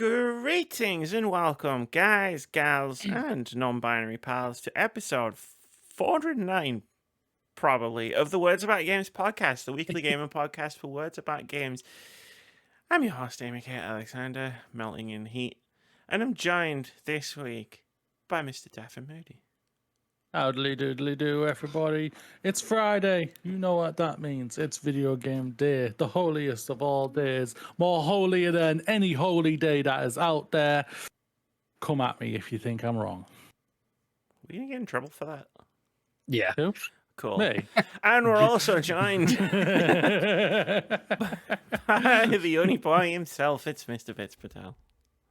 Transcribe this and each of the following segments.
Greetings and welcome, guys, gals, and non-binary pals, to episode 409, probably, of the Words About Games podcast, the weekly gaming podcast for Words About Games. I'm your host, Amy Kate Alexander, melting in heat, and I'm joined this week by Mr. Deaf and Moody. Howdly doodly do, everybody. It's Friday. You know what that means. It's video game day, the holiest of all days, more holier than any holy day that is out there. Come at me if you think I'm wrong. We didn't get in trouble for that. Yeah. Who? Cool. Me. And we're also joined by the only boy himself. It's Mr. Vitz Patel.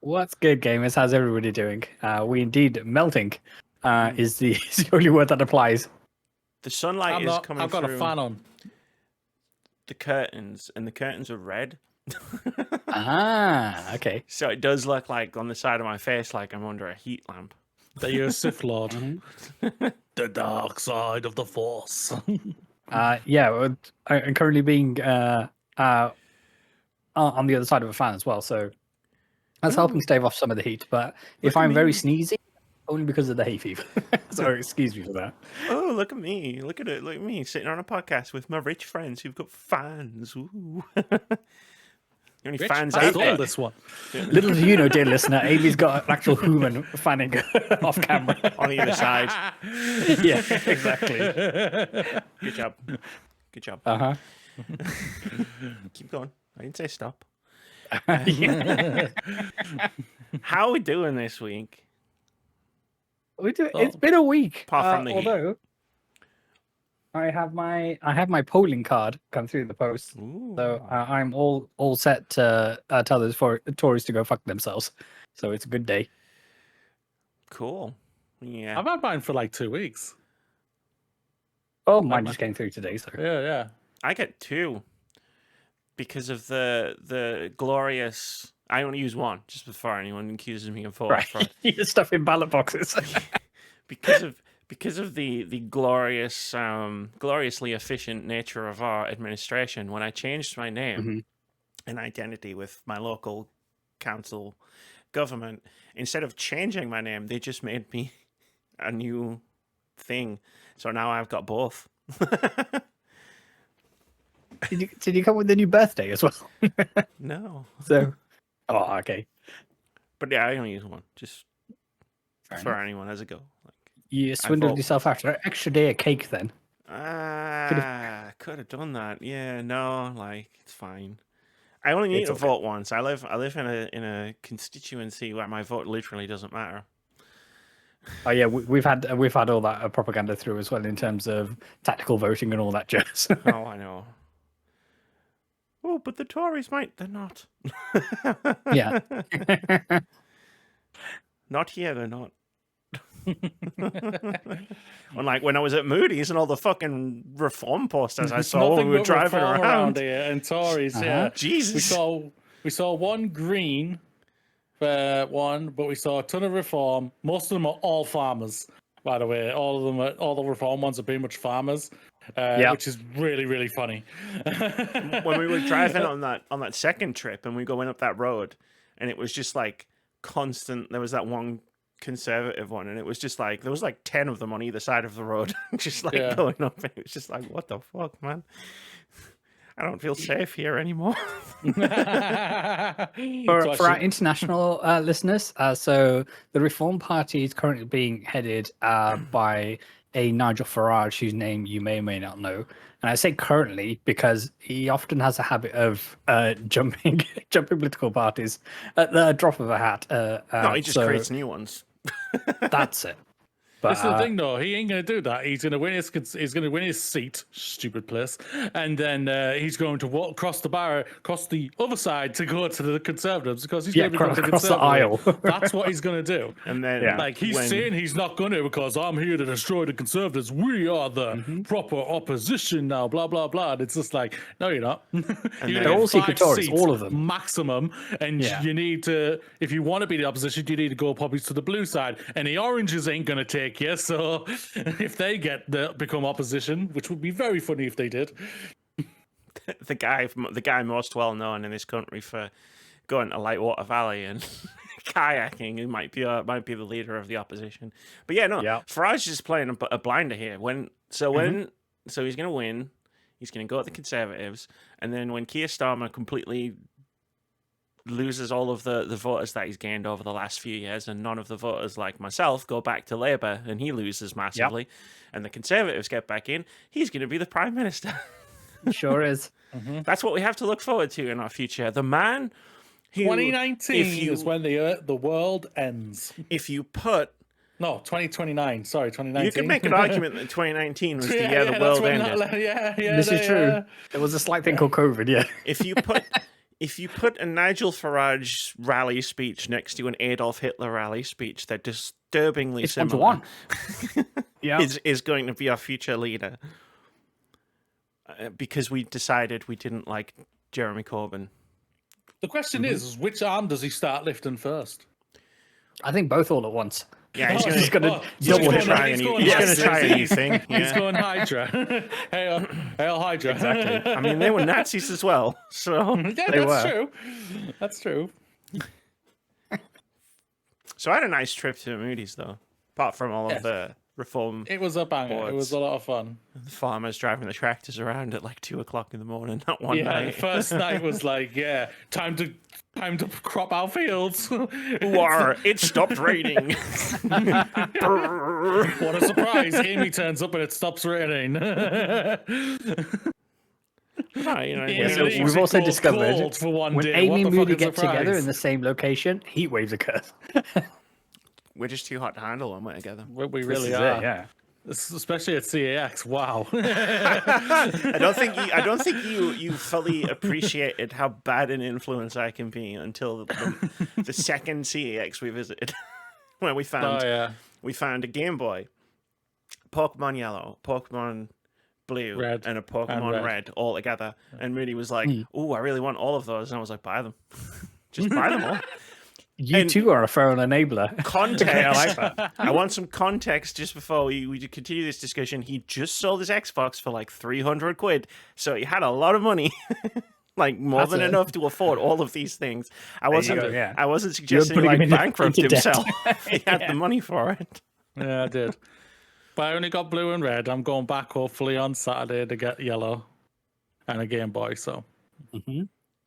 What's good, gamers? How's everybody doing? We indeed melting is the only word that applies. The sunlight is coming I've got through a fan on. the curtains, and the curtains are red. Okay. So it does look like on the side of my face like I'm under a heat lamp. That you're a Sith Lord. The dark side of the Force. Yeah, I'm currently being on the other side of a fan as well, so that's helping stave off some of the heat. But if I'm very sneezy, only because of the hay fever. So excuse me for that. Oh, look at me. Look at it. Look at me sitting on a podcast with my rich friends who've got fans. Ooh. The only fans out there. This one. Little do you know, dear listener, Amy's got an actual human fanning off camera. On either side. Yeah, exactly. Good job. Good job. Uh-huh. Keep going. I didn't say stop. Yeah. How are we doing this week? It's been a week. Apart from the heat. although I have my polling card come through the post, Ooh. so I'm all set to tell those Tories to go fuck themselves. So it's a good day. Cool. Yeah. I've had mine for like 2 weeks. Oh, mine just came through today. So Yeah. I get two because of the glorious. I only use one just before anyone accuses me of voting for it. You stuff in ballot boxes. because of the glorious gloriously efficient nature of our administration. When I changed my name and identity with my local council government, instead of changing my name, they just made me a new thing. So now I've got both. Did you come with a new birthday as well? No. So, oh, okay. But yeah, I only use one just Fair for enough. anyone as a go. Like, You swindled vote. yourself after an extra day of cake then. Could have done that. Yeah, no, like it's fine. I only need to vote once. I live in a constituency where my vote literally doesn't matter. Oh yeah, we've had all that propaganda through as well in terms of tactical voting and all that jazz. Oh, I know. Oh, but the Tories might. They're not. Yeah. Not here, they're not. Unlike when I was at Moody's and all the fucking reform posters I saw when we were driving around here and Tories. Yeah, Jesus. We saw one green one, but we saw a ton of reform. Most of them are all farmers, by the way. All the reform ones are pretty much farmers, which is really, really funny. When we were driving on that second trip and we going up that road, and it was just like constant. There was that one conservative one, and it was just like there was like 10 of them on either side of the road, just like going up. And it was just like, what the fuck, man? I don't feel safe here anymore. For our international listeners, so the Reform Party is currently being headed by a Nigel Farage, whose name you may or may not know. And I say currently because he often has a habit of jumping political parties at the drop of a hat. No, he just creates new ones. That's it. But, That's the thing, though. He ain't gonna do that. He's gonna win his seat, stupid place, and then he's going to walk across the other side to go to the Conservatives because he's going to become across the aisle. That's what he's gonna do. And then, like he's saying, he's not gonna because I'm here to destroy the Conservatives. We are the proper opposition now. Blah blah blah. And it's just like, no, you're not. they're all secret Tories, all of them, maximum. And you need to, if you want to be the opposition, you need to go probably to the blue side. And the oranges ain't gonna take you. So if they become opposition, which would be very funny if they did. The guy most well known in this country for going to Lightwater Valley and kayaking. He might be the leader of the opposition. But yeah, no, Farage is playing a blinder here. So he's going to win. He's going to go at the Conservatives, and then when Keir Starmer completely loses all of the voters that he's gained over the last few years, and none of the voters like myself go back to Labour, and he loses massively, and the Conservatives get back in, he's going to be the Prime Minister. Sure is. That's what we have to look forward to in our future. The man who... 2019 is when the world ends. If you put... No, 2029. Sorry, 2019. You can make an argument that 2019 was the year the world ended. This is true. There was a slight thing called COVID, If you put a Nigel Farage rally speech next to an Adolf Hitler rally speech, they're disturbingly similar. Is going to be our future leader. Because we decided we didn't like Jeremy Corbyn. The question is, which arm does he start lifting first? I think both all at once. Yeah, he's going to try a new thing. Yeah. He's going Hydra. Hail Hydra. Exactly. I mean, they were Nazis as well, so true. That's true. So I had a nice trip to Moody's, though. Apart from all of the reform. It was a banger. boards. It was a lot of fun. The farmers driving the tractors around at like 2:00 in the morning. That one night. The first night was like, time to crop our fields. War, it stopped raining. What a surprise! Amy turns up and it stops raining. We've also discovered for one when day. Amy and Moody get together in the same location, heat waves occur. We're just too hot to handle when we're together. We really are. Especially at CAX. Wow. I don't think you fully appreciated how bad an influence I can be until the second CAX we visited, where we found a Game Boy, Pokemon Yellow, Pokemon Blue, Red, and a Pokemon Red all together. And Moody was like, "Oh, I really want all of those," and I was like, "Buy them, just buy them all." You too are a phone enabler. Context. I like that. I want some context just before we continue this discussion. He just sold his Xbox for like 300 quid, so he had a lot of money, like more than enough to afford all of these things. I wasn't suggesting he like bankrupt himself. He had the money for it. Yeah, I did. But I only got blue and red. I'm going back hopefully on Saturday to get yellow and a Game Boy. So.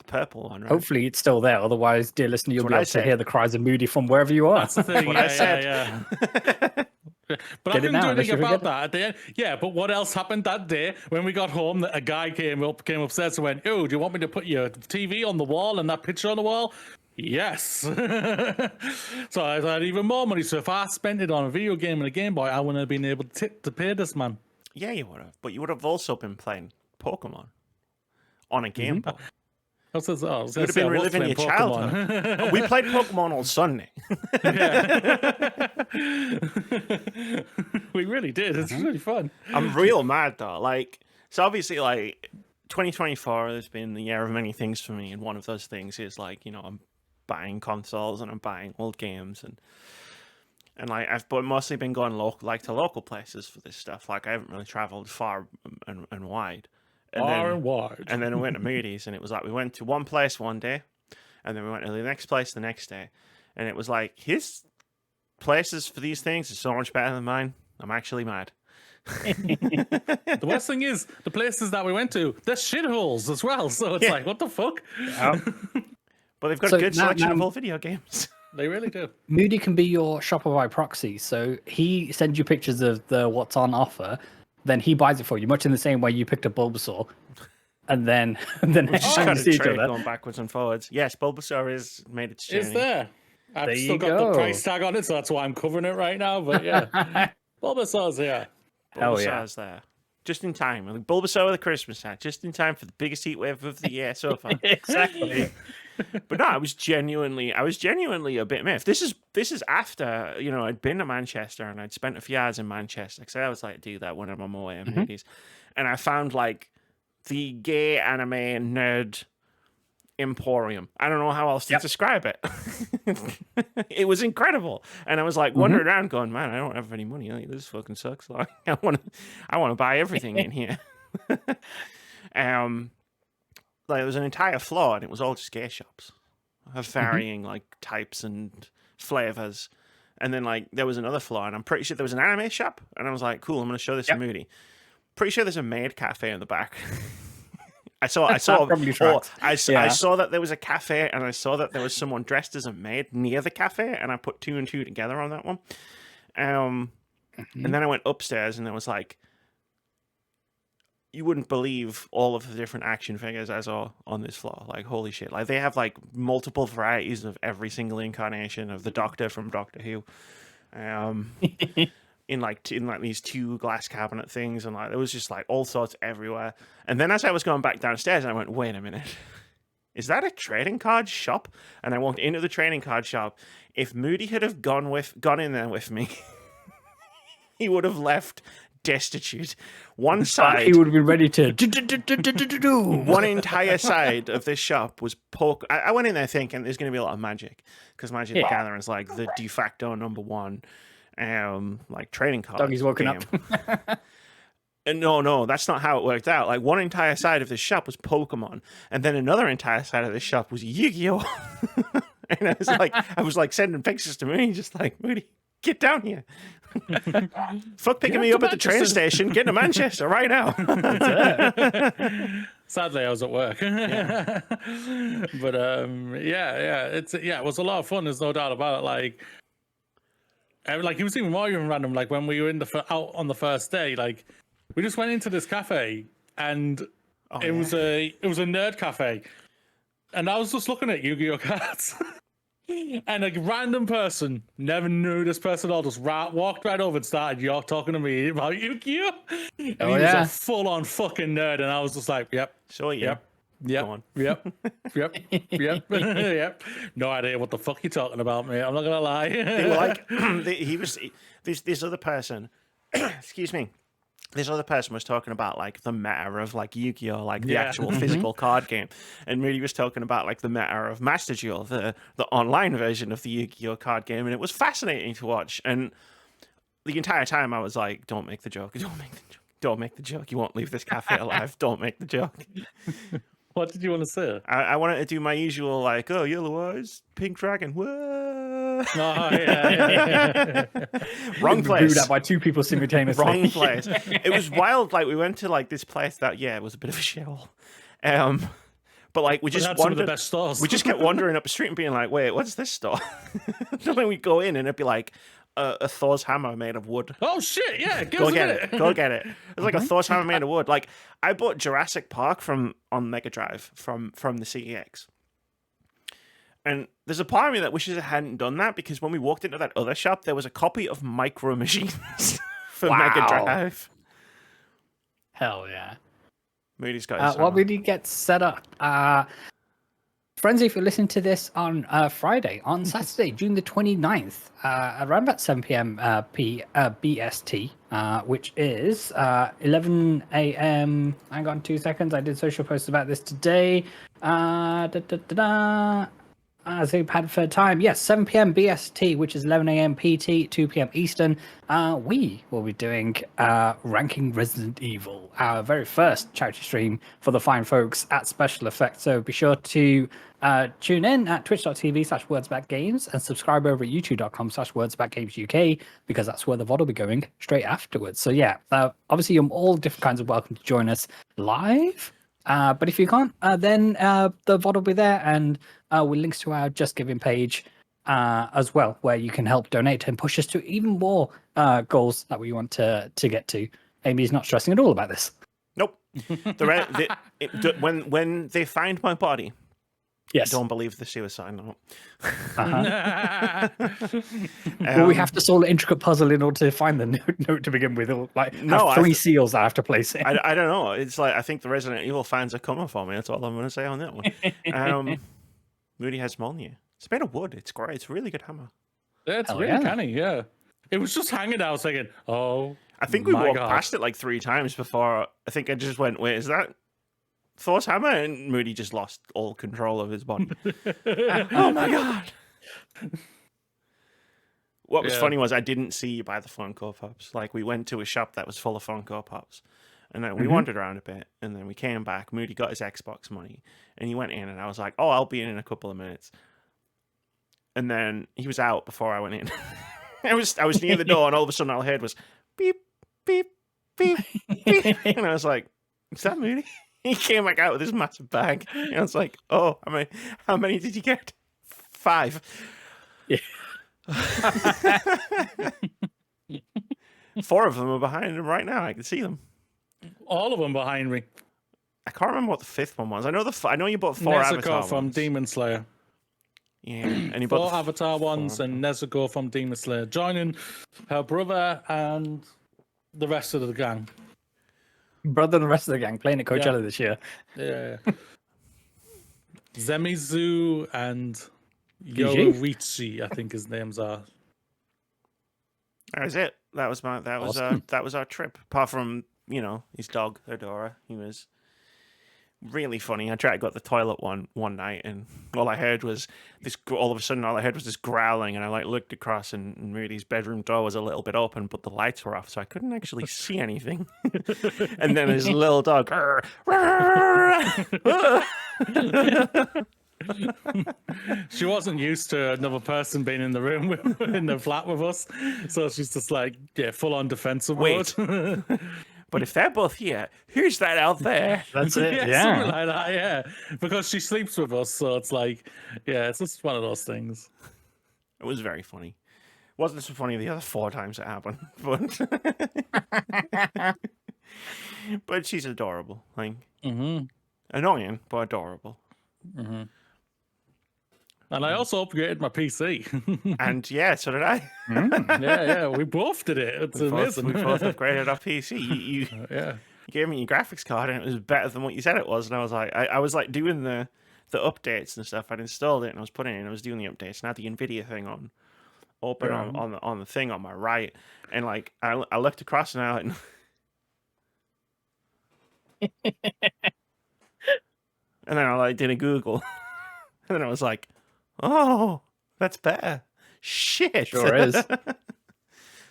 Purple one, right? Hopefully it's still there. Otherwise, dear listener, you'll be able to hear the cries of Moody from wherever you are. That's the thing. I said. But I've been doing about that at the end. Yeah, but what else happened that day when we got home? That a guy came upstairs and went, "Oh, do you want me to put your TV on the wall and that picture on the wall?" Yes. So I had even more money. So if I spent it on a video game and a Game Boy, I wouldn't have been able to pay this man. Yeah, you would have. But you would have also been playing Pokemon on a Game Boy. You would have been reliving your childhood. We played Pokemon all Sunday. We really did. It's really fun. I'm real mad though. So obviously, 2024 has been the year of many things for me, and one of those things is I'm buying consoles and I'm buying old games, and I've mostly been going to local places for this stuff. I haven't really traveled far and wide. And then we went to Moody's, and it was like we went to one place one day, and then we went to the next place the next day, and it was like his places for these things are so much better than mine. I'm actually mad. The worst thing is the places that we went to, they're shitholes as well. So it's like, what the fuck? Yeah. But they've got a good selection of all video games. They really do. Moody can be your shopper by proxy, so he sends you pictures of what's on offer. Then he buys it for you, much in the same way you picked up Bulbasaur, and then just kind of trade going backwards and forwards. Yes, Bulbasaur has made its journey. It's there. I've still got the price tag on it, so that's why I'm covering it right now. But yeah, Bulbasaur's here. Bulbasaur's there, just in time. Bulbasaur with a Christmas hat, just in time for the biggest heat wave of the year so far. Exactly. But no, I was genuinely a bit miffed. This is after I'd been to Manchester and I'd spent a few hours in Manchester because I always like to do that when I'm on my way in movies, and I found the gay anime nerd emporium. I don't know how else to describe it. It was incredible, and I was wandering around going, "Man, I don't have any money. This fucking sucks. I want to buy everything in here." There was an entire floor, and it was all just gay shops. of varying like types and flavors. And then like there was another floor, and I'm pretty sure there was an anime shop, and I was like, cool, I'm going to show this to Moody. Pretty sure there's a maid cafe in the back. I saw that there was a cafe, and I saw that there was someone dressed as a maid near the cafe, and I put 2 and 2 together on that one. And then I went upstairs, and there was like, you wouldn't believe all of the different action figures I saw on this floor. Like, holy shit! Like, they have like multiple varieties of every single incarnation of the Doctor from Doctor Who. In these 2 glass cabinet things, and like there was just like all sorts everywhere. And then as I was going back downstairs, I went, wait a minute, is that a trading card shop? And I walked into the trading card shop. If Moody had have gone in there with me, he would have left destitute. One side, he would have been ready to do. One entire side of this shop was poke. I went in there thinking there's going to be a lot of magic, because Magic the Gathering is like the de facto #1 like trading card. Doggy's woken up. And no, that's not how it worked out. Like, one entire side of this shop was Pokemon, and then another entire side of this shop was Yu-Gi-Oh. And I was like sending pictures to Moody, just like, Moody, get down here. Fuck picking me up at the train station. Get to Manchester right now. Sadly, I was at work. But it was a lot of fun. There's no doubt about it. Like it was even more random. Like when we were out on the first day, like we just went into this cafe, and it was a nerd cafe, and I was just looking at Yu-Gi-Oh cards. And a random person, never knew this person at all, just walked right over and started talking to me about Yu-Gi-Oh! And he was a full-on fucking nerd, and I was just like, yep. So yep. Yep. Yep. No idea what the fuck you're talking about, mate. I'm not gonna lie. They were like, this other person, excuse me. This other person was talking about like the meta of like Yu-Gi-Oh, like the actual physical card game, and Moody was talking about like the meta of Master Duel, the online version of the Yu-Gi-Oh card game, and it was fascinating to watch. And the entire time I was like, "Don't make the joke! Don't make the joke! Don't make the joke! You won't leave this cafe alive! Don't make the joke!" What did you want to say? I wanted to do my usual like, "Oh, yellow eyes, pink dragon, whoa." Oh, yeah. Wrong place. Do that by 2 people simultaneously. Wrong place. It was wild. Like, we went to like this place that it was a bit of a shithole. But like we just some of the best stores. We just kept wandering up the street and being like, "Wait, what's this store?" Then we go in and it'd be like a Thor's hammer made of wood. Oh shit! Yeah, go get it. Go get it. It's like a Thor's hammer made of wood. Like, I bought Jurassic Park on Mega Drive from the CEX. And there's a part of me that wishes I hadn't done that, because when we walked into that other shop, there was a copy of Micro Machines for Mega Drive. Hell yeah. Moody's got what we did get set up. Friends, if you're listening to this on Friday, on Saturday, June the 29th, around about 7 p.m. BST, which is 11 a.m. Hang on 2 seconds. I did social posts about this today. As a pad for time, yes, 7 p.m. BST, which is 11 a.m. PT, 2 p.m. Eastern. We will be doing ranking Resident Evil, our very first charity stream for the fine folks at Special Effects. So be sure to tune in at twitch.tv/wordsbackgames and subscribe over at youtube.com/wordsbackgamesuk, because that's where the VOD will be going straight afterwards. So yeah, obviously you're all different kinds of welcome to join us live. But if you can't, then the VOD will be there, and with links to our Just Giving page as well, where you can help donate and push us to even more goals that we want to get to. Amy's not stressing at all about this. Nope. When they find my body, yes, don't believe the suicide note. Well, we have to solve an intricate puzzle in order to find the note to begin with. Or, like, have 3 seals I have to place in. I don't know. It's like, I think the Resident Evil fans are coming for me. That's all I'm going to say on that one. Moody has Mjolnir. It's made of wood. It's great. It's a really good hammer. Yeah, it's really canny. Yeah, it was just hanging there. I was thinking, I think we walked past it like 3 times before. I think I just went, "Wait, is that Thor's hammer?" And Moody just lost all control of his body. Oh my god! What was funny was I didn't see you buy the Funko Pops. Like, we went to a shop that was full of Funko Pops, and then we wandered around a bit, and then we came back. Moody got his Xbox money, and he went in, and I was like, "Oh, I'll be in a couple of minutes." and then he was out before I went in. I was near the door, and all of a sudden all I heard was beep, beep, beep, beep. And I was like, is that Moody? He came back out with this massive bag. And I was like, oh, how many did you get? 5. Yeah. 4 of them are behind him right now. I can see them. All of them behind me. I can't remember what the 5th one was. I know you bought 4 Nezuko Avatar from ones. Demon Slayer. Yeah, and you 4 bought Avatar ones and Nezuko from Demon Slayer. Joining her brother and the rest of the gang. Brother and the rest of the gang playing at Coachella this year. Yeah. Zemizu and Gigi? Yoichi, I think his names are. That was it. Awesome. That was our trip. Apart from, his dog, Adora. He was really funny. I tried to go to the toilet one night, and all I heard was this. All of a sudden, all I heard was this growling, and I looked across, and Moody's bedroom door was a little bit open, but the lights were off, so I couldn't actually see anything. And then his little dog. She wasn't used to another person being in the room in the flat with us, so she's just like, full on defensive Wait. mode. But if they're both here, who's that out there? That's it. Something like that, yeah. Because she sleeps with us, so it's like, it's just one of those things. It was very funny. Wasn't so funny the other 4 times it happened, but she's adorable. Like, annoying, but adorable. And I also upgraded my PC. And so did I. We both did it. It's amazing. We both upgraded our PC. You gave me your graphics card, and it was better than what you said it was. And I was like, doing the updates and stuff. I'd installed it, and I was putting it in. I was doing the updates, and I had the NVIDIA thing on the thing on my right, and like I looked across now, and and then I did a Google, and then I was like, oh, that's better. Shit, Sure is.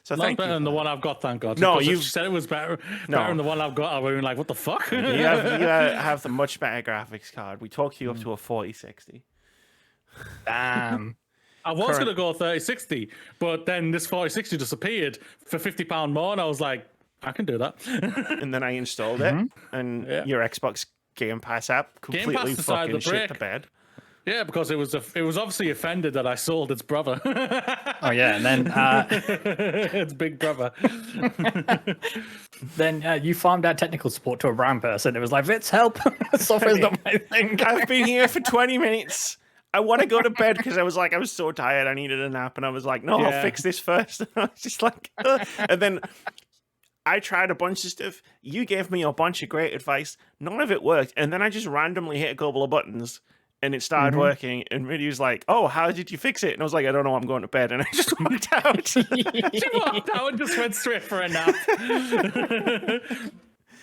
So Not thank better you. than the one I've got, thank God. No, Because if you she said it was better No. than the one I've got. I would be like, what the fuck? You have the much better graphics card. We talked you up to a 4060. Damn. I was going to go 3060, but then this 4060 just appeared for £50 more, and I was like, I can do that. And then I installed it, and your Xbox Game Pass app completely decided fucking to shit break. the bed. Yeah, because it was obviously offended that I sold its brother. Oh yeah, and then Its big brother. you farmed out technical support to a brown person. It was like, Vitz, help! Software's not my thing. I've been here for 20 minutes. I want to go to bed because I was so tired. I needed a nap, and I was like, no, I'll fix this first. And I was just like, ugh. And then I tried a bunch of stuff. You gave me a bunch of great advice. None of it worked. And then I just randomly hit a couple of buttons, and it started working. And Moody was like, oh, how did you fix it? And I was like, I don't know, I'm going to bed. And I just walked out. She walked out and just went straight for a nap.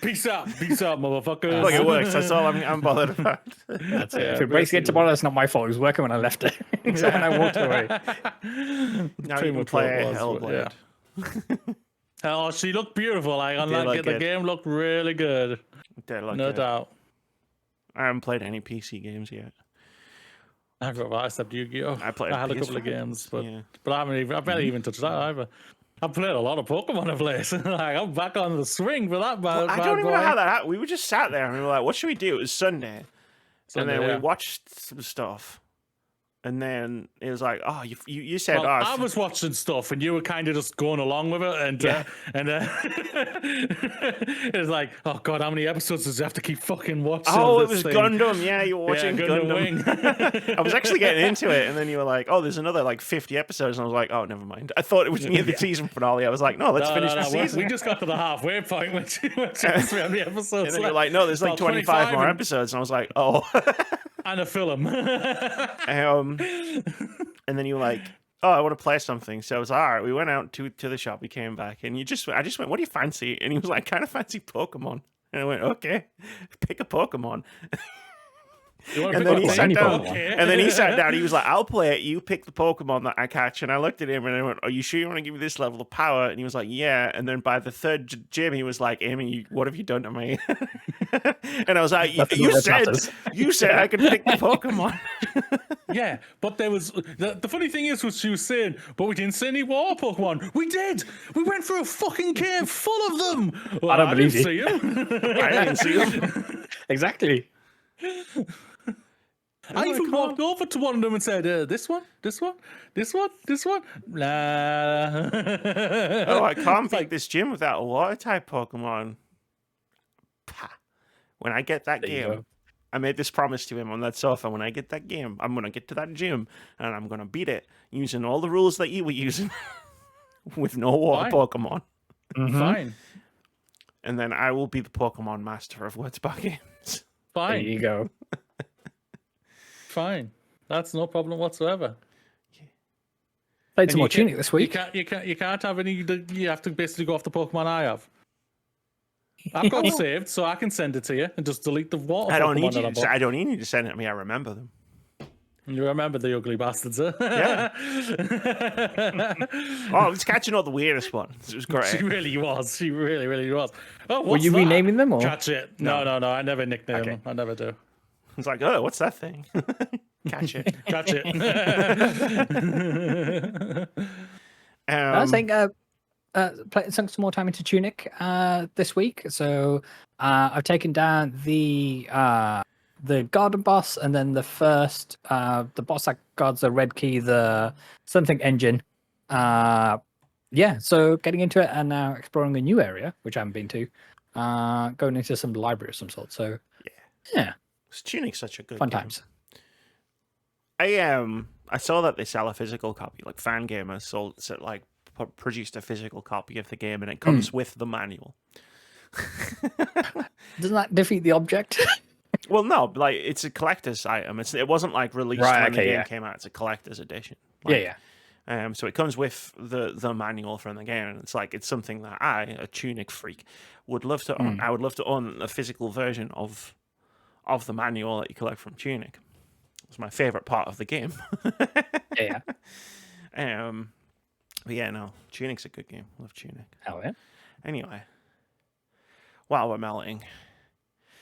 Peace out, motherfuckers. Look, it works. That's all I'm bothered about. That's it. If it breaks again tomorrow, it's not my fault. It was working when I left it. So when I walked away. Now you can play Hellblade. Oh, she looked beautiful. Like, look the good. game looked really good. No doubt. I haven't played any PC games yet. I forgot except Yu-Gi-Oh. I played had a couple of PS5 games, but yeah. I've barely even touched that either. I've played a lot of Pokemon of late. Like, I'm back on the swing for that bad, I don't even know how that happened. We were just sat there and we were like, what should we do? It was Sunday. And then we watched some stuff. And then it was like, oh, you said, well, I was watching stuff, and you were kind of just going along with it, and it was like, oh god, how many episodes does you have to keep fucking watching? Oh, it this was thing? Gundam. Yeah, you were watching Gundam. Wing. I was actually getting into it, and then you were like, oh, there's another like 50 episodes, and I was like, oh, never mind. I thought it was near the season finale. I was like, no, let's finish the season. We just got to the halfway point when she was how many episodes. And then you're like, no, there's like 25 more episodes, and I was like, oh. And a film. And then you were like, oh, I want to play something. So I was all right. We went out to the shop. We came back, and I just went, what do you fancy? And he was like, kind of fancy Pokemon. And I went, okay, pick a Pokemon. You want to And pick then he one? sat down. Okay. And then he sat down. He was like, "I'll play it. You pick the Pokemon that I catch." And I looked at him and I went, "Are you sure you want to give me this level of power?" And he was like, "Yeah." And then by the third gym, he was like, "Amy, what have you done to me?" And I was like, "You said I could pick the Pokemon." Yeah, but there was the funny thing is, what she was saying, but we didn't see any water Pokemon. We did. We went through a fucking cave full of them. Well, I don't believe didn't you. see them. I didn't see him. Exactly. I even walked over to one of them and said, "This one, this one, this one, this one." Nah. Oh, I can't beat this gym without a water type Pokemon. Pah. When I get that There you game, go. I made this promise to him on that sofa. When I get that game, I'm going to get to that gym and I'm going to beat it using all the rules that you were using with no water Fine. Pokemon. Fine, And then I will be the Pokemon master of Words Back Games. There fine, you go. fine. That's no problem whatsoever. Played some And more you can't- Tunic this week. You can't have any. You have to basically go off the Pokemon I have. I've got saved, so I can send it to you and just delete the water. I don't Pokemon need that you. I bought. I don't need you to send it to me. I remember them. You remember the ugly bastards, huh? Yeah. Oh, I was catching all the weirdest ones. It was great. She really was. She really, really was. Oh, Were what's you that? renaming them or? Catch it. No. I never nickname Okay. them. I never do. It's like, oh, what's that thing? Catch it. Catch it. I think sunk some more time into Tunic this week. So I've taken down the garden boss, and then the first the boss that guards the red key, the something engine. Yeah, so getting into it and now exploring a new area which I haven't been to. Going into some library of some sort. So yeah, Tunic's such a good fun game. times. I saw that they sell a physical copy. Like Fangamer produced a physical copy of the game, and it comes with the manual. Doesn't that defeat the object? Well, no, like it's a collector's item. It wasn't like released Right, when the okay, game yeah. came out. It's a collector's edition. Yeah. So it comes with the manual from the game, and it's something that I, a Tunic freak, would love to own. I would love to own a physical version of the manual that you collect from Tunic. It's my favorite part of the game. Yeah. But yeah, no, Tunic's a good game. Love Tunic. Hell yeah. Anyway, while we're melting,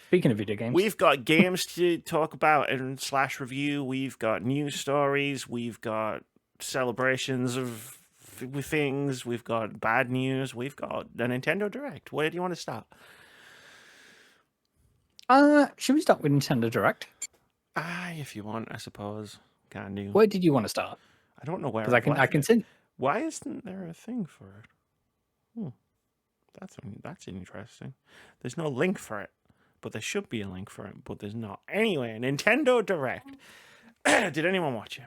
Speaking of video games, we've got games to talk about and / review. We've got news stories. We've got celebrations of things. We've got bad news. We've got the Nintendo Direct. Where do you want to start? should we start with Nintendo Direct? If you want, I suppose. Can do. Where did you want to start? I don't know where. Because I can send. Why isn't there a thing for it? That's interesting. There's no link for it, but there should be a link for it, but there's not. Anyway, Nintendo Direct. Did anyone watch it?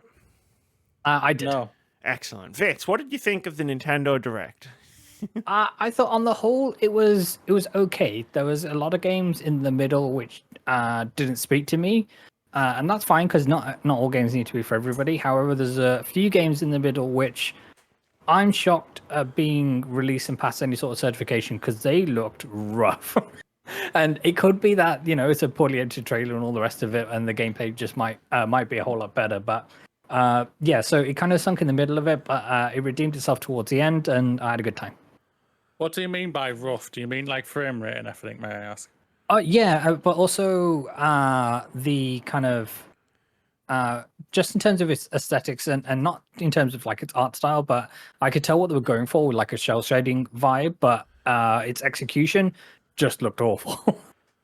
I did. No. Excellent. Vitz, what did you think of the Nintendo Direct? I thought on the whole it was okay. There was a lot of games in the middle which didn't speak to me, and that's fine because not all games need to be for everybody. However, there's a few games in the middle which I'm shocked are being released and past any sort of certification because they looked rough. And it could be that it's a poorly edited trailer and all the rest of it, and the gameplay just might be a whole lot better. But yeah, so it kind of sunk in the middle of it, but it redeemed itself towards the end, and I had a good time. What do you mean by rough? Do you mean like frame rate and everything, may I ask? Yeah, but also the kind of just in terms of its aesthetics and not in terms of like its art style, but I could tell what they were going for with like a shell shading vibe, but its execution just looked awful.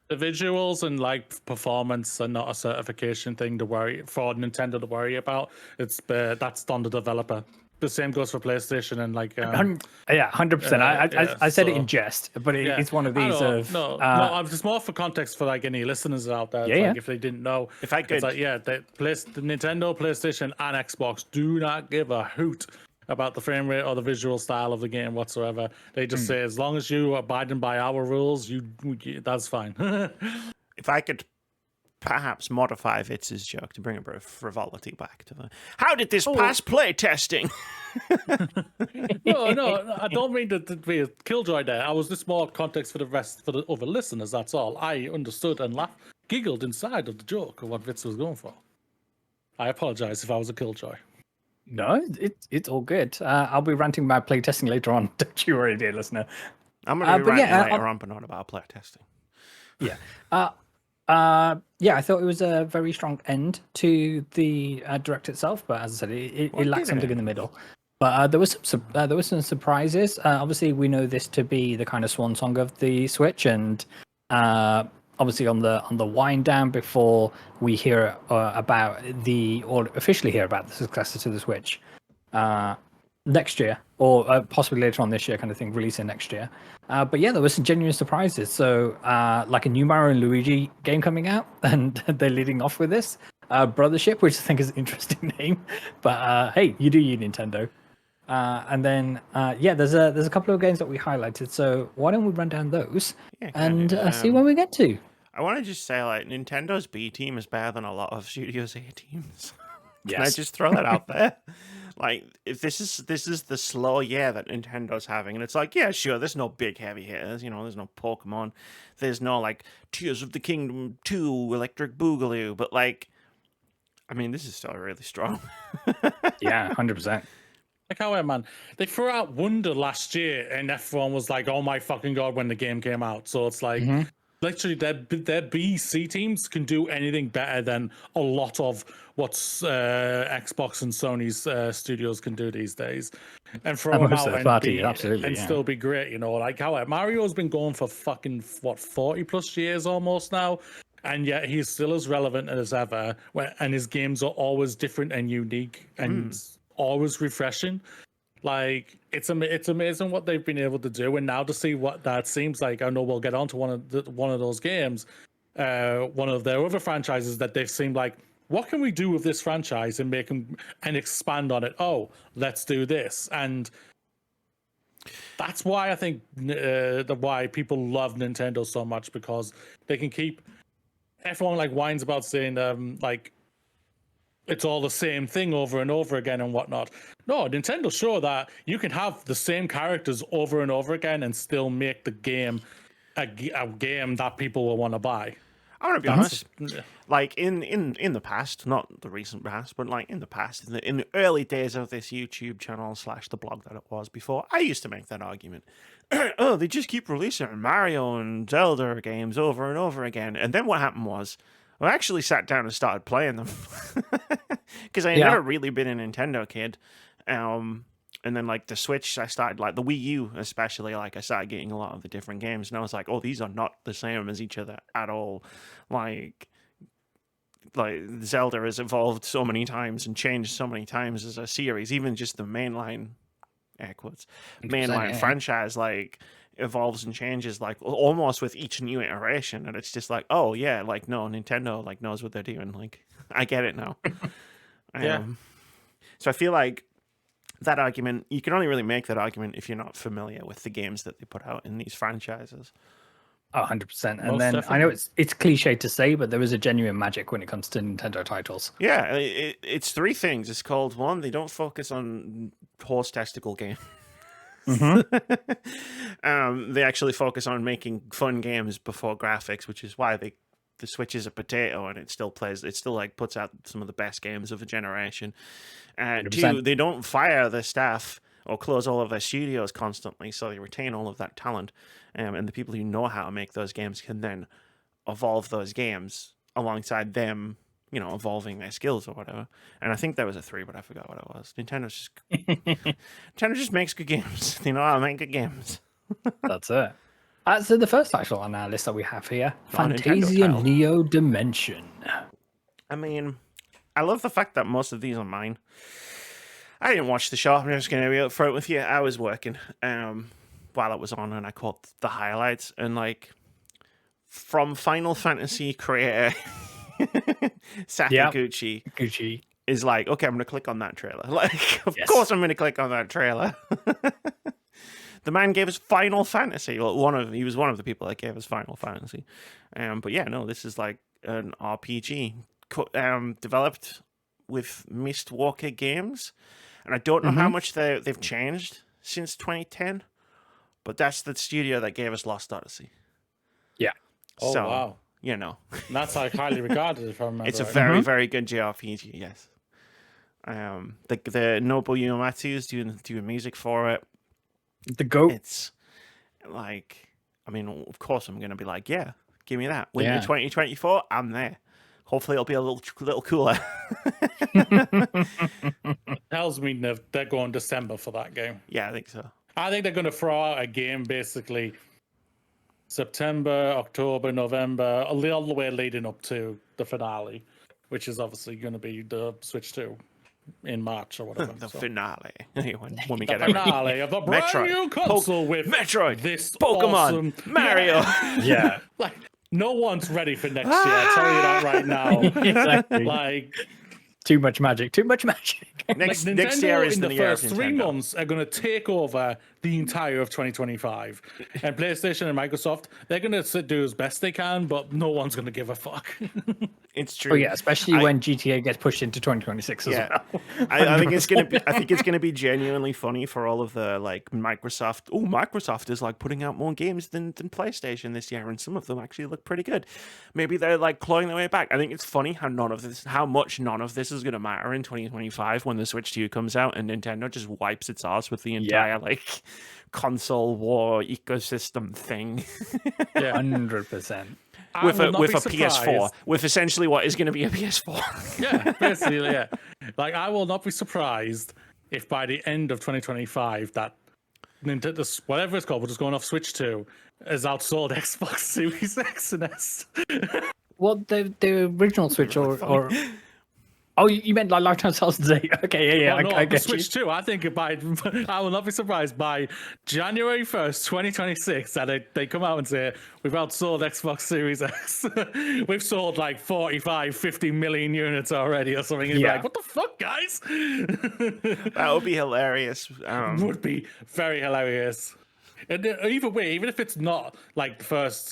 The visuals and like performance are not a certification thing to worry for Nintendo to worry about. That's on the developer. The same goes for PlayStation and like. Yeah, 100%. I said it in jest, but it's one of these of. No, I'm just more for context for like any listeners out there. Yeah. Like if they didn't know, If I could- it's like the Nintendo, PlayStation, and Xbox do not give a hoot about the frame rate or the visual style of the game whatsoever. They just say as long as you are abiding by our rules, that's fine. If I could perhaps modify Vitz's joke to bring a bit of frivolity back to the. How did this pass play testing? No, I don't mean to be a killjoy there. I was just more context for the other listeners. That's all. I understood and laughed giggled inside of the joke of what Vitz was going for. I apologize if I was a killjoy. No, it's all good. I'll be ranting about playtesting later on. Don't you worry, dear listener. I'm going to be ranting later on, but not about playtesting. Yeah. I thought it was a very strong end to the direct itself, but as I said, it lacked something in the middle. But there was some surprises. Obviously, we know this to be the kind of swan song of the Switch, and obviously on the wind down before we hear officially hear about the successor to the Switch next year, or possibly later on this year, kind of thing, releasing next year. But yeah, there were some genuine surprises. So like a new Mario and Luigi game coming out, and they're leading off with this Brothership, which I think is an interesting name. But hey, you do you, Nintendo. And then there's a couple of games that we highlighted. So why don't we run down those and see where we get to? I want to just say, like, Nintendo's B team is better than a lot of studios' A teams. Can I just throw that out there? Like, if this is the slow year that Nintendo's having, and it's like, yeah, sure, there's no big heavy hitters, there's no Pokemon, there's no like Tears of the Kingdom 2, Electric Boogaloo, but like, I mean, this is still really strong. Yeah, 100%. Like how man, they threw out Wonder last year, and everyone was like, "Oh my fucking god!" when the game came out. So it's like, literally, their BC teams can do anything better than a lot of what's Xbox and Sony's studios can do these days, and throw them out and still be great. Like how Mario's been going for fucking 40 plus years almost now. And yet he's still as relevant as ever, and his games are always different and unique and always refreshing. Like it's amazing what they've been able to do, and now to see what that seems like. I know we'll get on to one of those games, one of their other franchises that they've seemed like, what can we do with this franchise and make them and expand on it? Oh, let's do this, and that's why I think why people love Nintendo so much, because they can keep. Everyone like whines about saying like it's all the same thing over and over again and whatnot. No, Nintendo show that you can have the same characters over and over again and still make the game a game that people will want to buy. I want to be honest. Like in the past, not the recent past, but like in the past, in the early days of this YouTube channel / the blog that it was before, I used to make that argument. Oh, they just keep releasing Mario and Zelda games over and over again. And then what happened was, I actually sat down and started playing them. Because I had never really been a Nintendo kid. And then like the Switch, I started like the Wii U especially, like I started getting a lot of the different games. And I was like, oh, these are not the same as each other at all. Like Zelda has evolved so many times and changed so many times as a series, even just the mainline, air quotes, mainline franchise, like evolves and changes like almost with each new iteration. And it's just like, oh yeah, like no, Nintendo like knows what they're doing. Like I get it now. So I feel like that argument, you can only really make that argument if you're not familiar with the games that they put out in these franchises. Oh, 100%. And then definitely. I know it's cliche to say, but there is a genuine magic when it comes to Nintendo titles. Yeah, it's three things. It's called, one, they don't focus on horse testicle games. They actually focus on making fun games before graphics, which is why the Switch is a potato and it still like puts out some of the best games of a generation. Two, they don't fire their staff or close all of their studios constantly, so they retain all of that talent. And the people who know how to make those games can then evolve those games alongside them, evolving their skills or whatever. And I think there was a 3, but I forgot what it was. Nintendo just makes good games. They know how to make good games. That's it. So the first title on our list that we have here, Fantasia Neo Dimension. I mean, I love the fact that most of these are mine. I didn't watch the show. I'm just going to be upfront with you. I was working while it was on, and I caught the highlights. And like, from Final Fantasy creator Sakaguchi is like, okay, I'm going to click on that trailer. Like, of course I'm going to click on that trailer. The man gave us Final Fantasy. Well, he was one of the people that gave us Final Fantasy. But yeah, no, this is like an RPG developed with Mistwalker Games. And I don't know how much they've changed since 2010, but that's the studio that gave us Lost Odyssey. Yeah. Oh, wow. you know. And that's like highly regarded, if I remember. It's a right. very, very good JRPG, yes. The Nobuo Uematsu is doing music for it. The GOAT. It's like, I mean, of course I'm going to be like, yeah, give me that. Winter Yeah. 2024, I'm there. Hopefully it'll be a little cooler. Tells me they're going December for that game. Yeah, I think so. I think they're going to throw out a game basically September, October, November, all the way leading up to the finale, which is obviously going to be the Switch 2 in March or whatever. The So, finale. when we the get everything. finale of a brand Metroid, new console with Metroid, this Pokemon, awesome Mario. Yeah. Like, no one's ready for next year. I'll tell you that right now. Exactly. Like, Too much magic. Too much magic. Next Nintendo year is in the the year of first 3 Nintendo. months are going to take over the entire of 2025. And PlayStation and Microsoft, they're going to do as best they can, but no one's going to give a fuck. It's true. Oh yeah, especially when GTA gets pushed into 2026 as Yeah. well. I think it's gonna be genuinely funny for all of the like Microsoft. Oh, Microsoft is like putting out more games than PlayStation this year, and some of them actually look pretty good. Maybe they're like clawing their way back. I think it's funny how much none of this is gonna matter in 2025 when the Switch 2 comes out and Nintendo just wipes its ass with the entire like console war ecosystem thing. Yeah. 100%. with I a will not be PS4, surprised. with essentially what is going to be a PS4. Yeah, basically, yeah. Like, I will not be surprised if by the end of 2025 that Nintendo, whatever it's called, we're just going off Switch 2, has outsold Xbox Series X and S. Well, the original Switch or oh, you meant like lifetime sales today? Okay, yeah, Oh, no, I the get Switch 2. I think I will not be surprised by January 1st, 2026, that they come out and say, we've outsold Xbox Series X. We've sold like 45, 50 million units already or something. And you're Yeah. like, what the fuck, guys? That would be hilarious. Would be very hilarious. And either way, even if it's not like the first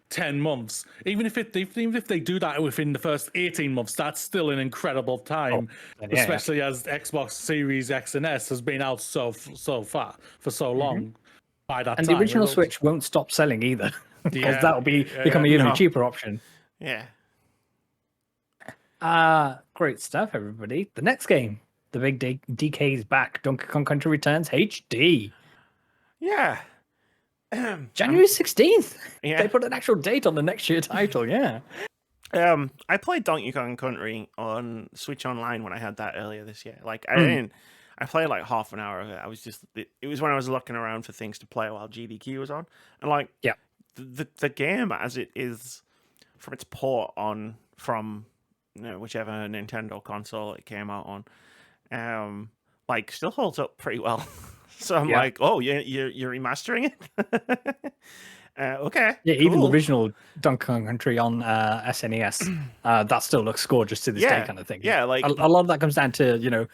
10 months, even if they do that within the first 18 months, that's still an incredible time, yeah. especially as Xbox Series X and S has been out so far for so long. By that And time, the original it'll- Switch won't stop selling either, because Yeah. that'll become an even No. cheaper option. Yeah. Great stuff, everybody. The next game, the big DK's back. Donkey Kong Country Returns HD. Yeah. January 16th. Yeah. They put an actual date on the next year title, yeah. I played Donkey Kong Country on Switch Online when I had that earlier this year. Like, I played like half an hour of it. It was when I was looking around for things to play while GDQ was on. And like, Yeah. the game as it is from its port on from whichever Nintendo console it came out on, like still holds up pretty well. So I'm Yeah. like, oh, you're remastering it? Okay. Yeah, even the cool. original Donkey Kong Country on SNES, that still looks gorgeous to this day, kind of thing. Yeah, like A lot of that comes down to,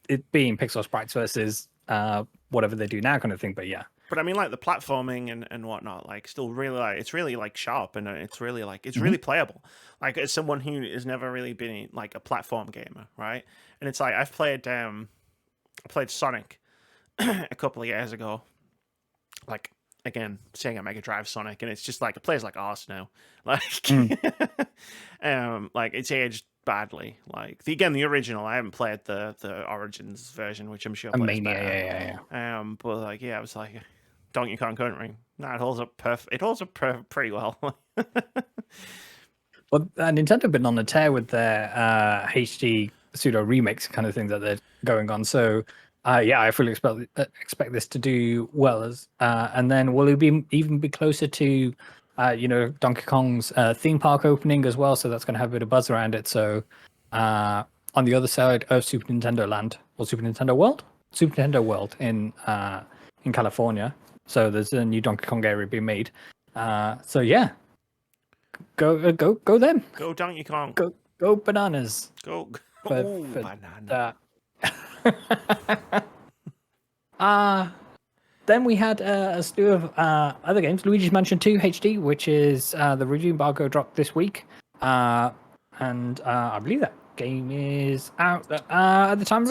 it being pixel sprites versus whatever they do now, kind of thing. But yeah. But I mean, like the platforming and whatnot, like still really like it's really like sharp and it's really like it's really playable. Like as someone who has never really been like a platform gamer, right? And it's like I played Sonic a couple of years ago, like again Sega Mega Drive Sonic, and it's just like it plays like arse now. Like, like it's aged badly. Like the original, I haven't played the Origins version, which I'm sure plays Mania, better. yeah. But like, yeah, I was like, Donkey Kong Country. Nah, it holds up perfect. It holds up pretty well. Well, Nintendo have been on the tear with their HD pseudo remakes kind of thing that they're going on. So, yeah, I fully expect this to do well. And then will it even be closer to, Donkey Kong's theme park opening as well? So that's going to have a bit of buzz around it. So, on the other side of Super Nintendo Land or Super Nintendo World in California. So there's a new Donkey Kong area being made. So yeah. Go them. Go Donkey Kong. Go bananas. Go For banana. Then we had a slew of other games. Luigi's Mansion 2 HD, which is the review embargo dropped this week. And I believe that game is out. At the time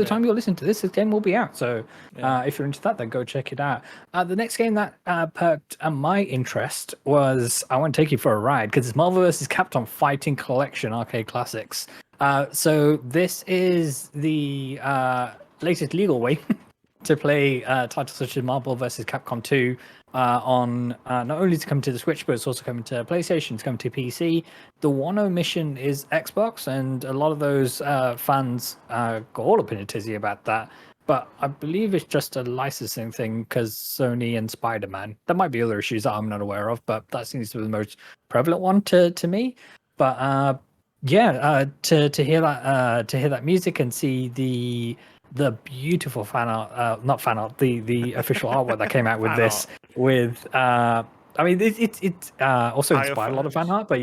time you're listening to this game will be out. So if you're into that, then go check it out. The next game that perked my interest was I want to take you for a ride because it's Marvel vs. Capcom Fighting Collection Arcade Classics. So this is the latest legal way to play titles such as Marvel vs. Capcom 2 on not only to come to the Switch, but it's also coming to PlayStation, it's coming to PC. The one omission is Xbox, and a lot of those fans go all up in a tizzy about that. But I believe it's just a licensing thing because Sony and Spider-Man. There might be other issues that I'm not aware of, but that seems to be the most prevalent one to me. But to hear that music and see the beautiful fan art, not fan art, the official artwork that came out with this, with I mean it also inspired a lot of fan art, but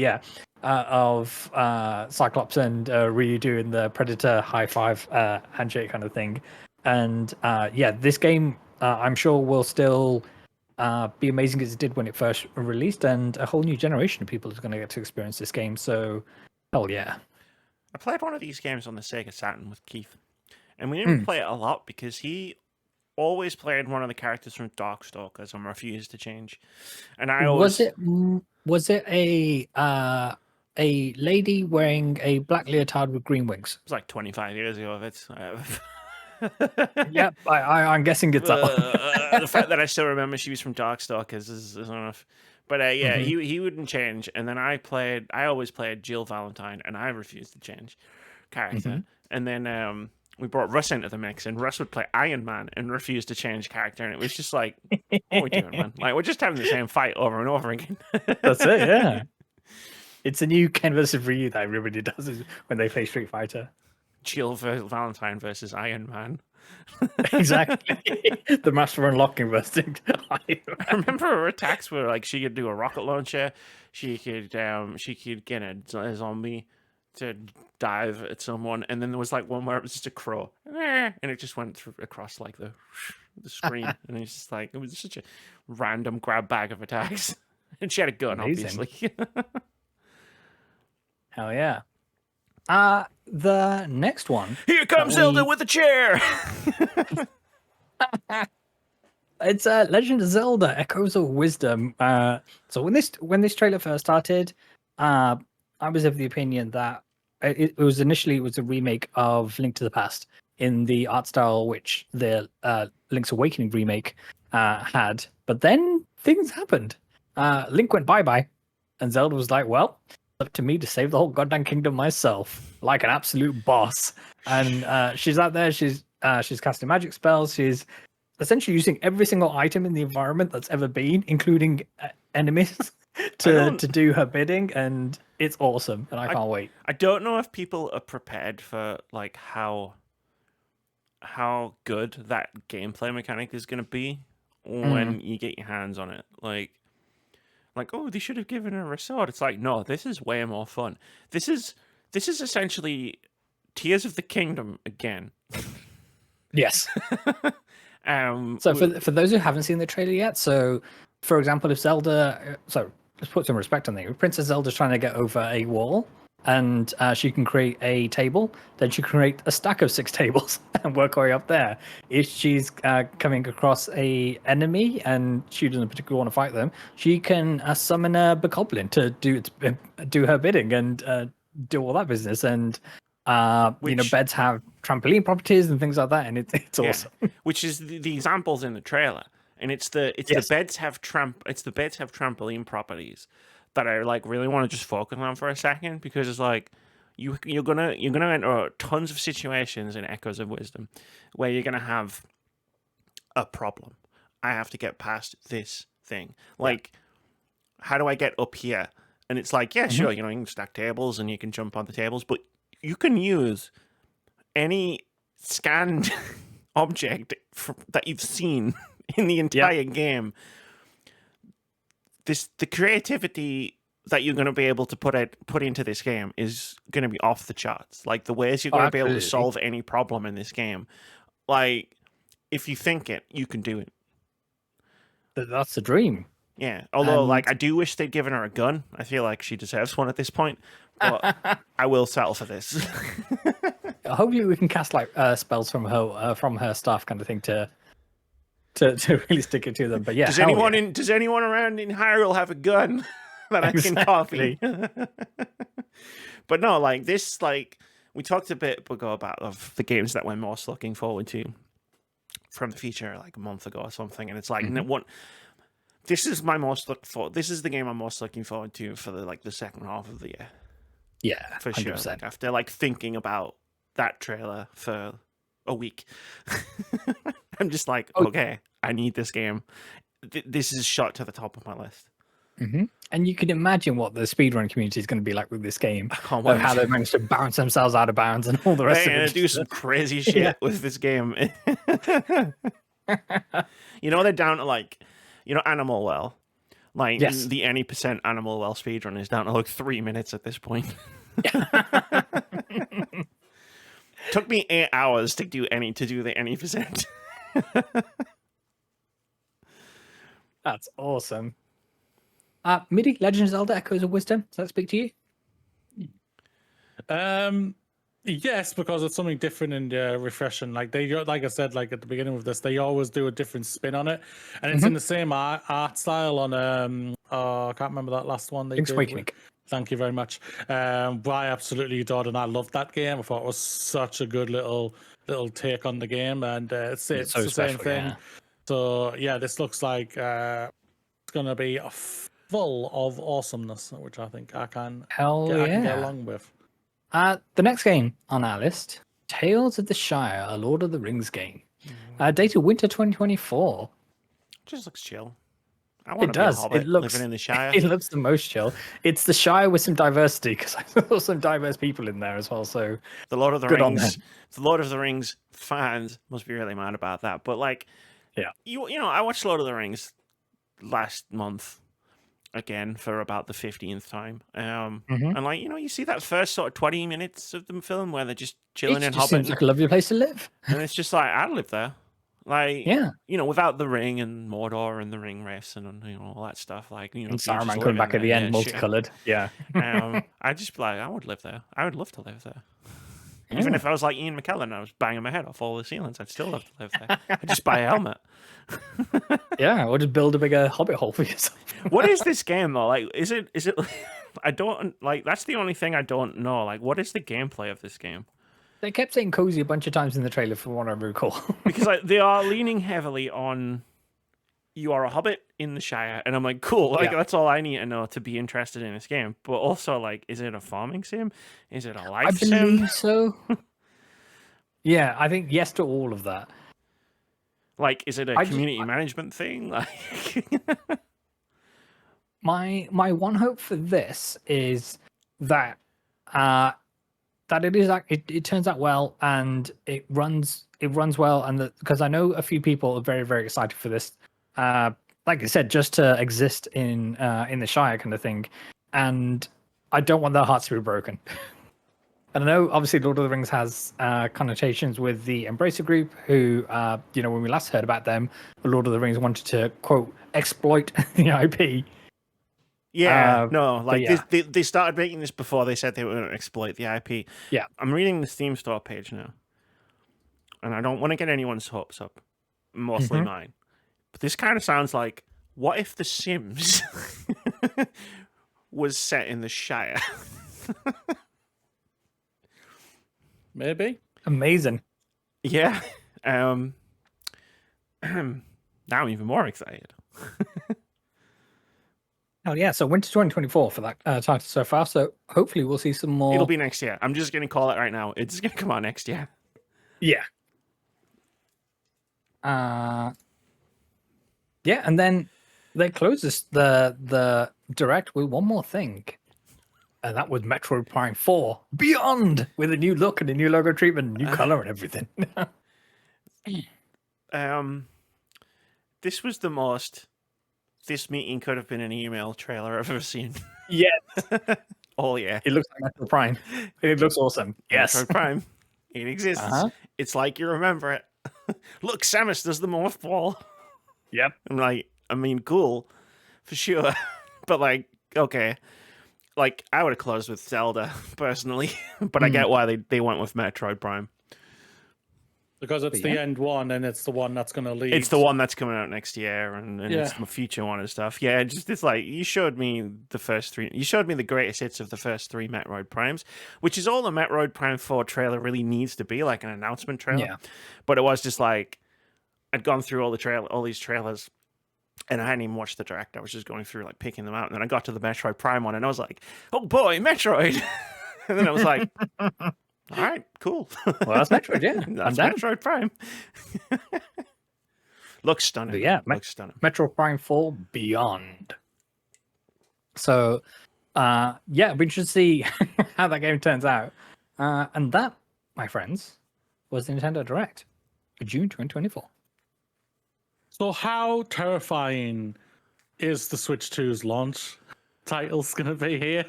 of Cyclops and Ryu doing the Predator high five handshake kind of thing, and this game I'm sure will still be amazing as it did when it first released, and a whole new generation of people is going to get to experience this game. So, hell yeah! I played one of these games on the Sega Saturn with Keith. And we didn't play it a lot because he always played one of the characters from Darkstalkers and refused to change. And I always... Was it a lady wearing a black leotard with green wings? It was like 25 years ago of it. Yep, I'm guessing it's that one. The fact that I still remember she was from Darkstalkers is enough. But he wouldn't change. And then I always played Jill Valentine, and I refused to change character. And then we brought Russ into the mix, and Russ would play Iron Man and refuse to change character. And it was just like, what are we doing, man? Like, we're just having the same fight over and over again. That's it, yeah. It's a new Ken versus Ryu that everybody does when they play Street Fighter. Jill Valentine versus Iron Man. Exactly. The Master Unlocking versus Iron Man. I remember her attacks were like she could do a rocket launcher, she could get a zombie to dive at someone, and then there was like one where it was just a crow, and it just went across like the screen, and it's just like it was such a random grab bag of attacks, and she had a gun, amazing. Obviously. Hell yeah! The next one. Here comes Zelda with a chair. It's Legend of Zelda: Echoes of Wisdom. So when this trailer first started, I was of the opinion that it was a remake of Link to the Past in the art style which the Link's Awakening remake had. But then things happened. Link went bye-bye, and Zelda was like, well, it's up to me to save the whole goddamn kingdom myself, like an absolute boss. And she's out there, she's casting magic spells, she's essentially using every single item in the environment that's ever been, including enemies, to do her bidding, and it's awesome, and I can't wait. I don't know if people are prepared for like how good that gameplay mechanic is going to be when you get your hands on it. Like, oh, they should have given her a sword. It's like, no, this is way more fun. This is essentially Tears of the Kingdom again. Yes. So for those who haven't seen the trailer yet, so for example, if Zelda, so let's put some respect on there. If Princess Zelda's trying to get over a wall, and she can create a table, then she can create a stack of 6 tables and work her way up there. If she's coming across a enemy and she doesn't particularly want to fight them, she can summon a bokoblin to do her bidding and do all that business. And beds have trampoline properties and things like that, and it's awesome. Which is the examples in the trailer, and it's the beds have trampoline properties that I like really want to just focus on for a second, because it's like you're gonna enter tons of situations in Echoes of Wisdom where you're gonna have a problem. I have to get past this thing. Like, how do I get up here? And it's like, yeah, sure, you can stack tables and you can jump on the tables, but you can use any scanned object that you've seen in the entire game. The creativity that you're going to be able to put into this game is going to be off the charts. Like, the ways you're going to be able to solve any problem in this game. Like, if you think it, you can do it. That's the dream. Yeah, although like And I do wish they'd given her a gun. I feel like she deserves one at this point, but I will settle for this. hopefully we can cast like spells from her stuff kind of thing to really stick it to them. But yeah, Does hell anyone yeah. does anyone around in Hyrule have a gun that I can copy? But no, like this, like we talked a bit ago about of the games that we're most looking forward to from the future, like a month ago or something, and it's like what. This is my most look for. This is the game I'm most looking forward to for the second half of the year. Yeah, For 100%. sure. Like, after like thinking about that trailer for a week, I'm just like, okay, I need this game. This is shot to the top of my list. And you can imagine what the speedrun community is going to be like with this game, can't of how wait. they managed to bounce themselves out of bounds and all the rest They're of gonna it. do some crazy shit with this game. You know, they're down to like, Animal Well. Like Yes. the any percent Animal Well speedrun is down to like 3 minutes at this point. Took me 8 hours to do the any percent. That's awesome. Moody, Legend of Zelda: Echoes of Wisdom. Does that speak to you? Yes, because it's something different and refreshing. Like like I said, like at the beginning of this, they always do a different spin on it, and it's in the same art style on I can't remember that last one they Link's did. Awakening. Thank you very much. But I absolutely adored and I loved that game. I thought it was such a good little take on the game, and it's so the same special, thing. yeah. So yeah, this looks like it's gonna be full of awesomeness, which I think I can get along with. The next game on our list, Tales of the Shire, a Lord of the Rings game. Dated winter 2024. Just looks chill. I want It to be a does. hobbit living in the Shire. It looks the most chill. It's the Shire with some diversity, because I saw some diverse people in there as well. So The Lord of the good on Rings. them. The Lord of the Rings fans must be really mad about that. But like, Yeah. I watched Lord of the Rings last month again for about the 15th time. And like, you see that first sort of 20 minutes of the film where they're just chilling It in just Hobbit, seems like a lovely place to live. and it's just like I'd live there. Like, Yeah. without the ring and Mordor and the ring race and all that stuff. Like, And if you just Saruman live coming in back at the there, end, yeah, sure. multicolored. Yeah. I'd just be like, I would live there. I would love to live there. Even if I was like Ian McKellen and I was banging my head off all the ceilings, I'd still love to live there. I'd just buy a helmet. Yeah, or just build a bigger hobbit hole for yourself. What is this game though? Like, is it? I don't like. That's the only thing I don't know. Like, what is the gameplay of this game? They kept saying cozy a bunch of times in the trailer, from what I recall. Because like they are leaning heavily on you are a hobbit in the Shire, and I'm like, cool. Like that's all I need to know to be interested in this game. But also, like, is it a farming sim? Is it a life I sim? believe so. Yeah, I think yes to all of that. Like, is it a community management thing? Like, my one hope for this is that that it is like it turns out well and it runs well, and because I know a few people are very, very excited for this. Like I said, just to exist in the Shire kind of thing, and I don't want their hearts to be broken. And I know, obviously, Lord of the Rings has connotations with the Embracer Group, who, when we last heard about them, Lord of the Rings wanted to, quote, exploit the IP. yeah, they started making this before they said they were going to exploit the IP. Yeah. I'm reading the Steam store page now, and I don't want to get anyone's hopes up, mostly mine. But this kind of sounds like, what if The Sims was set in the Shire? Maybe. Amazing. Yeah. Now I'm even more excited. Oh, yeah. So winter 2024 for that title so far. So hopefully we'll see some more. It'll be next year. I'm just going to call it right now. It's going to come out next year. Yeah. Yeah, and then they closed the direct with one more thing. And that was Metroid Prime 4 Beyond, with a new look and a new logo treatment, new color and everything. This was the most this meeting could have been an email trailer I've ever seen. Yes. Oh yeah. It looks like Metroid Prime. It looks awesome. Yes. Metroid Prime. It exists. It's like you remember it. Look, Samus does the morph ball. Yep. I'm like, I mean, cool. for sure. But like, okay, like I would have closed with Zelda personally, but I get why they went with Metroid Prime. Because it's the end one, and it's the one that's going to lead. It's the one that's coming out next year, and it's the future one and stuff. Yeah, it's like you showed me the first three. You showed me the greatest hits of the first three Metroid Primes, which is all the Metroid Prime 4 trailer really needs to be, like an announcement trailer. Yeah. But it was just like I'd gone through all these trailers, and I hadn't even watched the direct. I was just going through, like, picking them out, and then I got to the Metroid Prime one, and I was like, "Oh boy, Metroid!" And then I was like, all right, cool. Well, that's Metroid, yeah. That's Metroid Prime. Looks stunning. But yeah, looks stunning. Metroid Prime 4 Beyond. So, yeah, it'll be interesting to see how that game turns out. And that, my friends, was the Nintendo Direct for June 2024. So how terrifying is the Switch 2's launch title's going to be here?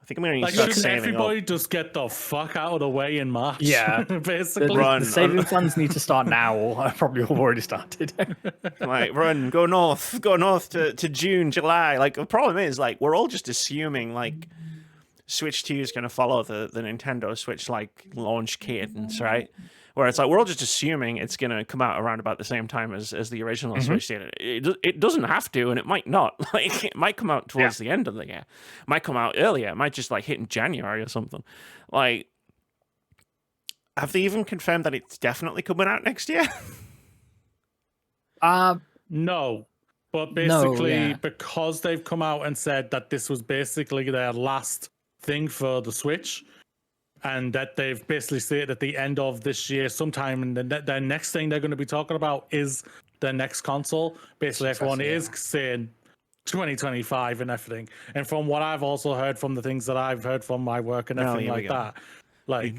I think I'm going to like, start should saving everybody up. just get the fuck out of the way in March? Yeah. Basically. The saving plans need to start now, or probably have already started. Like, run, go north to June, July. Like, the problem is, like, we're all just assuming, like, Switch 2 is going to follow the Nintendo Switch, like, launch cadence, right? Where it's like, we're all just assuming it's going to come out around about the same time as the original Switch did. It doesn't have to, and it might not. Like, it might come out towards the end of the year. It might come out earlier. It might just, like, hit in January or something. Like, have they even confirmed that it's definitely coming out next year? No. But basically, because they've come out and said that this was basically their last thing for the Switch, and that they've basically stated at the end of this year, sometime, and the next thing they're going to be talking about is the next console. Basically, everyone is saying 2025 and everything. And from what I've also heard from the things that I've heard from my work and everything like that, like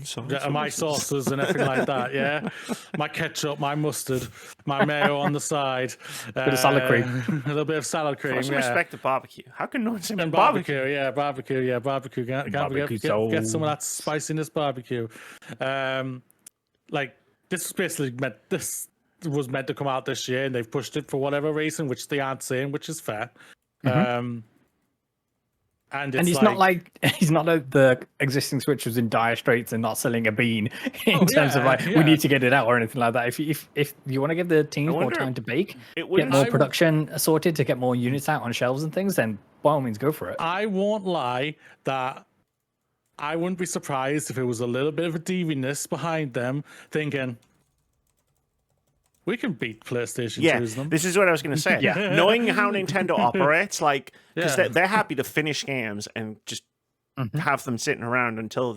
my sauces and everything like that, yeah, my ketchup, my mustard, my mayo on the side, bit of salad cream, a little bit of salad cream. What's respect to barbecue? How can no one say barbecue? Barbecue. Get some of that spiciness barbecue. Like this was basically meant. This was meant to come out this year, and they've pushed it for whatever reason, which they aren't saying, which is fair. And he's not like the existing Switch was in dire straits and not selling a bean in terms of like we need to get it out or anything like that. If you want to give the teams more time to bake, get more production sorted to get more units out on shelves and things, then by all means go for it. I won't lie that I wouldn't be surprised if it was a little bit of a deviance behind them thinking, we can beat PlayStation 2's them. This is what I was going to say. Knowing how Nintendo operates, like, because they're happy to finish games and just have them sitting around until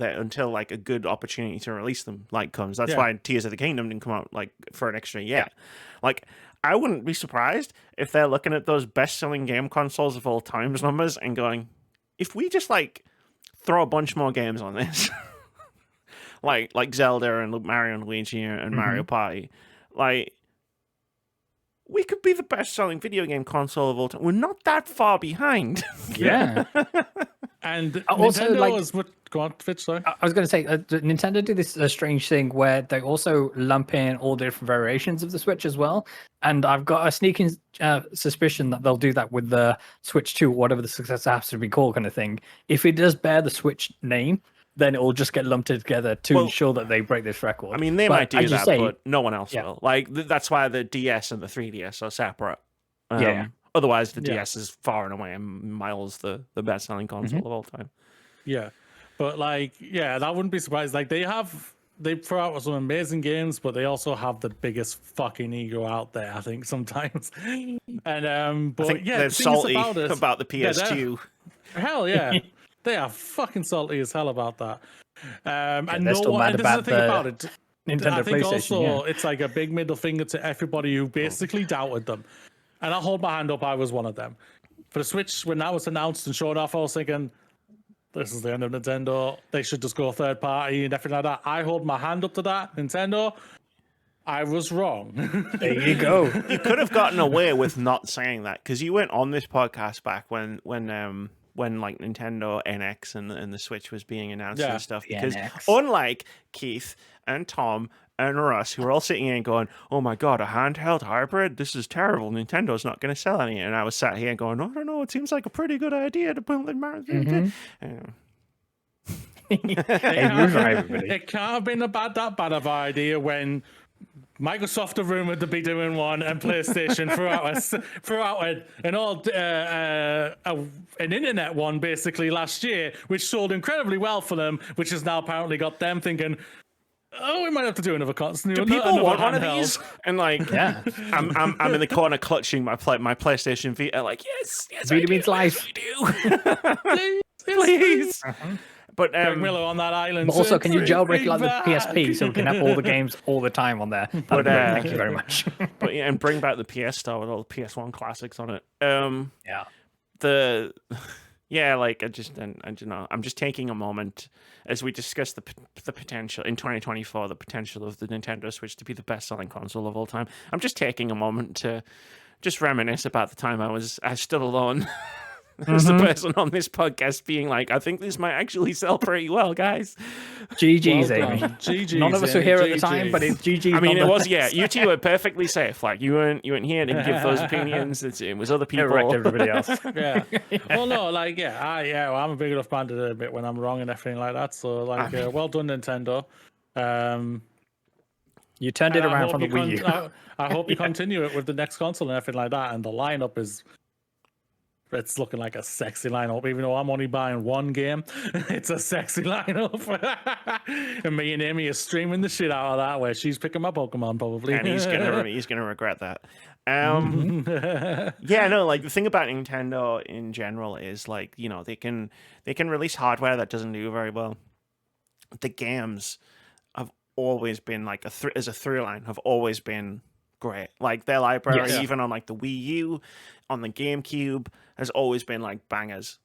like a good opportunity to release them like comes. That's why Tears of the Kingdom didn't come out like for an extra year. Like, I wouldn't be surprised if they're looking at those best-selling game consoles of all times numbers and going, if we just like throw a bunch more games on this, like Zelda and Mario and Luigi and Mario Party. Like, we could be the best-selling video game console of all time. We're not that far behind. And also, Nintendo like, is what? Go on, Vitz, sorry. I was going to say, Nintendo did this strange thing where they also lump in all the different variations of the Switch as well. And I've got a sneaking suspicion that they'll do that with the Switch 2, whatever the successor has to be called, kind of thing. If it does bear the Switch name, then it will just get lumped together to ensure that they break this record. I mean, they might do that, but no one else will. Like, that's why the DS and the 3DS are separate. Otherwise, the DS is far and away miles the best-selling console of all time. Yeah. But, like, that wouldn't be surprised. Like, they throw out some amazing games, but they also have the biggest fucking ego out there, I think, sometimes. And, but, I think they're salty about the PS2. Hell yeah. They are fucking salty as hell about that. And they're still mad about the thing about it. Nintendo I think PlayStation, also it's like a big middle finger to everybody who basically doubted them. And I'll hold my hand up, I was one of them. For the Switch, when that was announced and showed off, I was thinking, this is the end of Nintendo. They should just go third party and everything like that. I hold my hand up to that. Nintendo, I was wrong. There you go. You could have gotten away with not saying that, because you went on this podcast back when like Nintendo NX and the Switch was being announced and stuff. Because unlike Keith and Tom and Russ, who were all sitting here and going, "Oh my god, a handheld hybrid? This is terrible. Nintendo's not going to sell any." And I was sat here going, "I don't know. It seems like a pretty good idea to build a marathon." It can't have been that bad of an idea when Microsoft are rumored to be doing one, and PlayStation throughout an internet one basically last year, which sold incredibly well for them, which has now apparently got them thinking, "Oh, we might have to do another console." Do people want one of these? And like, I'm in the corner clutching my PlayStation Vita, like, yes, Vita means life. Please. But Miller on that island. But also, can you jailbreak like the PSP so we can have all the games all the time on there? Thank you very much. But and bring back the PS Store with all the PS1 classics on it. I'm just taking a moment as we discuss the potential in 2024, the potential of the Nintendo Switch to be the best-selling console of all time. I'm just taking a moment to just reminisce about the time I stood alone. As the person on this podcast being like, I think this might actually sell pretty well, guys. GG's, well Amy. GG's, none of us were here at the time, but it's GG's. I mean, it was, you two were perfectly safe. Like, you weren't here to give those opinions. It was other people. Correct everybody else. Yeah. Well, no, like, I'm a big enough man to admit when I'm wrong and everything like that. So, like, well done, Nintendo. You turned it around from the Wii U. I hope you continue it with the next console and everything like that. And the lineup it's looking like a sexy lineup, even though I'm only buying one game. It's a sexy lineup. And me and Amy are streaming the shit out of that, where she's picking my Pokemon probably. And he's gonna regret that. Like the thing about Nintendo in general is like, you know, they can release hardware that doesn't do very well. The games have always been like as a through line have always been great. Like their library, even on like the Wii U, on the GameCube, has always been like bangers.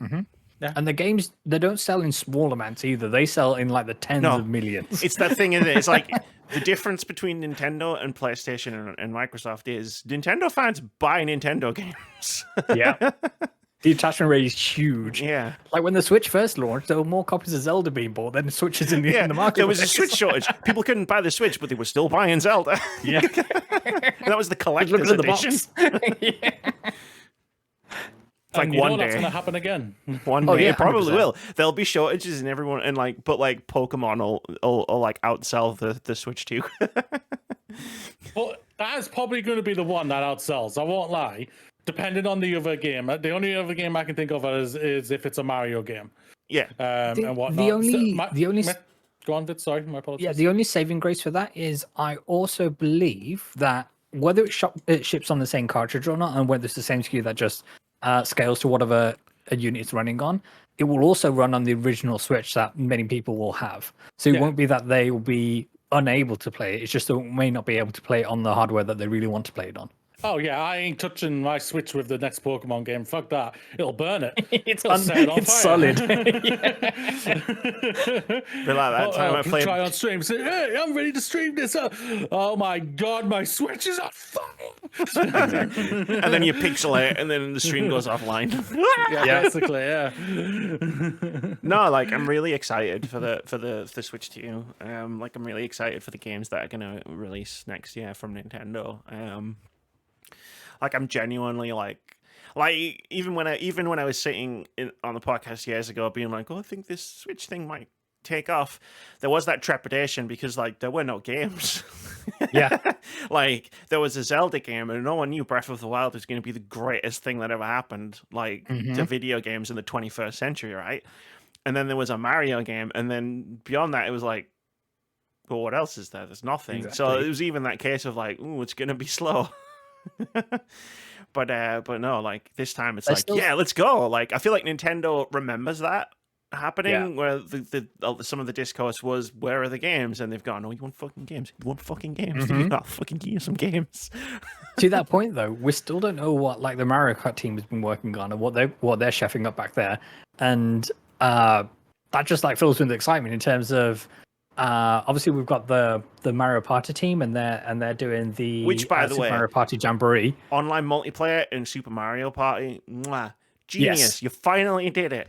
Mm-hmm. Yeah. And the games, they don't sell in small amounts either. They sell in like the tens of millions. It's that thing, isn't it? It's like the difference between Nintendo and PlayStation and Microsoft is Nintendo fans buy Nintendo games. Yeah. The attachment rate is huge. Yeah. Like when the Switch first launched, there were more copies of Zelda being bought than Switches in the market. There was a Switch shortage. People couldn't buy the Switch, but they were still buying Zelda. Yeah. That was the collector's edition. It's like one day that's gonna happen again. One day it probably 100%. Will. There'll be shortages and everyone and but Pokemon will like outsell the Switch too. Well, that is probably going to be the one that outsells. I won't lie. Depending on the other game, the only other game I can think of is if it's a Mario game. Yeah. And whatnot. The only go on, Vitz. Sorry, my apologies. Yeah, the only saving grace for that is I also believe that whether it ships on the same cartridge or not, and whether it's the same SKU that just scales to whatever a unit is running on, it will also run on the original Switch that many people will have. So it won't be that they will be unable to play it. It's just they may not be able to play it on the hardware that they really want to play it on. Oh yeah, I ain't touching my Switch with the next Pokemon game. Fuck that. It'll burn it. It's solid. But like that time I played. Try on stream. Say, hey, I'm ready to stream this. Oh my god, my Switch is on fire. And then you pixel it, and then the stream goes offline. Basically, yeah. No, like I'm really excited for the Switch 2. I'm really excited for the games that are gonna release next year from Nintendo. I'm genuinely even when I was sitting on the podcast years ago, being like, oh, I think this Switch thing might take off. There was that trepidation because there were no games. Yeah. There was a Zelda game, and no one knew Breath of the Wild was going to be the greatest thing that ever happened, to video games in the 21st century, right? And then there was a Mario game, and then beyond that, it was like, well, what else is there? There's nothing. Exactly. So it was even that case of ooh, it's going to be slow. But no, this time it's let's go. I feel like Nintendo remembers that happening, where some of the discourse was, where are the games? And they've gone, oh, you want fucking games? You want fucking games? I'll fucking give you some games. To that point, though, we still don't know what the Mario Kart team has been working on and what they're chefing up back there, and that just fills me with excitement in terms of. Obviously, we've got the Mario Party team, and they're doing the Super Mario Party Jamboree online multiplayer in Super Mario Party. Mwah. Genius! Yes. You finally did it.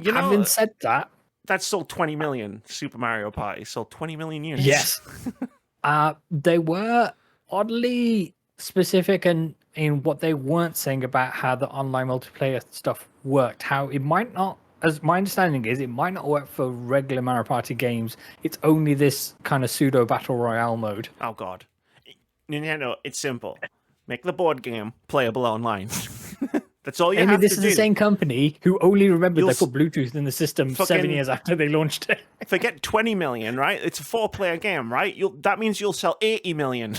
Having said that, That's sold 20 million. Super Mario Party sold 20 million units. Yes. They were oddly specific in what they weren't saying about how the online multiplayer stuff worked. How it might not, as my understanding is, it might not work for regular Mario Party games. It's only this kind of pseudo battle royale mode. Oh God, Nintendo, it's simple. Make the board game playable online. That's all you have This to is do. the same company who only remembered they put Bluetooth in the system 7 years after they launched it. Forget 20 million, right? It's a 4-player game, right? That means you'll sell 80 million.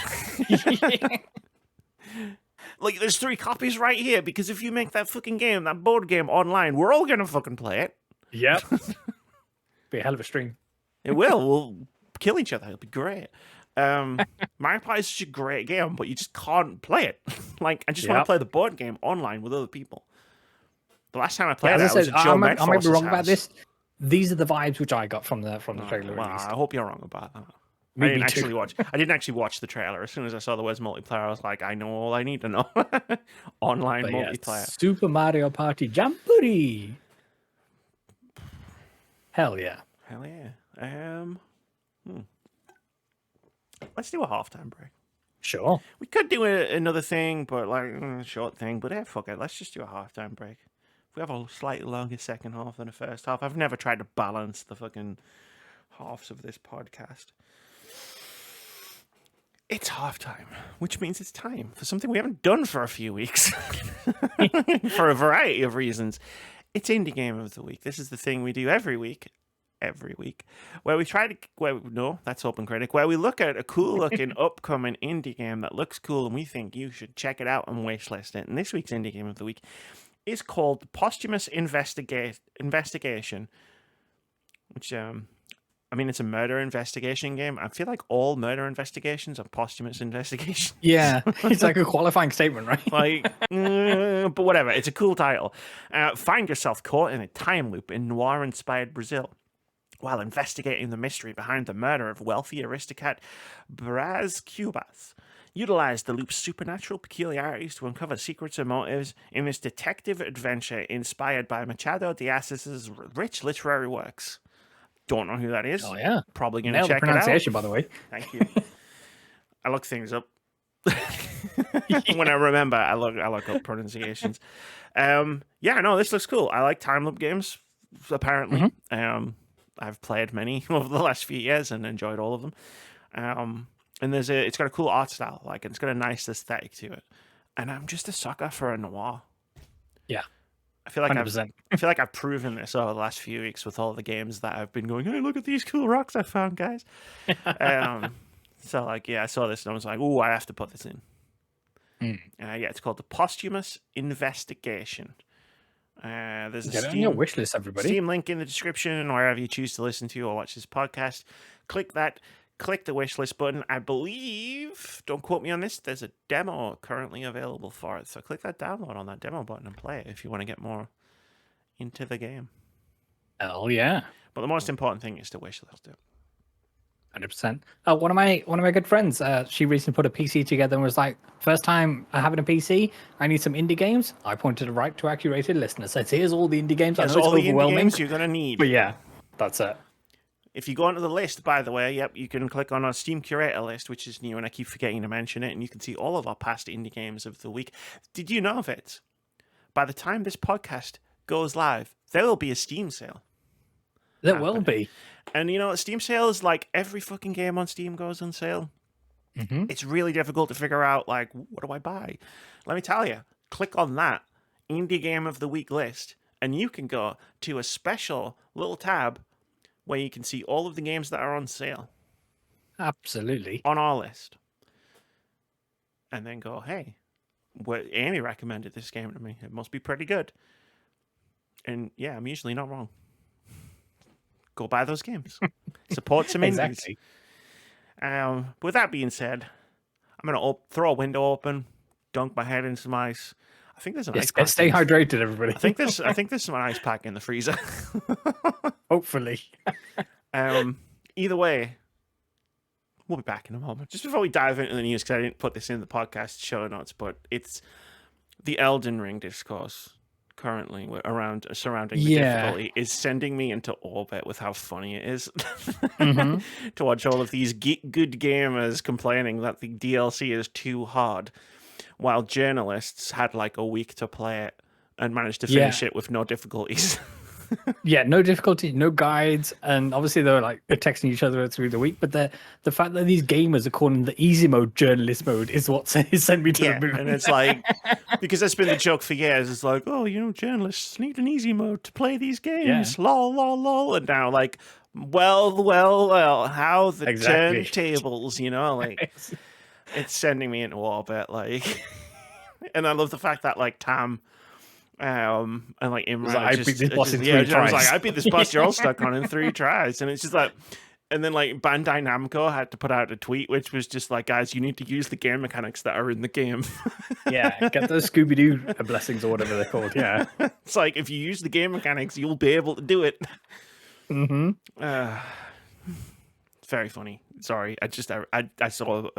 Like, there's 3 copies right here, because if you make that fucking game, that board game online, we're all gonna fucking play it. Yep. Be a hell of a stream. It will. We'll kill each other. It'll be great. Mario Party is such a great game, but you just can't play it. Like, I just want to play the board game online with other people. The last time I played it, I was at Joe Medforce's I might be wrong house. about this. These are the vibes which I got from the trailer. Well, release. I hope you're wrong about that. Me I didn't too. actually watch the trailer. As soon as I saw the words multiplayer, I was like, I know all I need to know. Online But yeah, multiplayer. Super Mario Party Jamboree. Hell yeah. Hell yeah. Let's do a halftime break. Sure. We could do another thing, but like a short thing. But fuck it. Let's just do a halftime break. If we have a slightly longer second half than the first half, I've never tried to balance the fucking halves of this podcast. It's halftime, which means it's time for something we haven't done for a few weeks. For a variety of reasons. It's Indie Game of the Week. This is the thing we do every week, where we try to, that's OpenCritic, where we look at a cool looking upcoming indie game that looks cool and we think you should check it out and wishlist it. And this week's Indie Game of the Week is called Posthumous Investigation, which, it's a murder investigation game. I feel like all murder investigations are posthumous investigations. Yeah, it's like a qualifying statement, right? But whatever. It's a cool title. Find yourself caught in a time loop in noir-inspired Brazil while investigating the mystery behind the murder of wealthy aristocrat Brás Cubas. Utilize the loop's supernatural peculiarities to uncover secrets and motives in this detective adventure inspired by Machado de Assis' rich literary works. Don't know who that is. Oh, yeah. Probably going to Nailed check the it out. pronunciation, by the way. Thank you. I look things up. When I remember, I look up pronunciations. This looks cool. I like time loop games, apparently. I've played many over the last few years and enjoyed all of them. And it's got a cool art style, it's got a nice aesthetic to it. And I'm just a sucker for a noir. Yeah. I feel like 100%. I feel like I've proven this over the last few weeks with all the games that I've been going, hey, look at these cool rocks I found, guys. I saw this and I was like, ooh, I have to put this in. It's called the Posthumous Investigation. There's a Get it on your wish list, everybody. Steam link in the description, wherever you choose to listen to or watch this podcast. Click that. Click the wish list button. I believe, don't quote me on this, there's a demo currently available for it. So click that download on that demo button and play it if you want to get more into the game. Hell yeah. But the most important thing is to wish list it. 100%. One of my good friends, she recently put a PC together and was like, first time having a PC, I need some indie games. I pointed right to our curated list and said, here's all the indie games. That's I know it's all the indie overwhelming, games you're going to need. but yeah, that's it. If you go onto the list, by the way, you can click on our Steam Curator list, which is new, and I keep forgetting to mention it, and you can see all of our past indie games of the week. Did you know of it? By the time this podcast goes live, there will be a Steam sale. There will be. And Steam sales, like every fucking game on Steam goes on sale. It's really difficult to figure out, what do I buy? Let me tell you, click on that Indie Game of the Week list, and you can go to a special little tab where you can see all of the games that are on sale. Absolutely. On our list. And then go, hey, Amy recommended this game to me. It must be pretty good. And yeah, I'm usually not wrong. Go buy those games. Support some indies. Exactly. With that being said, I'm going to throw a window open, dunk my head into some ice. I think there's an ice pack. Stay hydrated, everybody. I think there's some ice pack in the freezer. Hopefully. Either way, we'll be back in a moment. Just before we dive into the news, because I didn't put this in the podcast show notes, but it's the Elden Ring discourse currently surrounding the Yeah. difficulty is sending me into orbit with how funny it is Mhm. to watch all of these good gamers complaining that the DLC is too hard, while journalists had like a week to play it and managed to finish it with no difficulties. Yeah, no difficulty, no guides, and obviously they were like texting each other through the week. But the fact that these gamers are calling the easy mode journalist mode is what sent me to the moon. And it's like, because that's been the joke for years. It's like, oh, journalists need an easy mode to play these games. Lol, lol, lol. And now, like, well, how the turntables, like, it's sending me into orbit, like. And I love the fact that, like, Tam and like Imran, I beat this boss in 3 tries. I was like, I beat this boss you're all stuck on in 3 tries, and it's just like, and then like Bandai Namco had to put out a tweet which was just like, guys, you need to use the game mechanics that are in the game. Yeah, get those Scooby-Doo blessings or whatever they're called. Yeah, it's like, if you use the game mechanics, you'll be able to do it. Mm-hmm. It's very funny. Sorry, I saw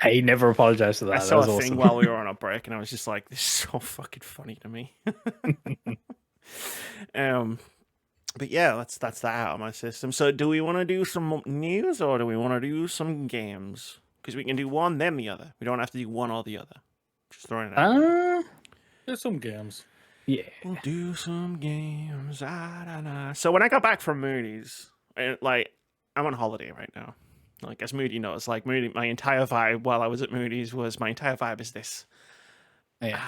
Hey, never apologize for that. I That saw was a awesome. thing while we were on a break, and I was just like, this is so fucking funny to me. But yeah, that's that out of my system. So do we want to do some news, or do we want to do some games? Because we can do one, then the other. We don't have to do one or the other. Just throwing it out. There's some games. Yeah. We'll do some games. So when I got back from Moody's, like, I'm on holiday right now. Like, as Moody knows, like, my entire vibe while I was at Moody's was, my entire vibe is this. Yeah.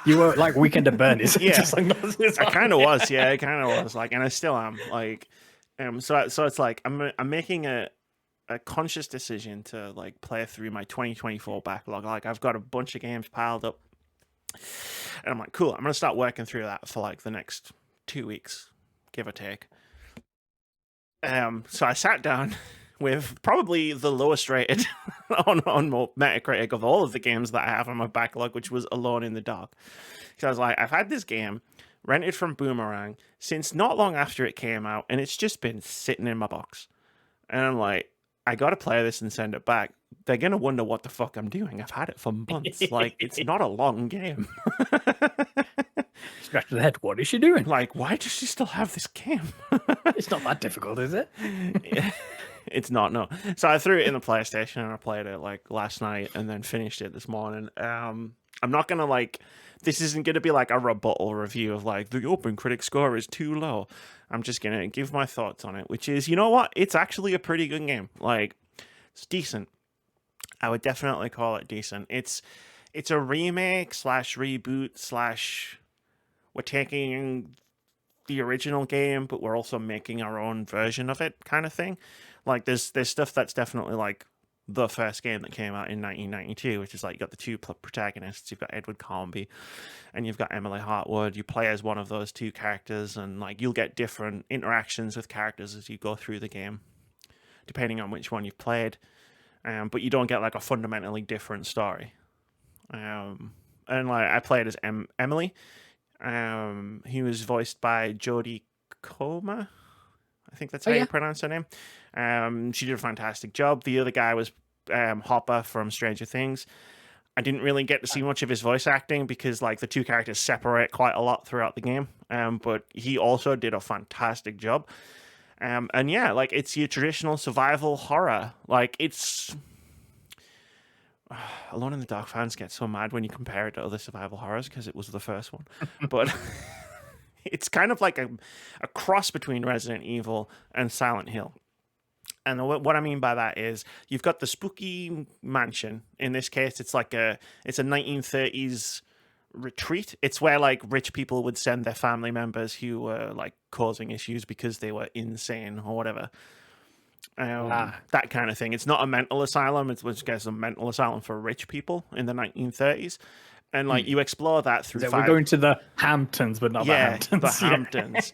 You were like Weekend at Bernie's. Yeah. Just like, I kind of was, yeah, I kind of was, like, and I still am, like, so it's like, I'm making a conscious decision to, like, play through my 2024 backlog. Like, I've got a bunch of games piled up, and I'm like, cool, I'm gonna start working through that for, like, the next 2 weeks, give or take. So I sat down with probably the lowest rated on Metacritic of all of the games that I have on my backlog, which was Alone in the Dark. So I was like, I've had this game rented from Boomerang since not long after it came out, and it's just been sitting in my box. And I'm like, I gotta play this and send it back. They're gonna wonder what the fuck I'm doing. I've had it for months. Like, it's not a long game. Scratch the head. What is she doing? Like, why does she still have this game? It's not that difficult, is it? It's not, no. So I threw it in the PlayStation and I played it like last night and then finished it this morning. I'm not gonna, like, this isn't gonna be like a rebuttal review of like, the OpenCritic score is too low. I'm just gonna give my thoughts on it, which is, you know what? It's actually a pretty good game. Like, it's decent. I would definitely call it decent. It's a remake / reboot / we're taking the original game, but we're also making our own version of it, kind of thing. Like, there's stuff that's definitely like the first game that came out in 1992, which is like, you got the 2 protagonists, you've got Edward Carnby and you've got Emily Hartwood. You play as one of those 2 characters, and like, you'll get different interactions with characters as you go through the game, depending on which one you've played. But you don't get like a fundamentally different story. And like, I played as Emily. He was voiced by Jodie Comer. I think that's how you pronounce her name. She did a fantastic job. The other guy was Hopper from Stranger Things. I didn't really get to see much of his voice acting because like, the 2 characters separate quite a lot throughout the game. But he also did a fantastic job. And yeah, like, it's your traditional survival horror. Like, it's Alone in the Dark fans get so mad when you compare it to other survival horrors because it was the first one. But it's kind of like a cross between Resident Evil and Silent Hill. And what I mean by that is, you've got the spooky mansion. In this case, it's a 1930s retreat. It's where like, rich people would send their family members who were like causing issues because they were insane or whatever. That kind of thing. It's not a mental asylum. It's a mental asylum for rich people in the 1930s. And like, you explore that through we're going to the Hamptons, but not the Hamptons. The Hamptons.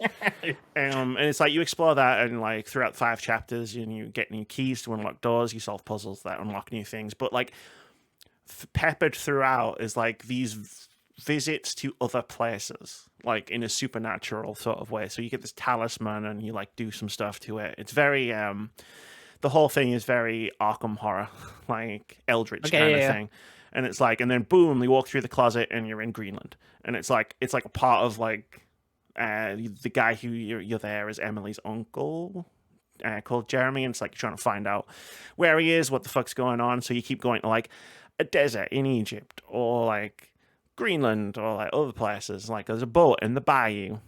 And it's like, you explore that, and like, throughout 5 chapters, and you get new keys to unlock doors, you solve puzzles that unlock new things. But like, peppered throughout is like these visits to other places, like in a supernatural sort of way. So you get this talisman and you like do some stuff to it. It's very the whole thing is very Arkham horror, like Eldritch kind of thing. and it's like, and then boom, you walk through the closet and you're in Greenland, and it's like a part of like the guy who you're there is Emily's uncle. Called Jeremy, and it's like you're trying to find out where he is, what the fuck's going on. So you keep going to like a desert in Egypt, or like Greenland, or like other places. Like there's a boat in the bayou.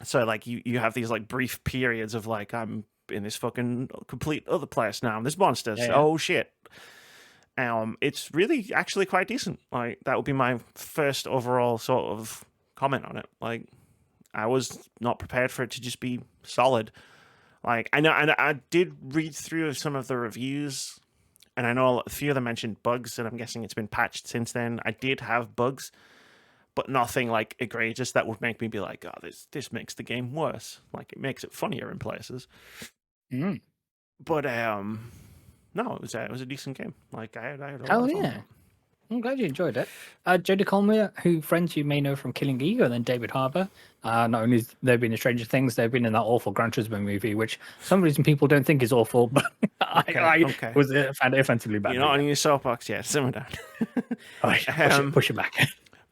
So like you have these like brief periods of like, I'm in this fucking complete other place now. There's monsters. Yeah. Oh shit. It's really actually quite decent. Like that would be my first overall sort of comment on it. Like I was not prepared for it to just be solid. Like I know, and I did read through some of the reviews, and I know a few of them mentioned bugs, and I'm guessing it's been patched since then. I did have bugs, but nothing like egregious that would make me be like, oh, this makes the game worse. Like it makes it funnier in places. Mm. But no, it was a decent game. Like I had a lot Oh of fun. yeah, I'm glad you enjoyed it. Jodie Comer, who friends you may know from Killing Eve, and then David Harbour. Not only they've been in Stranger Things, they've been in that awful Gran Turismo movie, which for some reason people don't think is awful, but I found it offensively bad. You're not on your soapbox yet. Simmer down. Push it back.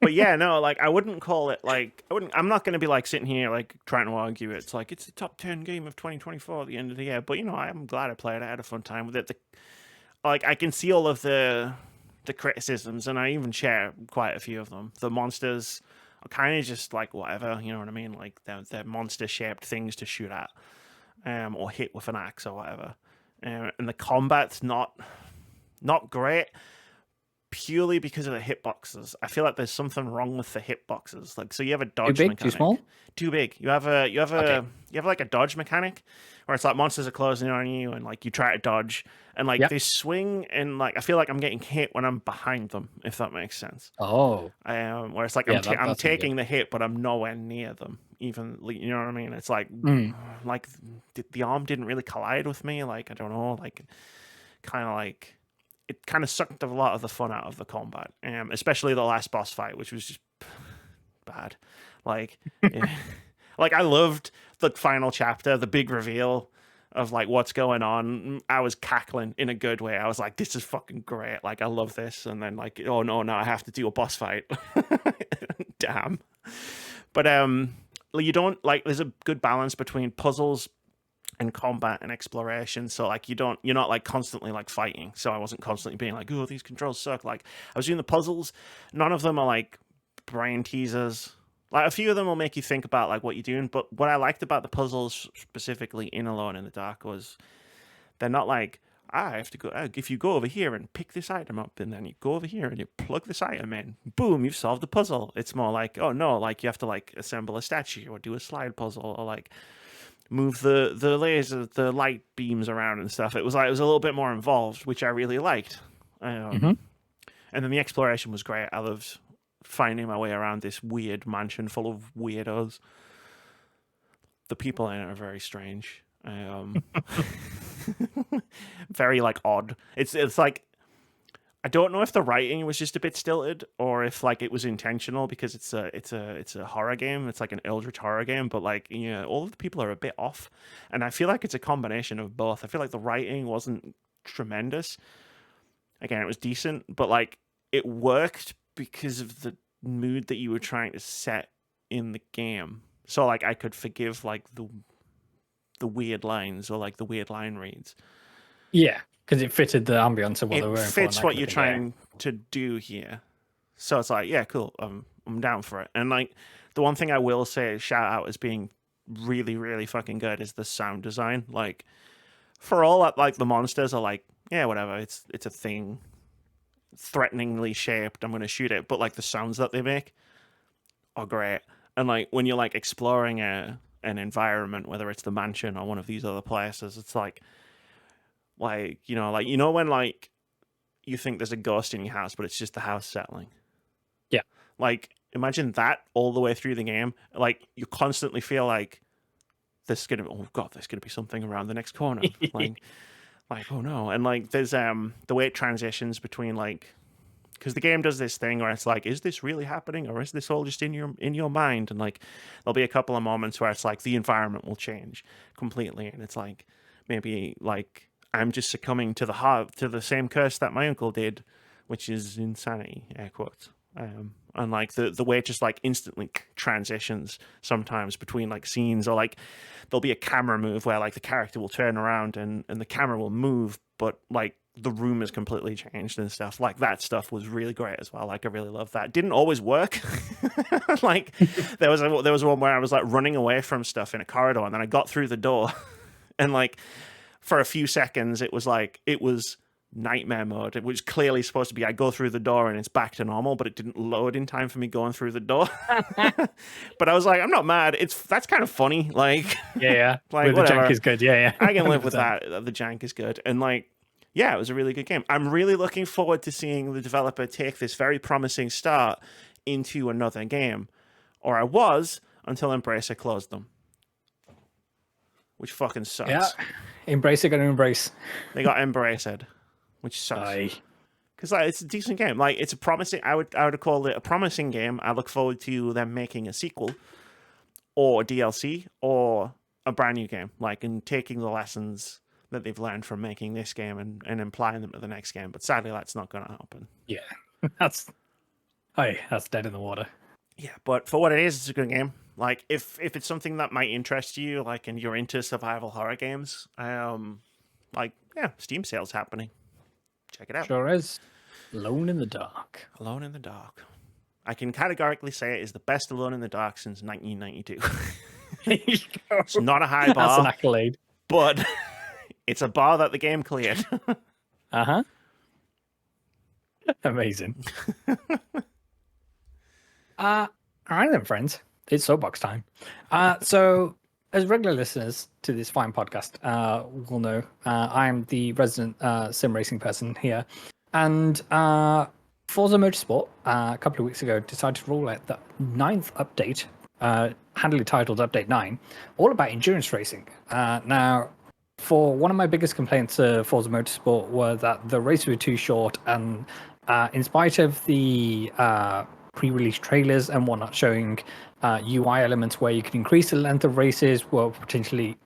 But yeah, no, like I wouldn't call it like I'm not going to be like sitting here like trying to argue it's like it's the top 10 game of 2024 at the end of the year. But you know, I'm glad I played. I had a fun time with it. Like I can see all of the criticisms, and I even share quite a few of them. The monsters are kind of just like whatever, you know what I mean? Like they're monster shaped things to shoot at, or hit with an axe or whatever. And the combat's not great. Purely because of the hitboxes. I feel like there's something wrong with the hitboxes. Like, so you have a dodge Too big, mechanic. too small? Too big. You have like a dodge mechanic where it's like monsters are closing on you, and like you try to dodge, and like they swing, and like I feel like I'm getting hit when I'm behind them, if that makes sense. Oh. Where it's like I'm taking the hit, but I'm nowhere near them. Even, you know what I mean? It's like like the arm didn't really collide with me. Like I don't know. Like kind of like. It kind of sucked a lot of the fun out of the combat, especially the last boss fight, which was just bad. Like, like I loved the final chapter, the big reveal of like what's going on. I was cackling in a good way. I was like, "This is fucking great! Like, I love this." And then like, "Oh no, I have to do a boss fight." Damn. But you don't like. There's a good balance between puzzles and combat and exploration, so like you're not like constantly like fighting. So I wasn't constantly being like, oh, these controls suck. Like I was doing the puzzles. None of them are like brain teasers. Like a few of them will make you think about like what you're doing, but what I liked about the puzzles, specifically in Alone in the Dark, was they're not like, I have to go, if you go over here and pick this item up, and then you go over here and you plug this item in, boom, you've solved the puzzle. It's more like, oh no, like you have to like assemble a statue or do a slide puzzle, or like move the laser, the light beams around and stuff. It was a little bit more involved, which I really liked. And then the exploration was great. I loved finding my way around this weird mansion full of weirdos. The people in it are very strange. Very like odd. It's like, I don't know if the writing was just a bit stilted or if like it was intentional, because it's a horror game. It's like an eldritch horror game, but like, you know, all of the people are a bit off, and I feel like it's a combination of both. I feel like the writing wasn't tremendous. Again, it was decent, but like it worked because of the mood that you were trying to set in the game. So like I could forgive like the weird lines or like the weird line reads. Yeah. Because it fitted the ambience of what they were. It fits what you're trying to do here. So it's like, yeah, cool. I'm down for it. And like the one thing I will say, shout out as being really, really fucking good, is the sound design. Like for all that, like the monsters are like, yeah, whatever. It's a thing, threateningly shaped. I'm gonna shoot it. But like the sounds that they make are great. And like when you're like exploring an environment, whether it's the mansion or one of these other places, it's like you know when like you think there's a ghost in your house, but it's just the house settling. Yeah. Like imagine that all the way through the game. Like you constantly feel like there's gonna be something around the next corner. like oh no. And like there's the way it transitions between like, because the game does this thing where it's like, is this really happening or is this all just in your mind? And like there'll be a couple of moments where it's like the environment will change completely, and it's like maybe like I'm just succumbing to the same curse that my uncle did, which is insanity, air quotes. And like the way it just like instantly transitions sometimes between like scenes, or like there'll be a camera move where like the character will turn around and the camera will move, but like the room is completely changed and stuff. Like that stuff was really great as well. Like I really loved that. Didn't always work. Like there was one where I was like running away from stuff in a corridor, and then I got through the door, and like for a few seconds it was nightmare mode. It was clearly supposed to be I go through the door and it's back to normal, but it didn't load in time for me going through the door. But I was like, I'm not mad. That's kind of funny. Like Yeah. like the whatever. jank is good. Yeah. I can live with that. The jank is good. And like, yeah, it was a really good game. I'm really looking forward to seeing the developer take this very promising start into another game. Or I was, until Embracer closed them. Which fucking sucks. Yeah. Embrace it, gonna embrace. They got embraced, which sucks. Because like, it's a decent game. Like it's a promising. I would call it a promising game. I look forward to them making a sequel, or DLC, or a brand new game. Like and taking the lessons that they've learned from making this game and applying them to the next game. But sadly, that's not going to happen. Yeah, that's dead in the water. Yeah, but for what it is, it's a good game. Like if it's something that might interest you, like and you're into survival horror games, like yeah, Steam sale's happening. Check it out. Sure is. Alone in the Dark. Alone in the Dark. I can categorically say it is the best Alone in the Dark since 1992. It's not a high bar. That's an accolade. But it's a bar that the game cleared. Uh-huh. Amazing. All right then, friends. It's soapbox time. So as regular listeners to this fine podcast will know, I'm the resident sim racing person here. And Forza Motorsport, a couple of weeks ago, decided to roll out the 9th update, handily titled Update 9, all about endurance racing. Now, for one of my biggest complaints of Forza Motorsport were that the races were too short, and in spite of the pre-release trailers and whatnot showing UI elements where you can increase the length of races for potentially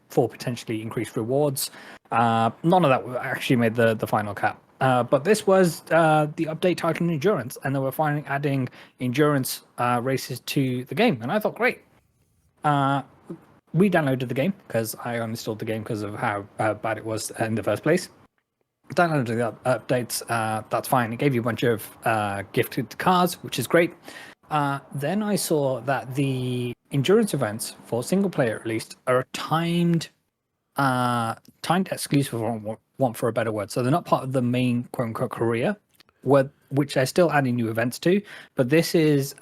increased rewards, none of that actually made the final cap. But this was the update titled Endurance, and they were finally adding endurance races to the game, and I thought, great. We downloaded the game because I uninstalled the game because of how bad it was in the first place. Downloaded the updates, that's fine. It gave you a bunch of gifted cars, which is great. Then I saw that the endurance events, for single player at least, are timed exclusive, want for a better word. So they're not part of the main quote-unquote career, which they're still adding new events to. But this is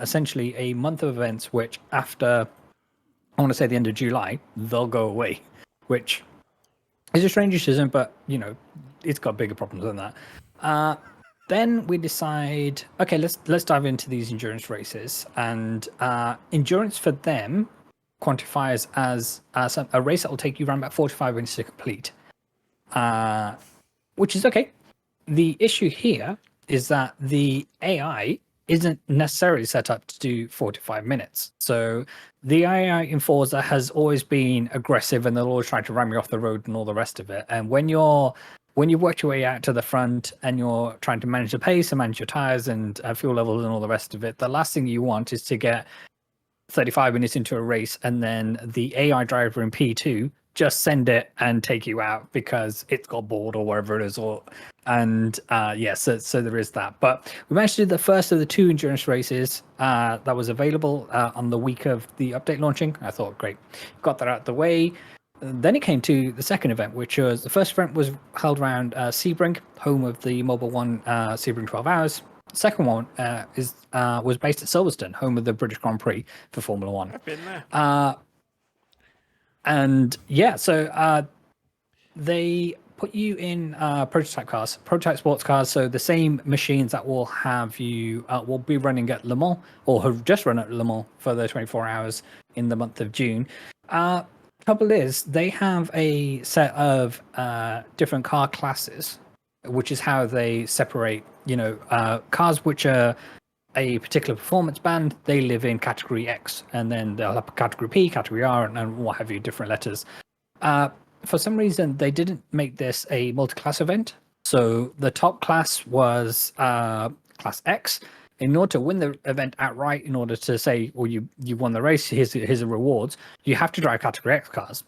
essentially a month of events which after, I want to say the end of July, they'll go away, which is a strange decision, but, you know, it's got bigger problems than that. Then we decide, okay, let's dive into these endurance races. And endurance for them quantifies as a race that will take you around about 45 minutes to complete, which is okay. The issue here is that the AI isn't necessarily set up to do 45 minutes. So the AI in Forza has always been aggressive, and they'll always try to ram you off the road and all the rest of it. And when you've worked your way out to the front and you're trying to manage the pace and manage your tires and fuel levels and all the rest of it, the last thing you want is to get 35 minutes into a race and then the AI driver in P2 just send it and take you out because it's got bored or wherever it is. So there is that. But we managed to do the first of the 2 endurance races that was available on the week of the update launching. I thought, great, got that out of the way. Then it came to the second event, which was the first event was held around Sebring, home of the Mobile One Sebring 12 Hours. The second one was based at Silverstone, home of the British Grand Prix for Formula One. I've been there. And yeah, so they put you in prototype sports cars. So the same machines that will have you will be running at Le Mans, or have just run at Le Mans for the 24 hours in the month of June. Trouble is, they have a set of different car classes, which is how they separate, cars which are a particular performance band, they live in category X, and then they'll have category P, category R, and what have you, different letters. For some reason, they didn't make this a multi-class event. So the top class was Class X. In order to win the event outright, in order to say, well, you won the race, here's the rewards, you have to drive Category X cars.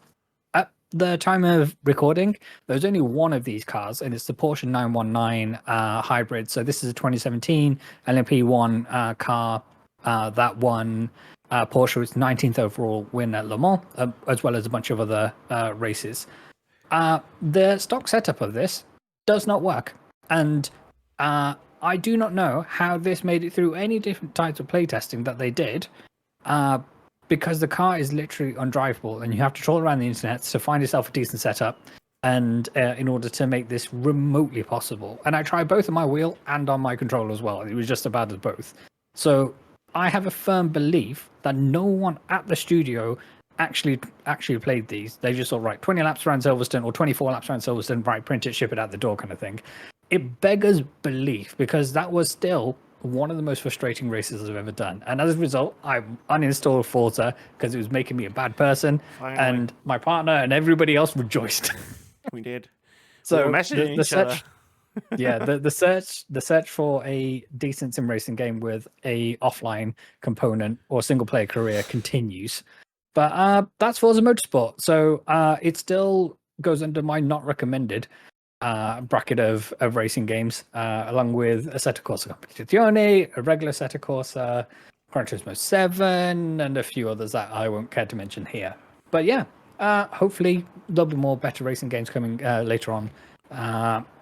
At the time of recording, there's only one of these cars, and it's the Porsche 919 hybrid. So this is a 2017 LMP1 car that won Porsche's 19th overall win at Le Mans, as well as a bunch of other races. The stock setup of this does not work, and I do not know how this made it through any different types of playtesting that they did, because the car is literally undrivable, and you have to troll around the internet to find yourself a decent setup, and in order to make this remotely possible. And I tried both on my wheel and on my controller as well. It was just about as both. So I have a firm belief that no one at the studio actually played these. They just thought, right, 20 laps around Silverstone or 24 laps around Silverstone, right, print it, ship it out the door kind of thing. It beggars belief, because that was still one of the most frustrating races I've ever done. And as a result, I uninstalled Forza because it was making me a bad person. Finally. And my partner and everybody else rejoiced. We did. So we were messaging each other. Yeah, the search for a decent sim racing game with a offline component or single player career continues. But that's Forza Motorsport. So it still goes under my not recommended bracket of racing games, along with Assetto Corsa Competizione, a regular Assetto Corsa, Gran Turismo 7, and a few others that I won't care to mention here. But yeah, hopefully there'll be more better racing games coming later on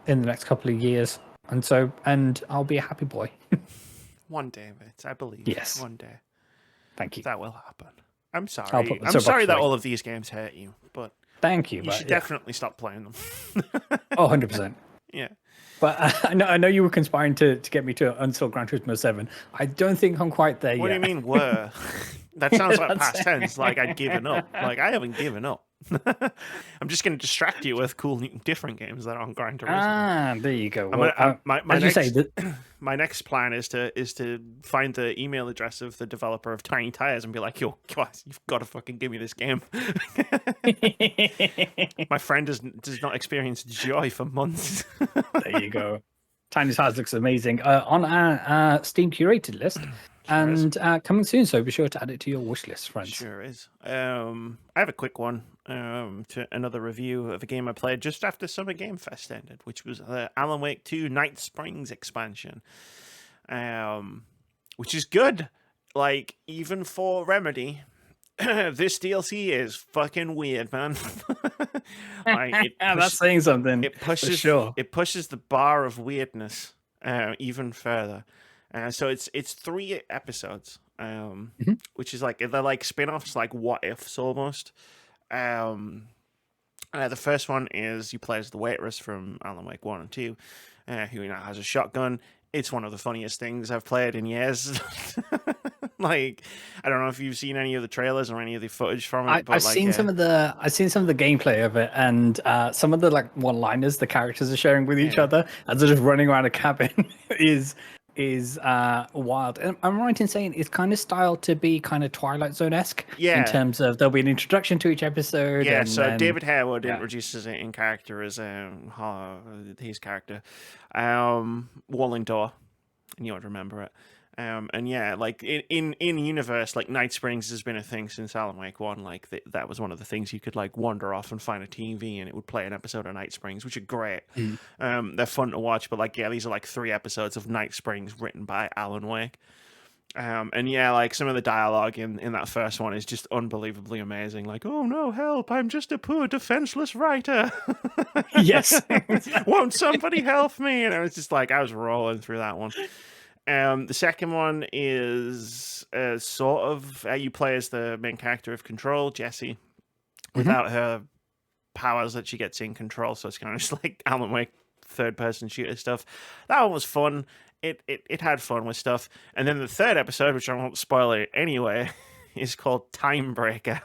in the next couple of years, and I'll be a happy boy. One day, Vitz, I believe. Yes. One day. Thank you. That will happen. I'm sorry. I'm sorry that away. all of these games hurt you, but thank you. You should definitely stop playing them. Oh, 100%. Yeah. But I know you were conspiring to get me to uninstall Gran Turismo 7. I don't think I'm quite there yet. What do you mean were? That sounds like past tense, like I'd given up. Like, I haven't given up. I'm just going to distract you with cool, different games that are on Gran Turismo. Ah, there you go. Well, my next plan is to find the email address of the developer of Tiny Tires and be like, yo, guys, you've got to fucking give me this game. My friend does not experience joy for months. There you go. Tiny Tires looks amazing on our Steam curated list. And coming soon, so be sure to add it to your wish list, friends. Sure is. I have a quick one to another review of a game I played just after Summer Game Fest ended, which was the Alan Wake 2 Night Springs expansion, which is good. Like, even for Remedy, this DLC is fucking weird, man. That's saying something. It pushes, It pushes the bar of weirdness even further. So it's 3 episodes, which is like, they're like spin-offs, like what ifs almost. The first one is you play as the waitress from Alan Wake 1 and 2, who now has a shotgun. It's one of the funniest things I've played in years. Like, I don't know if you've seen any of the trailers or any of the footage from it. I've seen some of the gameplay of it, and some of the like one-liners the characters are sharing with each other as they're just running around a cabin is wild. And I'm right in saying it's kind of styled to be kind of Twilight Zone-esque in terms of there'll be an introduction to each episode. Yeah, so David Harewood introduces it in character as his character, Wallingdor, and you would remember it. And yeah, like in universe, like Night Springs has been a thing since Alan Wake 1. Like that was one of the things you could like wander off and find a TV and it would play an episode of Night Springs, which are great. They're fun to watch, but like, yeah, these are like 3 episodes of Night Springs written by Alan Wake. And yeah, like some of the dialogue in that first one is just unbelievably amazing. Like, oh no, help, I'm just a poor defenseless writer. Yes. Won't somebody help me? And I was just like, I was rolling through that one. The second one is sort of you play as the main character of Control, Jessie, without her powers that she gets in Control. So it's kind of just like Alan Wake third-person shooter stuff. That one was fun. It had fun with stuff. And then the third episode, which I won't spoil it anyway, is called Time Breaker.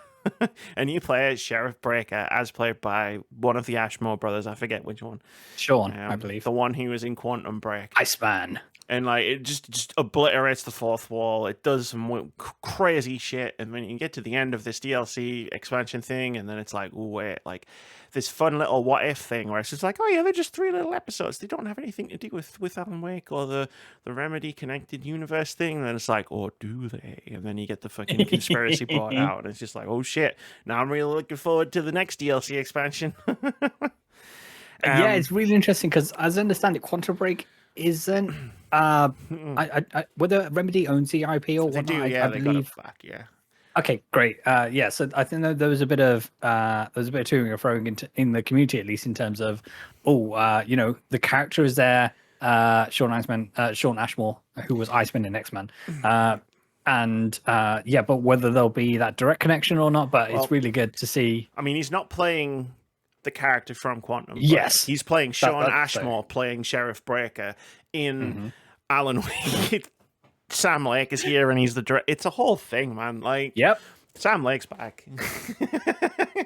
And you play as Sheriff Breaker, as played by one of the Ashmore brothers. I forget which one. Shawn, I believe. The one who was in Quantum Break. Iceman. and like it just obliterates the fourth wall. It does some crazy shit, and when you get to the end of this DLC expansion thing, and then it's like, oh wait, like this fun little what if thing where it's just like, oh yeah, they're just 3 little episodes. They don't have anything to do with Alan Wake or the Remedy connected universe thing. And then it's like, oh, do they? And then you get the fucking conspiracy part out, and it's just like, oh shit. Now I'm really looking forward to the next DLC expansion. Yeah, it's really interesting because, as I understand it, Quantum Break isn't. Whether Remedy owns the IP or They whatnot, do, yeah, I they believe. got it back, yeah. Okay, great. Yeah, so I think that there was a bit of toing and froing in the community, at least in terms of, the character is there, Shawn Ashmore, who was Iceman in X-Men. But whether there'll be that direct connection or not, but it's really good to see. I mean, he's not playing the character from Quantum. Yes, he's playing Shawn Ashmore, playing Sheriff Breaker in Alan Wake. Sam Lake is here, and he's the director. It's a whole thing, man. Like, yep, Sam Lake's back.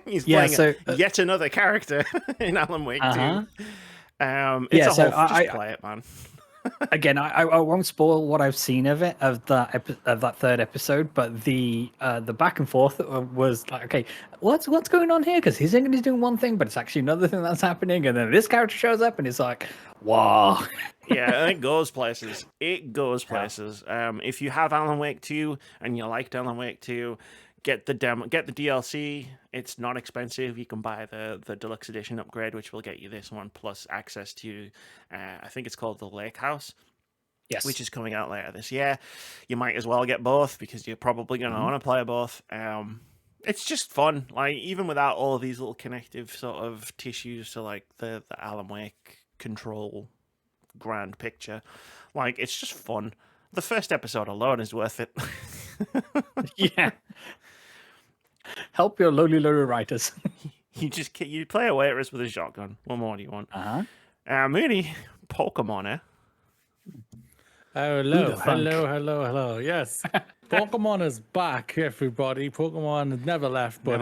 He's playing yet another character in Alan Wake 2. It's a whole. Just play it, man. Again, I won't spoil what I've seen of it, of that third episode, but the back and forth was like, okay, what's going on here? Because he's thinking he's doing one thing, but it's actually another thing that's happening, and then this character shows up, and it's like, wow. Yeah, it goes places. It goes places. If you have Alan Wake 2 and you liked Alan Wake 2, get the demo, get the DLC. It's not expensive. You can buy the deluxe edition upgrade, which will get you this one plus access to, I think it's called the Lake House. Yes, which is coming out later this year. You might as well get both because you're probably going to want to play both. It's just fun. Like, even without all of these little connective sort of tissues to like the Alan Wake control grand picture, like, it's just fun. The first episode alone is worth it. Yeah. Help your lowly writers. You play a waitress with a shotgun. What more do you want? Moody, Pokemon, eh? Hello. Yes. Pokemon is back, everybody. Pokemon has never left, but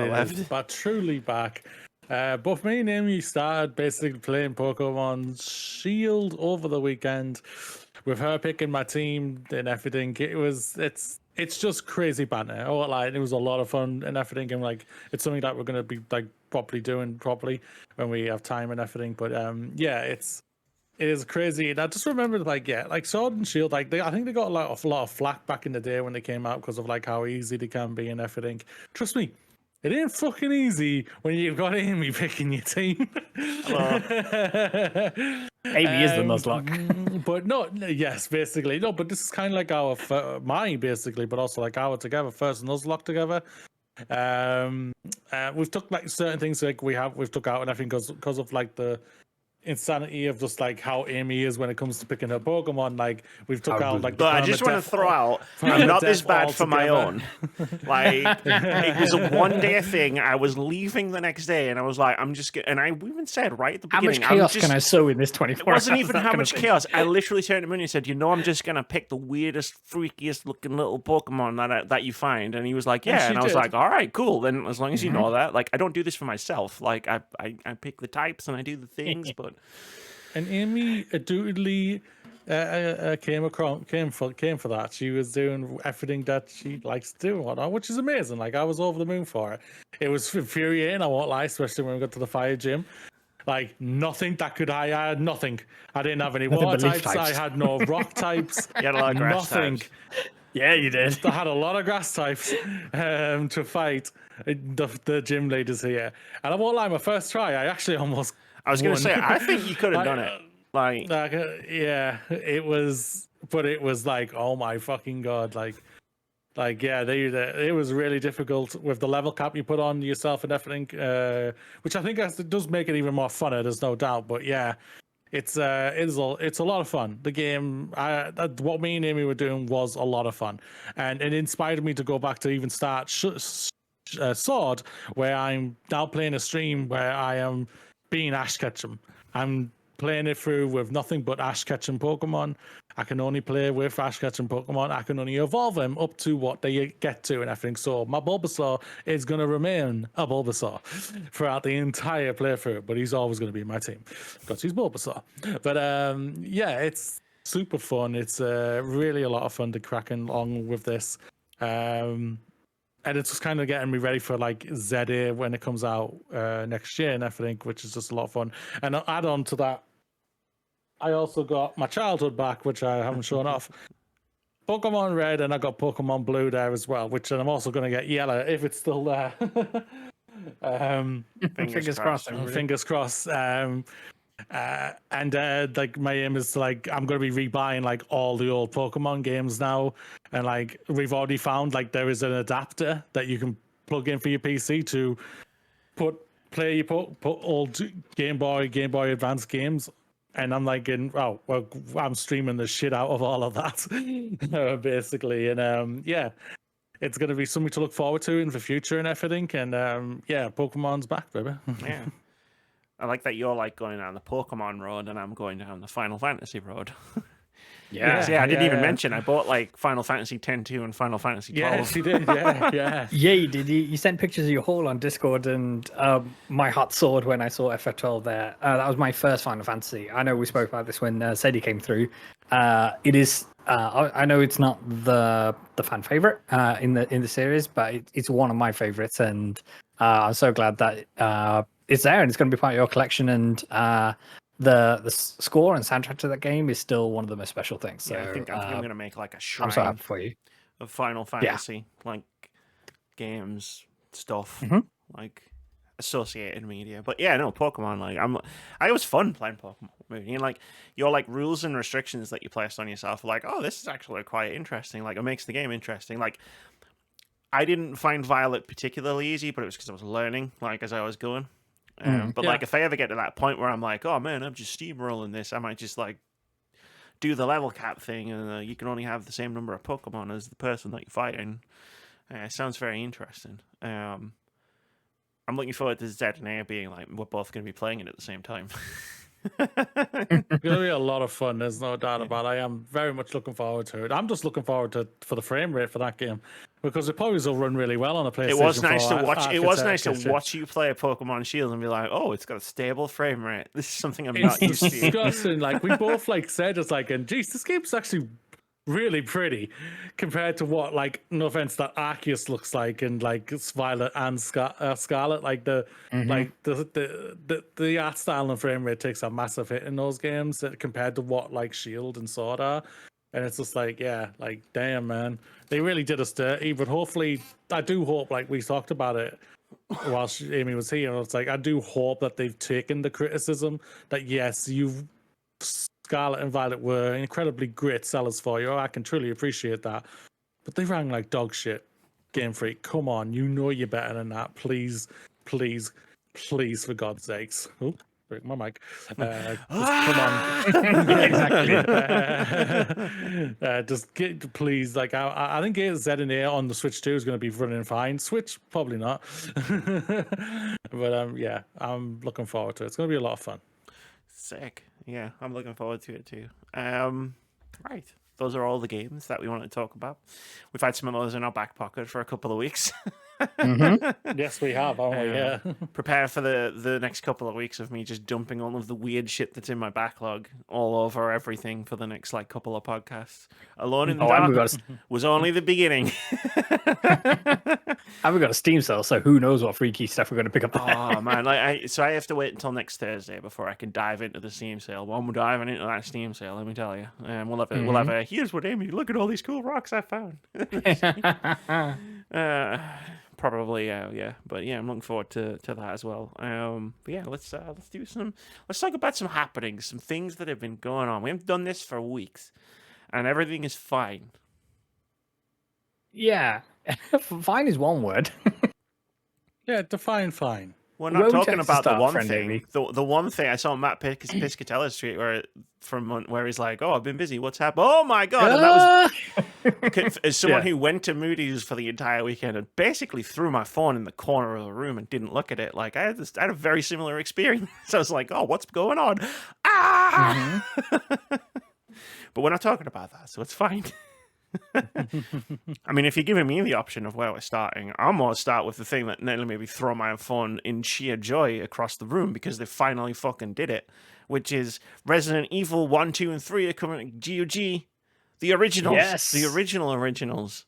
but truly back. Both me and Amy started basically playing Pokemon Shield over the weekend with her picking my team and everything. It's just crazy banter. Oh, like, it was a lot of fun and everything, and like, it's something that we're gonna be like doing properly when we have time and everything. But it is crazy. And I just remembered, like Sword and Shield, like I think they got a lot of flack back in the day when they came out because of like how easy they can be and everything. Trust me, it ain't fucking easy when you've got Amy picking your team. Amy is the Nuzlocke. But basically. No, but this is kind of like mine, basically, but also like our together, first Nuzlocke together. We've took like certain things like we've took out and everything because of like the insanity of just like how Amy is when it comes to picking her Pokemon. Like, we've took out like. But I just want to throw out, I'm not this bad for my own. Like, it was a one-day thing. I was leaving the next day, and I was like, I'm just and I even said right at the beginning, how much chaos can I sow in this 24 hours? It wasn't even how much chaos. I literally turned to him and said, I'm just gonna pick the weirdest, freakiest looking little Pokemon that you find. And he was like, yeah. And I was like, all right, cool. Then as long as you know that, like, I don't do this for myself. Like, I pick the types and I do the things, but. And Amy admittedly came for that. She was doing everything that she likes to do and whatnot, which is amazing. Like, I was over the moon for it. It was infuriating, I won't lie, especially when we got to the fire gym. Like, nothing that could I had nothing. I didn't have any water types. I had no rock types. You had a lot of grass types. Yeah, you did. I had a lot of grass types to fight the gym leaders here. And I won't lie, my first try, I actually almost. I was going to say, I think you could have done it. It was like, oh my fucking god, it was really difficult with the level cap you put on yourself and everything, which I think it does make it even more funner. There's no doubt, but yeah, it's a lot of fun. The game, what me and Amy were doing was a lot of fun, and it inspired me to go back to even start Sword, where I'm now playing a stream where I am being Ash Ketchum. I'm playing it through with nothing but Ash Ketchum Pokemon. I can only play with Ash Ketchum Pokemon. I can only evolve them up to what they get to and everything. So my Bulbasaur is going to remain a Bulbasaur throughout the entire playthrough, but he's always going to be my team because he's Bulbasaur. But super fun. It's really a lot of fun to crack along with this. And it's just kind of getting me ready for like ZA when it comes out next year and everything, which is just a lot of fun. And I'll add on to that, I also got my childhood back, which I haven't shown off. Pokemon Red, and I got Pokemon Blue there as well, which I'm also going to get Yellow if it's still there. Fingers crossed. Fingers crossed. Like my aim is to, like, I'm going to be rebuying like all the old Pokemon games now, and like we've already found like there is an adapter that you can plug in for your PC to put old Game Boy Advance games. And I'm like, I'm streaming the shit out of all of that, basically. And yeah, it's going to be something to look forward to in the future and everything. And yeah, Pokemon's back, baby. Yeah. I like that you're like going down the Pokemon road and I'm going down the Final Fantasy road. Yeah. I didn't even mention I bought like Final Fantasy X-2 and Final Fantasy XII. Yes, you did. Yeah. Yeah, you did. You sent pictures of your haul on Discord, and my heart soared when I saw FF12 there. That was my first Final Fantasy. I know we spoke about this when Sadie came through. It is. I know it's not the fan favorite in the series, but it's one of my favorites, and I'm so glad that it's there and it's going to be part of your collection. And the score and soundtrack to that game is still one of the most special things. So I think I'm going to make like a shrine I'm so happy for you. of Final Fantasy, like games, stuff, like associated media. But yeah, no, Pokemon, like it was fun playing Pokemon. And like your like rules and restrictions that you placed on yourself, like, oh, this is actually quite interesting. Like it makes the game interesting. Like I didn't find Violet particularly easy, but it was because I was learning, like as I was going. But like if I ever get to that point where I'm like, oh man, I'm just steamrolling this, I might just like do the level cap thing, and you can only have the same number of Pokemon as the person that you're fighting. It sounds very interesting. I'm looking forward to Z and A being like, we're both going to be playing it at the same time. It's going to be a lot of fun. There's no doubt about it. I am very much looking forward to it. I'm just looking forward for the frame rate for that game, because it probably will run really well on a PlayStation. It was nice to watch. It was nice to watch you play a Pokemon Shield and be like, "Oh, it's got a stable frame rate. This is something I'm not used to." It's disgusting. Like we both like said, it's like, and geez, this game's actually really pretty compared to what, like, no offense, that Arceus looks like, and like it's Violet and Scarlet. Like like the art style and frame rate takes a massive hit in those games compared to what like Shield and Sword are. And it's just like, yeah, like, damn, man, they really did us dirty. But hopefully, I do hope, like we talked about it while Amy was here, it's like, I do hope that they've taken the criticism that, yes, Scarlet and Violet were incredibly great sellers for you. I can truly appreciate that. But they rang like dog shit. Game Freak, come on, you know you're better than that. Please, for God's sakes. Oh, break my mic. Just come on. Exactly. Just please, like, I think Z and A on the Switch 2 is going to be running fine. Switch, probably not. But yeah, I'm looking forward to it. It's going to be a lot of fun. Sick. Yeah, I'm looking forward to it too. Right. Those are all the games that we want to talk about. We've had some of those in our back pocket for a couple of weeks. Yes, we have. Oh, yeah. Prepare for the next couple of weeks of me just dumping all of the weird shit that's in my backlog all over everything for the next like couple of podcasts. Alone in the Dark was only the beginning. I haven't got a Steam sale, so who knows what freaky stuff we're going to pick up there. Oh man, like I have to wait until next Thursday before I can dive into the Steam sale. Well, I'm diving into that Steam sale, let me tell you. And we'll have a here's what Amy, look at all these cool rocks I found. Probably, yeah. But yeah, I'm looking forward to that as well. But yeah, let's talk about some happenings, some things that have been going on. We haven't done this for weeks, and everything is fine. Yeah, fine is one word. Yeah, define fine. We're not talking about the one thing. The one thing I saw Matt Piscatella's tweet where he's like, "Oh, I've been busy. What's happened? Oh my god!" And that was as someone who went to Moody's for the entire weekend and basically threw my phone in the corner of the room and didn't look at it. Like I had a very similar experience. So I was like, "Oh, what's going on?" But we're not talking about that, so it's fine. I mean, if you're giving me the option of where we're starting, I'm going to start with the thing that nearly made me throw my phone in sheer joy across the room because they finally fucking did it, which is Resident Evil 1, 2, and 3 are coming to GOG. The originals. Yes. The originals.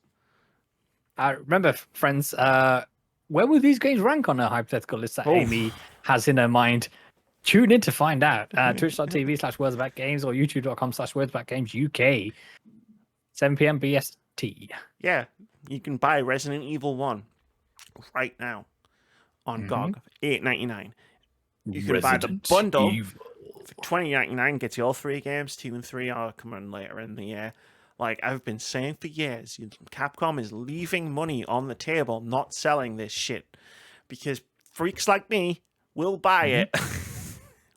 Remember, friends, where will these games rank on a hypothetical list that Amy has in her mind? Tune in to find out. Twitch.tv/wordsbackgames or youtube.com/wordsbackgames UK. 7 p.m. BST. Yeah, you can buy Resident Evil 1 right now on GOG, $8.99. You can buy the bundle for $20.99, gets you all 3 games. 2 and 3 are coming later in the year. Like I've been saying for years, Capcom is leaving money on the table, not selling this shit, because freaks like me will buy it.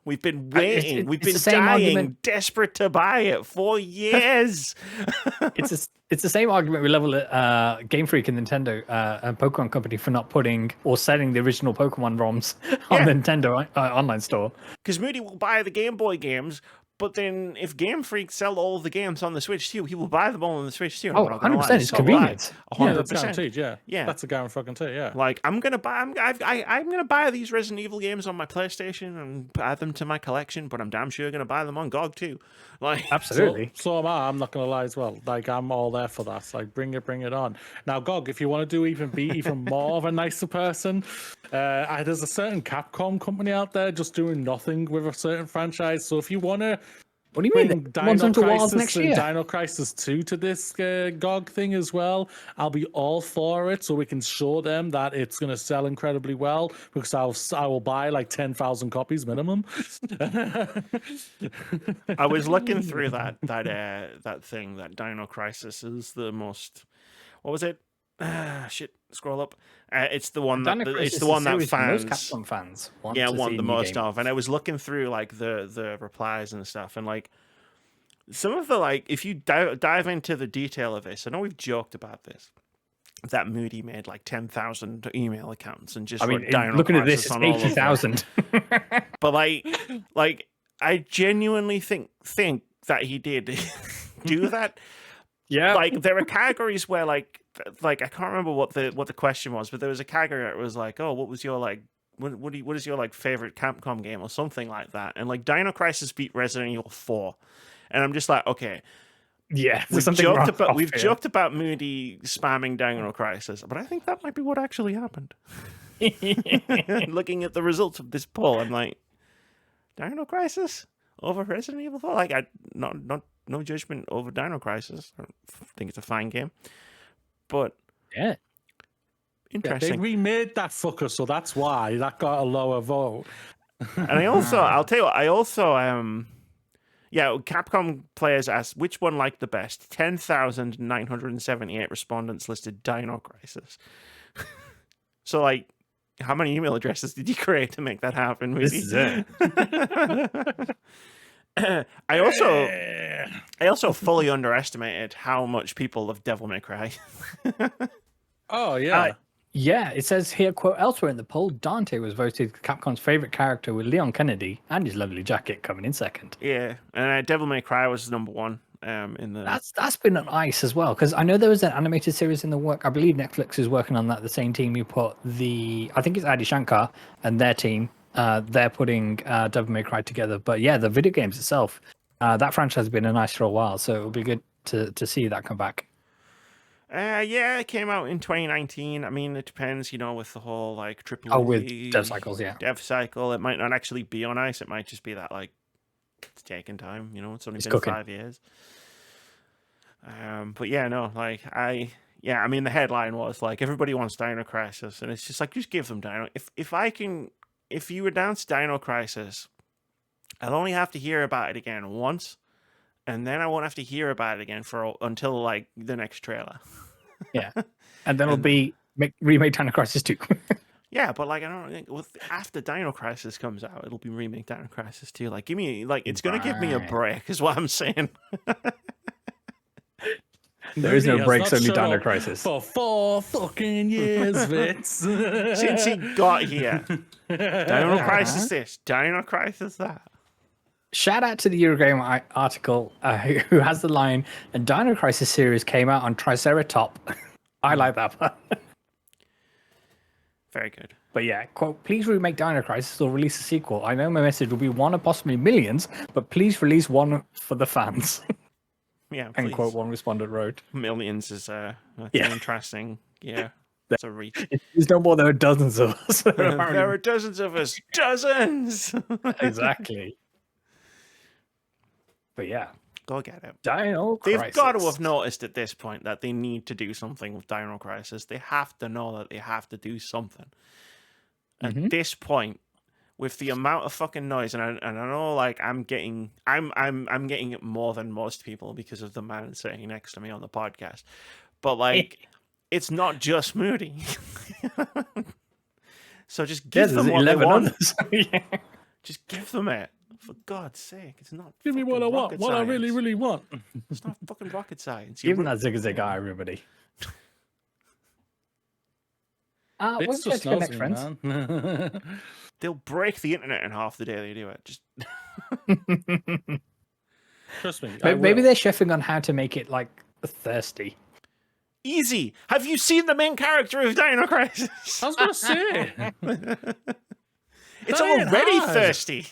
We've been waiting. We've been dying, desperate to buy it for years. It's the same argument we level at Game Freak and Nintendo and Pokemon Company for not putting or selling the original Pokemon ROMs on the Nintendo online store. Because Moody will buy the Game Boy games, but then if Game Freak sell all the games on the Switch too, he will buy them all on the Switch too. Oh, 100%. It's convenient. 100%. That's guaranteed. Yeah, that's a guarantee. Yeah. Like I'm gonna buy these Resident Evil games on my PlayStation and add them to my collection, but I'm damn sure gonna buy them on GOG too. Like absolutely. So am I. I'm not gonna lie as well. Like I'm all there for that. Like bring it on. Now GOG, if you want to be even more of a nicer person, there's a certain Capcom company out there just doing nothing with a certain franchise. So if you wanna. What do you mean? Dino Crisis next year? Dino Crisis 2 to this GOG thing as well. I'll be all for it, so we can show them that it's going to sell incredibly well. Because I will buy like 10,000 copies minimum. I was looking through that thing. That Dino Crisis is the most. What was it? Shit. Scroll up. It's the one that fans, most Capcom fans want the most of. And I was looking through like the replies and stuff, and like some of the like, if you dive into the detail of this, I know we've joked about this, that Moody made like 10,000 email accounts and just looking at this, it's 80,000. But like I genuinely think that he did do that. Yeah, like there are categories where like I can't remember what the question was, but there was a category that was like, oh, what was your like what is your like favorite Capcom game or something like that, and like Dino Crisis beat Resident Evil 4, and I'm just like, okay, yeah, we've joked about Moody spamming Dino Crisis, but I think that might be what actually happened. Looking at the results of this poll, I'm like, Dino Crisis over Resident Evil 4, like no judgment over Dino Crisis. I think it's a fine game. But yeah, interesting. They remade that fucker, so that's why that got a lower vote. And I'll tell you what, Capcom players asked which one liked the best. 10,978 respondents listed Dino Crisis. So, like, how many email addresses did you create to make that happen? This is it. I also fully underestimated how much people love Devil May Cry. Oh yeah. Yeah, it says here, quote, elsewhere in the poll, Dante was voted Capcom's favorite character with Leon Kennedy and his lovely jacket coming in second. Yeah, and Devil May Cry was number 1 in the... That's been on ice as well, because I know there was an animated series in the work. I believe Netflix is working on that, the same team who put I think it's Adi Shankar and their team. They're putting Devil May Cry together. But yeah, the video games itself, that franchise has been a nice for a while, so it'll be good to see that come back. Yeah, it came out in 2019. I mean, it depends, with the whole like triple. Oh, with dev cycles, yeah. Dev cycle, it might not actually be on ice. It might just be that like it's taking time. It's only been 5 years. But yeah, no, like I mean, the headline was like everybody wants Dino Crisis, and it's just like just give them Dino. If you announce Dino Crisis, I'll only have to hear about it again once, and then I won't have to hear about it again until like the next trailer. Yeah, and then it'll be remake Dino Crisis 2. Yeah, but like I don't think after Dino Crisis comes out, it'll be remake Dino Crisis 2. Like give me it's gonna give me a break, is what I'm saying. There is no breaks, only Dino Crisis. For 4 fucking years, Vitz. Since he got here. Dino Crisis this, Dino Crisis that. Shout out to the Eurogame article who has the line, and Dino Crisis series came out on Triceratop. I like that part. Very good. But yeah, quote, please remake Dino Crisis or release a sequel. I know my message will be one or possibly millions, but please release one for the fans. Yeah, End please. quote, one respondent wrote. Millions is that's Yeah. interesting. Yeah, it's a reach. There's no more, there are dozens of us. There are dozens of us. Dozens! Exactly. But yeah. Go get it. Dino Crisis. They've got to have noticed at this point that they need to do something with Dino Crisis. They have to know that they have to do something. At this point, with the amount of fucking noise, and I know, like, I'm getting it more than most people because of the man sitting next to me on the podcast. But like, it's not just Moody. So just give them what they want. Just give them it. For God's sake, it's not. Give me what I want. What I really, really want. It's not fucking rocket science. Give them that zig eye, everybody. It's just to next, friends. man. They'll break the internet in half the day they do it. Just Trust me. Maybe they're chefing on how to make it like thirsty. Easy. Have you seen the main character of Dino Crisis? I was gonna say. It's already thirsty.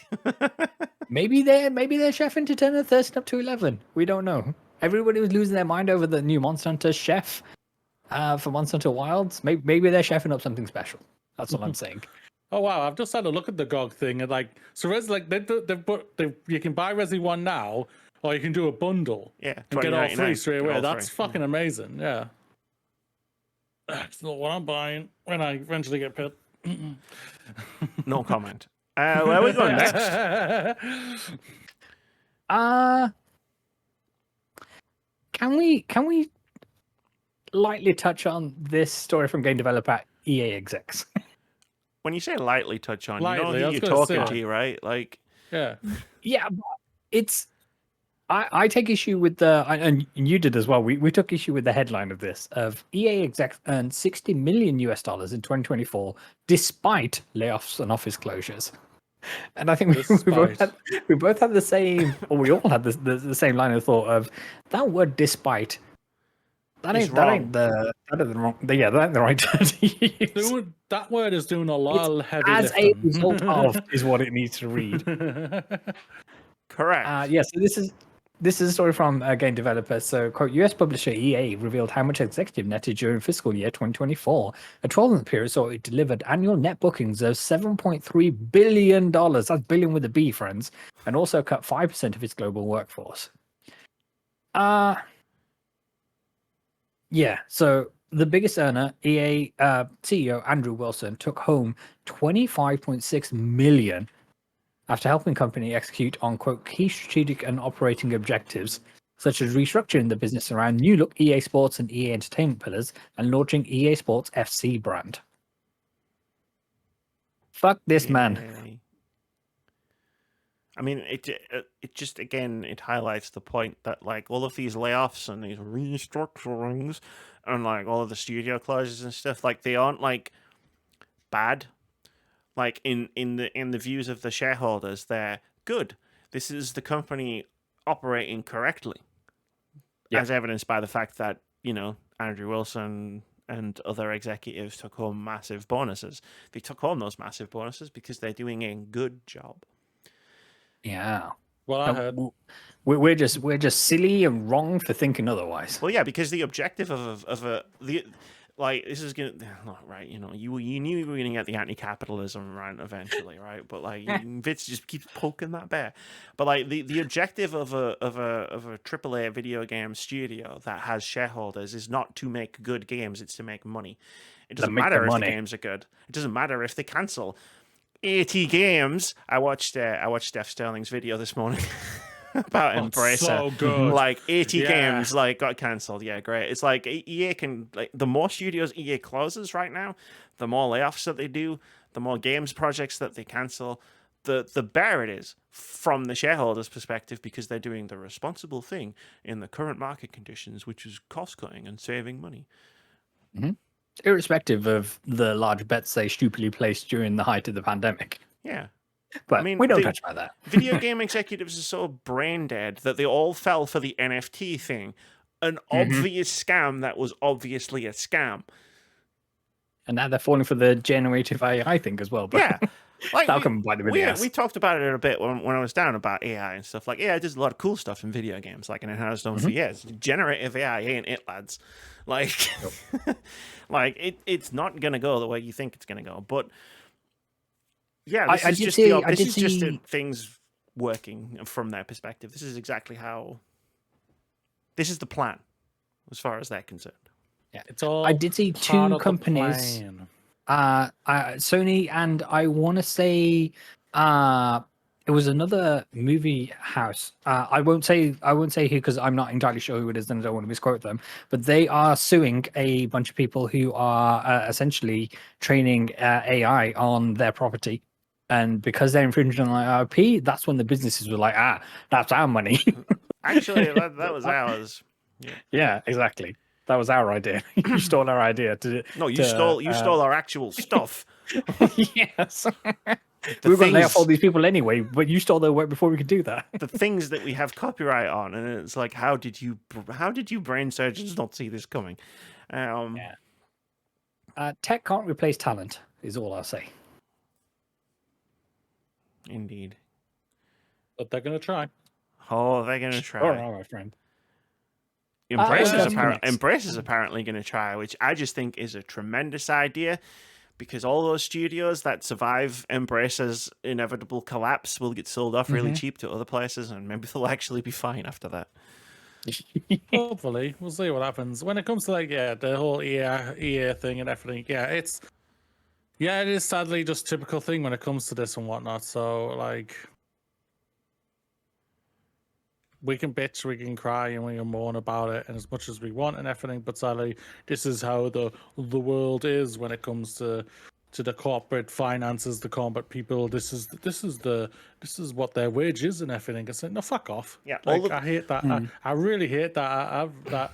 Maybe they're chefing to turn the thirst up to 11. We don't know. Everybody was losing their mind over the new Monster Hunter chef for Monster Hunter Wilds. Maybe they're chefing up something special. That's all I'm saying. Oh wow! I've just had a look at the GOG thing and like so. You can buy Resi 1 now, or you can do a bundle. Yeah, and get all three straight away. That's fucking amazing. Yeah. That's not what I'm buying when I eventually get paid. No comment. Where are we going next? Can we lightly touch on this story from game developer EA execs? When you say lightly touch on, Lightly, you know I who was you're gonna talking say. to, right? Like, Yeah. Yeah, but it's. I take issue with and you did as well. We took issue with the headline of this of EA execs earned $60 million in 2024 despite layoffs and office closures. And I think we both had the same, or we all had the same line of thought of that word "despite." That ain't the right term to use. That word is doing a lot of heavy as lifting. a result of is what it needs to read. correct. Yes, this is a story from a game developer. So, quote, US publisher EA revealed how much executive netted during fiscal year 2024. A 12-month period saw it delivered annual net bookings of $7.3 billion. That's billion with a B, friends. And also cut 5% of its global workforce. Yeah, so the biggest earner, EA CEO Andrew Wilson, took home $25.6 million after helping the company execute on, quote, key strategic and operating objectives, such as restructuring the business around new look EA Sports and EA Entertainment pillars and launching EA Sports FC brand. Fuck this man. I mean, it just, again, it highlights the point that, like, all of these layoffs and these restructurings and, like, all of the studio closures and stuff, like, they aren't, like, bad. Like, in the views of the shareholders, they're good. This is the company operating correctly, as evidenced by the fact that, you know, Andrew Wilson and other executives took home massive bonuses. They took home those massive bonuses because they're doing a good job. Yeah. Well, I heard. We're just silly and wrong for thinking otherwise. Well, yeah, because the objective this is gonna right. You know, you knew you were gonna get the anti-capitalism rant eventually, right? But like, Vitz just keeps poking that bear. But like, the objective of a AAA video game studio that has shareholders is not to make good games; it's to make money. It doesn't matter if the games are good. It doesn't matter if they cancel 80 games. I watched Steph Sterling's video this morning. About Embracer. So good. Like 80 games like got cancelled. Yeah, great. It's like EA can, like, the more studios EA closes right now, the more layoffs that they do, the more games projects that they cancel, the better it is from the shareholders' perspective, because they're doing the responsible thing in the current market conditions, which is cost cutting and saving money. Mm-hmm. Irrespective of the large bets they stupidly placed during the height of the pandemic. Yeah. But I mean, we don't touch about that. Video game executives are so brain dead that they all fell for the NFT thing. An obvious scam that was obviously a scam. And now they're falling for the generative AI thing as well. But Yeah, like that'll come bite them in the ass. we talked about it a bit when I was down about AI and stuff. Like, yeah, there's a lot of cool stuff in video games, like, and it has done for years. Generative AI ain't it, lads. Like, like it's not gonna go the way you think it's gonna go. But yeah, this is just things working from their perspective. This is exactly how. This is the plan, as far as they're concerned. Yeah, it's all. I did see two companies, Sony, and I want to say it was another movie house. I won't say who because I'm not entirely sure who it is, and I don't want to misquote them. But they are suing a bunch of people who are essentially training AI on their property. And because they're infringing on IP, that's when the businesses were like, that's our money. Actually, that was ours. Yeah, exactly. That was our idea. You stole our idea. You stole our actual stuff. Yes. We were going to lay off all these people anyway, but you stole their work before we could do that. The things that we have copyright on, and it's like, how did you brain surgeons not see this coming? Tech can't replace talent, is all I'll say. Indeed. But they're going to try. Oh, they're going to try. All right, my friend. Embrace is apparently going to try, which I just think is a tremendous idea, because all those studios that survive Embrace's inevitable collapse will get sold off really cheap to other places, and maybe they'll actually be fine after that. Hopefully, we'll see what happens when it comes to the whole EA thing and everything. It is sadly just typical thing when it comes to this and whatnot. So we can bitch, we can cry, and we can mourn about it, and as much as we want and everything. But sadly, this is how the world is when it comes to the corporate finances, the corporate people. This is what their wage is and everything. I said, no, fuck off. Yeah, I hate that. I really hate that.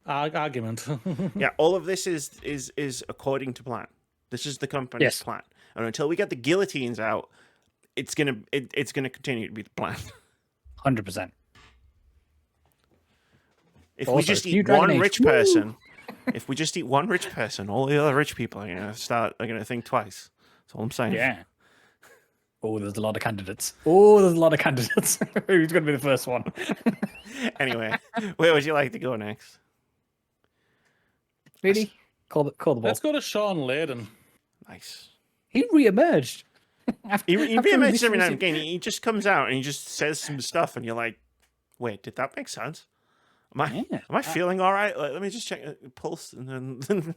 Argument. Yeah, all of this is according to plan. This is the company's plan, and until we get the guillotines out, it's gonna continue to be the plan. 100%. If we just eat one rich person, all the other rich people are gonna think twice. That's all I'm saying. Yeah. Oh, there's a lot of candidates. Who's gonna be the first one? Anyway, where would you like to go next? Really? Call the ball. Let's go to Shawn Layden. Nice. He re-emerged. He re-emerges every now and again. He just comes out and he just says some stuff, and you're like, "Wait, did that make sense? Am I feeling all right? Let me just check pulse." And then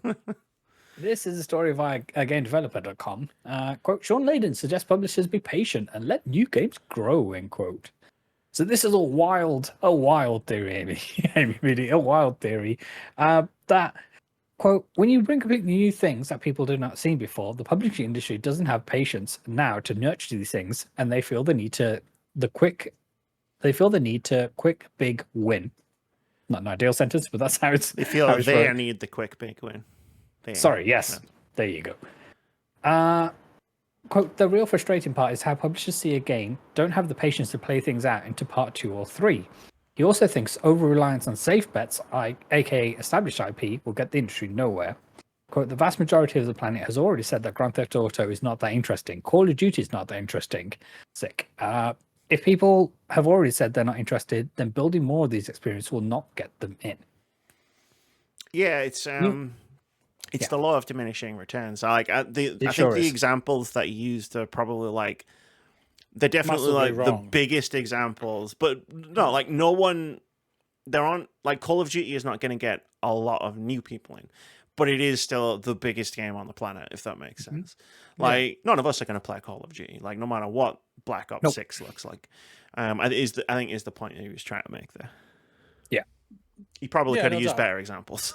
This is a story via GameDeveloper.com. Quote: Shawn Layden suggests publishers be patient and let new games grow. End quote. So this is a wild theory, Amy. Really, a wild theory. That. Quote, when you bring completely new things that people do not see before, the publishing industry doesn't have patience now to nurture these things, and they feel the need to quick big win. Not an ideal sentence, but that's how it's. They feel they need the quick big win. Sorry, yes. No. There you go. Quote, the real frustrating part is how publishers see a game, don't have the patience to play things out into part 2 or 3. He also thinks over-reliance on safe bets, aka established IP, will get the industry nowhere. Quote, the vast majority of the planet has already said that Grand Theft Auto is not that interesting. Call of Duty is not that interesting. Sick. If people have already said they're not interested, then building more of these experiences will not get them in. Yeah, it's the law of diminishing returns. I think the examples that you used are probably they're definitely the biggest examples, but no, no one. There aren't Call of Duty is not going to get a lot of new people in, but it is still the biggest game on the planet, if that makes sense. None of us are going to play Call of Duty, no matter what Black Ops 6 looks like. I think is the point that he was trying to make there. Yeah. He probably could have used better examples.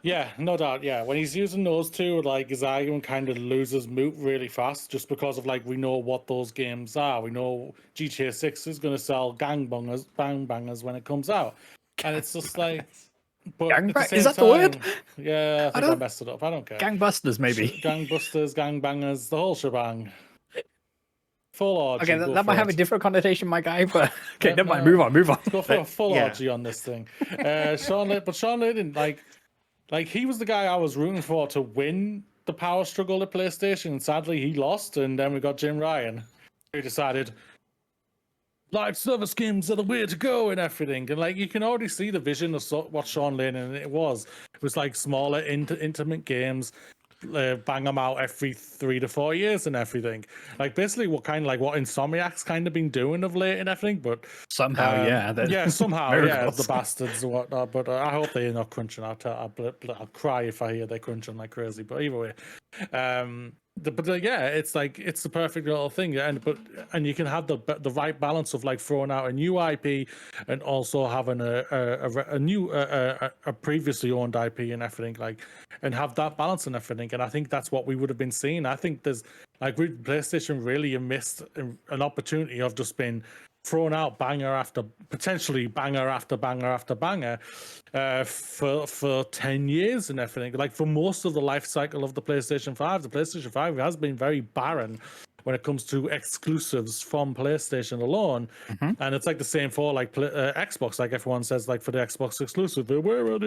Yeah, no doubt. Yeah, when he's using those two, his argument kind of loses moot really fast, just because of we know what those games are. We know GTA 6 is going to sell gangbangers when it comes out, and it's just but is that the word? Yeah, I think I messed it up. I don't care. Gangbusters, maybe. Gangbusters, gangbangers, the whole shebang. Full orgy. Okay, that might have a different connotation, my guy, but okay, never mind. Move on. Let's go for a full orgy on this thing. Shawn Layden, Like, he was the guy I was rooting for to win the power struggle at PlayStation, and sadly he lost, and then we got Jim Ryan, who decided live service games are the way to go and everything. And like, you can already see the vision of what Shawn Layden it was. It was like smaller, intimate games, bang them out every 3 to 4 years and everything. Like, basically what Insomniac's kind of been doing of late and everything. But somehow, the bastards and whatnot. But I hope they're not crunching. I'll cry if I hear they're crunching like crazy. But either way, it's like, it's the perfect little thing, and you can have the right balance of like throwing out a new IP and also having a new previously owned IP and everything, like, and have that balance and everything. And I think that's what we would have been seeing. I think there's like, with PlayStation really missed an opportunity of just being thrown out banger after banger after banger for 10 years and everything. Like, for most of the life cycle of the PlayStation 5, the PlayStation 5 has been very barren when it comes to exclusives from PlayStation alone. And it's like the same for like Xbox. Like, everyone says, like, for the Xbox exclusive, where are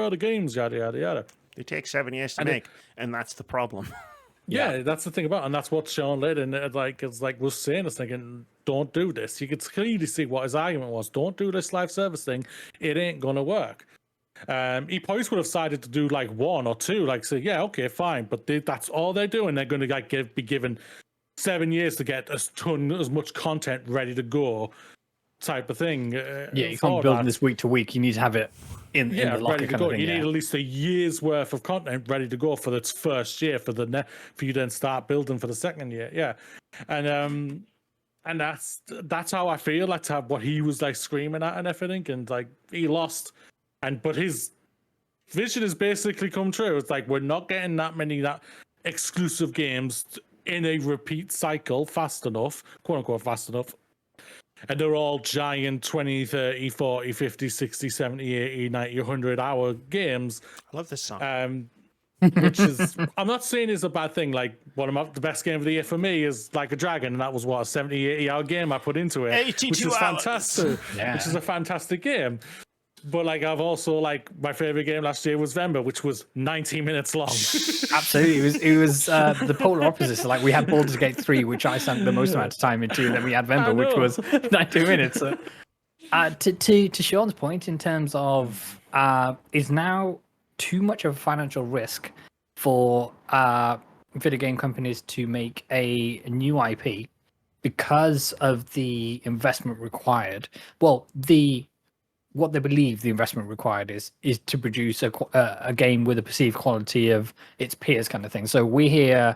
the games, yada yada yada. They take 7 years to make, and that's the problem. Yeah, that's the thing about it. And that's what Shawn Layden was saying. It's thinking, don't do this. You could clearly see what his argument was. Don't do this live service thing. It ain't gonna work. He probably would have decided to do like 1 or 2, like, say, yeah, okay, fine, but that's all they're doing. They're going to like be given 7 years to get as much content ready to go, type of thing. You can't build this week to week. You need to have it in the locker ready to go. You need at least a year's worth of content ready to go for its first year, for you then start building for the second year. Yeah, and that's how I feel. That's how what he was like screaming at and everything, and like, he lost, but his vision has basically come true. It's like, we're not getting that many exclusive games in a repeat cycle fast enough, quote unquote fast enough. And they're all giant 20, 30, 40, 50, 60, 70, 80, 90, 100 hour games. I love this song. Which is, I'm not saying it's a bad thing. Like, the best game of the year for me is Like a Dragon, and that was a 70, 80 hour game I put into it, 82 which is hours. fantastic. Yeah. Which is a fantastic game. But like, I've also, like, my favorite game last year was Vember, which was 90 minutes long. Absolutely, it was the polar opposite. So, like, we had Baldur's Gate 3, which I sank the most amount of time into, and then we had Vember, which was 90 minutes. To Sean's point, in terms of is now too much of a financial risk for video game companies to make a new IP because of the investment required. Well, what they believe the investment required is to produce a game with a perceived quality of its peers, kind of thing. So we hear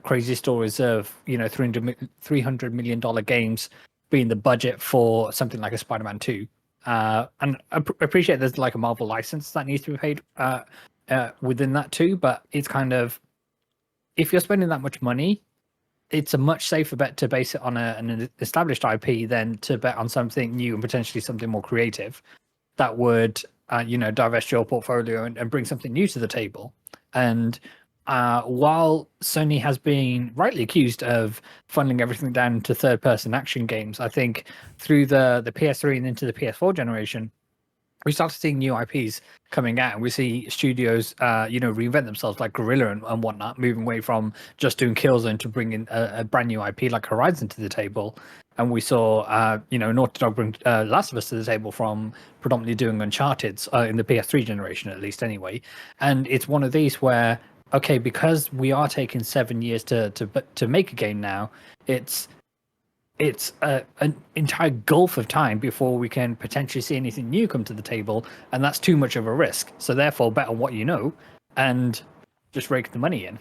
crazy stories of $300 million games being the budget for something like a Spider-Man 2. And I appreciate there's like a Marvel license that needs to be paid within that too, but it's kind of, if you're spending that much money, it's a much safer bet to base it on an established IP than to bet on something new and potentially something more creative that would, divest your portfolio and bring something new to the table. And while Sony has been rightly accused of funneling everything down to third-person action games, I think through the PS3 and into the PS4 generation, we started seeing new IPs coming out, and we see studios, reinvent themselves, like Guerrilla and whatnot, moving away from just doing Killzone to bring in a brand new IP like Horizon to the table. And we saw, Naughty Dog bring Last of Us to the table from predominantly doing Uncharted in the PS3 generation, at least anyway. And it's one of these where, okay, because we are taking 7 years to make a game now, it's an entire gulf of time before we can potentially see anything new come to the table, and that's too much of a risk. So therefore, bet on what you know and just rake the money in.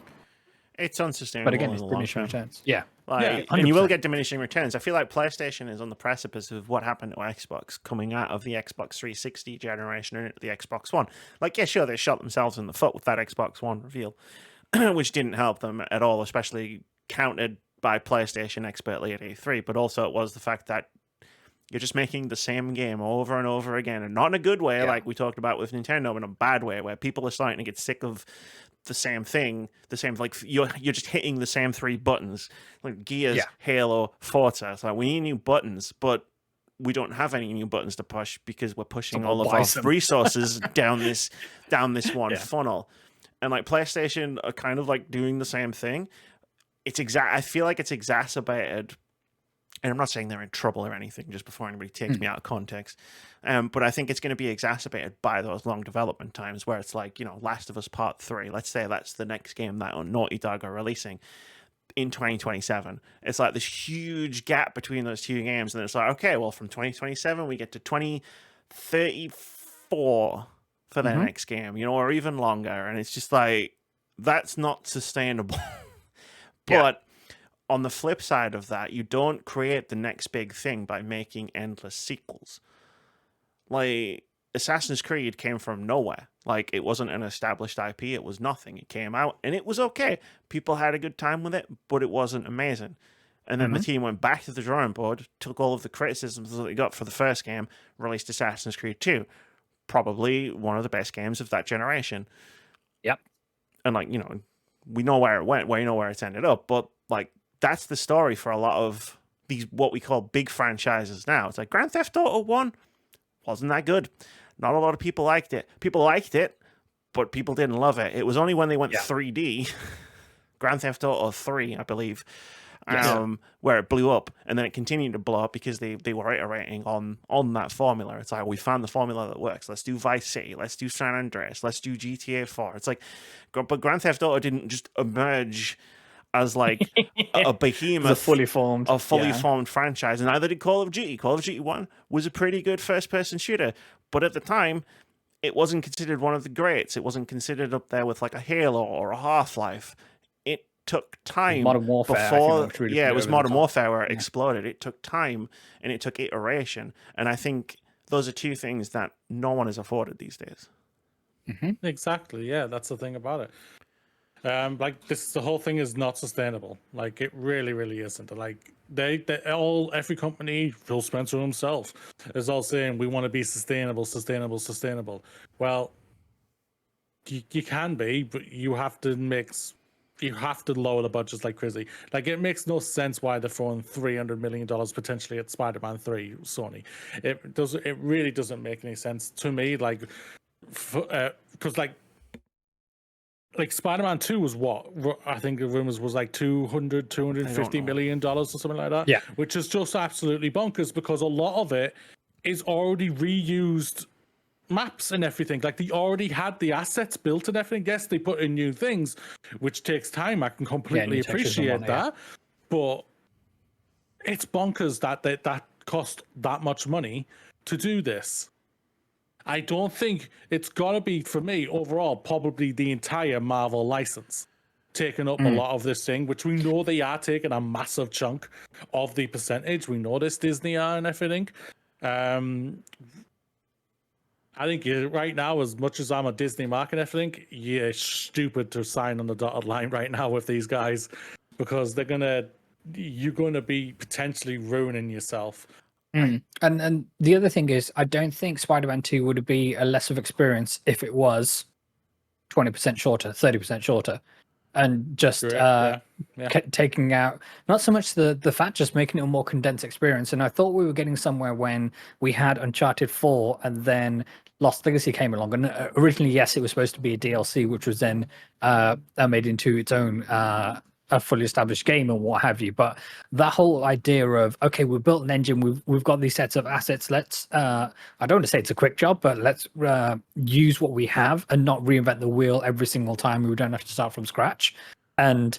It's unsustainable. But again, it's diminishing returns. Yeah. And you will get diminishing returns. I feel like PlayStation is on the precipice of what happened to Xbox coming out of the Xbox 360 generation and into the Xbox One. Like, yeah, sure, they shot themselves in the foot with that Xbox One reveal, which didn't help them at all, especially countered by PlayStation expertly at E3, but also it was the fact that you're just making the same game over and over again, and not in a good way, like we talked about with Nintendo, but in a bad way, where people are starting to get sick of the same thing, like you're just hitting the same 3 buttons, like Gears, Halo, Forza. It's like, we need new buttons, but we don't have any new buttons to push because we're pushing Someone all of buys our them. resources down this one Yeah. funnel. And like PlayStation are kind of like doing the same thing. I feel like it's exacerbated, and I'm not saying they're in trouble or anything, just before anybody takes me out of context. But I think it's going to be exacerbated by those long development times where it's like, Last of Us Part 3. Let's say that's the next game that Naughty Dog are releasing in 2027. It's like this huge gap between those two games. And it's like, okay, well, from 2027, we get to 2034 for the next game, or even longer. And it's just like, that's not sustainable. But on the flip side of that, you don't create the next big thing by making endless sequels. Like, Assassin's Creed came from nowhere. Like, it wasn't an established IP. It was nothing. It came out, and it was okay. People had a good time with it, but it wasn't amazing. And then the team went back to the drawing board, took all of the criticisms that they got for the first game, released Assassin's Creed 2. Probably one of the best games of that generation. Yep. And, like, we know where it went, we know where it's ended up, but, like, that's the story for a lot of these, what we call big franchises now. It's like Grand Theft Auto 1 wasn't that good. Not a lot of people liked it. People liked it, but people didn't love it. It was only when they went 3D, Grand Theft Auto 3, I believe, where it blew up. And then it continued to blow up because they were iterating on that formula. It's like, we found the formula that works. Let's do Vice City. Let's do San Andreas. Let's do GTA 4. It's like, but Grand Theft Auto didn't just emerge as like a behemoth, a fully formed franchise. And neither did Call of Duty. Call of Duty 1 was a pretty good first-person shooter, but at the time, it wasn't considered one of the greats. It wasn't considered up there with like a Halo or a Half-Life. It took time. Modern Warfare, before, it was Modern Warfare where it exploded. It took time and it took iteration. And I think those are two things that no one is afforded these days. Exactly. Yeah, that's the thing about it. Like the whole thing is not sustainable. Like it really, really isn't. Like every company, Phil Spencer himself, is all saying we want to be sustainable. Well, you can be, but you have to lower the budgets like crazy. Like it makes no sense why they're throwing $300 million potentially at Spider-Man 3, Sony. It really doesn't make any sense to me. Like, because like Spider-Man 2 was what? I think the rumors was like $250 million or something like that. Yeah. Which is just absolutely bonkers because a lot of it is already reused maps and everything. Like they already had the assets built and everything. Yes, they put in new things, which takes time. I can completely appreciate that. But it's bonkers that cost that much money to do this. I don't think it's got to be, for me, overall, probably the entire Marvel license taking up a lot of this thing, which we know they are taking a massive chunk of the percentage. We know this, Disney are and everything. I think right now, as much as I'm a Disney mark and everything, you're stupid to sign on the dotted line right now with these guys because you're going to be potentially ruining yourself. And the other thing is, I don't think Spider-Man 2 would be a less of experience if it was 20% shorter, 30% shorter, and just taking out not so much the fat, just making it a more condensed experience. And I thought we were getting somewhere when we had Uncharted 4 and then Lost Legacy came along. And originally, yes, it was supposed to be a DLC, which was then made into its own a fully established game and what have you. But that whole idea of, okay, we've built an engine, we've got these sets of assets, let's I don't want to say it's a quick job, but let's use what we have and not reinvent the wheel every single time. We don't have to start from scratch and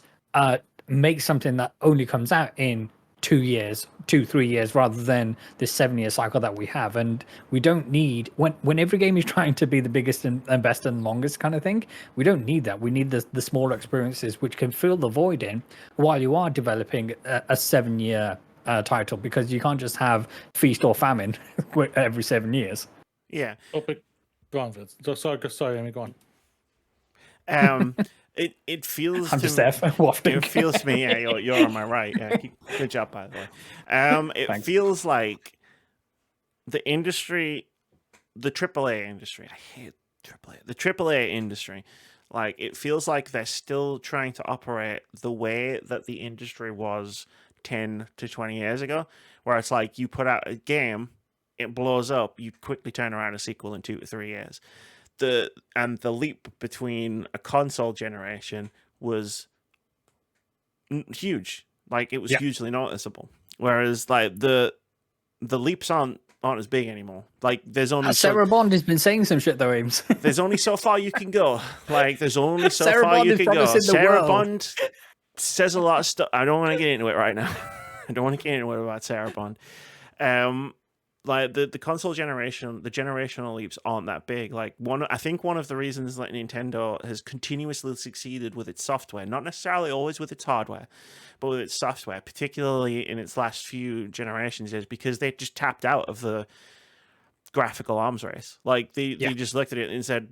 make something that only comes out in 2-3 years rather than this 7-year cycle that we have. And we don't need, when every game is trying to be the biggest and best and longest kind of thing, we don't need that. We need the smaller experiences which can fill the void in while you are developing a 7-year title, because you can't just have feast or famine every 7 years. Yeah. Go on, Vitz. Sorry, Amy, go on. It feels. I'm just there wafting. It feels to me. Yeah, you're on my right. Yeah, good job, by the way. It feels like the industry, the AAA industry. I hate AAA. The AAA industry. Like, it feels like they're still trying to operate the way that the industry was 10 to 20 years ago, where it's like you put out a game, it blows up, you quickly turn around a sequel in 2 to 3 years. The leap between a console generation was huge. Like, it was hugely noticeable. Whereas like the leaps aren't as big anymore. Like, there's only Sarah Bond has been saying some shit though, Ames. there's only so far you can go. Like, there's only so Sarah far Bond you is can go. promising the Sarah world. Bond says a lot of stuff. I don't want to get into it right now. I don't want to get into it about Sarah Bond. Like the console generation, the generational leaps aren't that big. Like, I think one of the reasons that Nintendo has continuously succeeded with its software, not necessarily always with its hardware, but with its software, particularly in its last few generations, is because they just tapped out of the graphical arms race. Like, they just looked at it and said,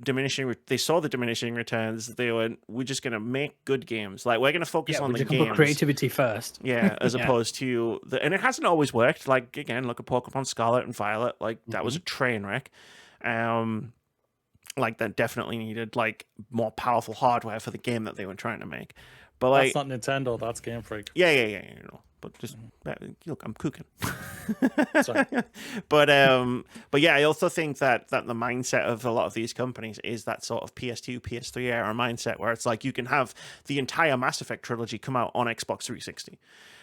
they saw the diminishing returns. They went, we're just going to make good games. Like, we're going to focus on the games. Put creativity first. Yeah, as opposed to and it hasn't always worked. Like, again, look at Pokemon Scarlet and Violet. Like, that was a train wreck. Like, that definitely needed like more powerful hardware for the game that they were trying to make. But like, that's not Nintendo, that's Game Freak. Yeah, you know. But just look, I'm cooking. Sorry. But yeah, I also think that the mindset of a lot of these companies is that sort of PS2, PS3 era mindset, where it's like you can have the entire Mass Effect trilogy come out on Xbox 360,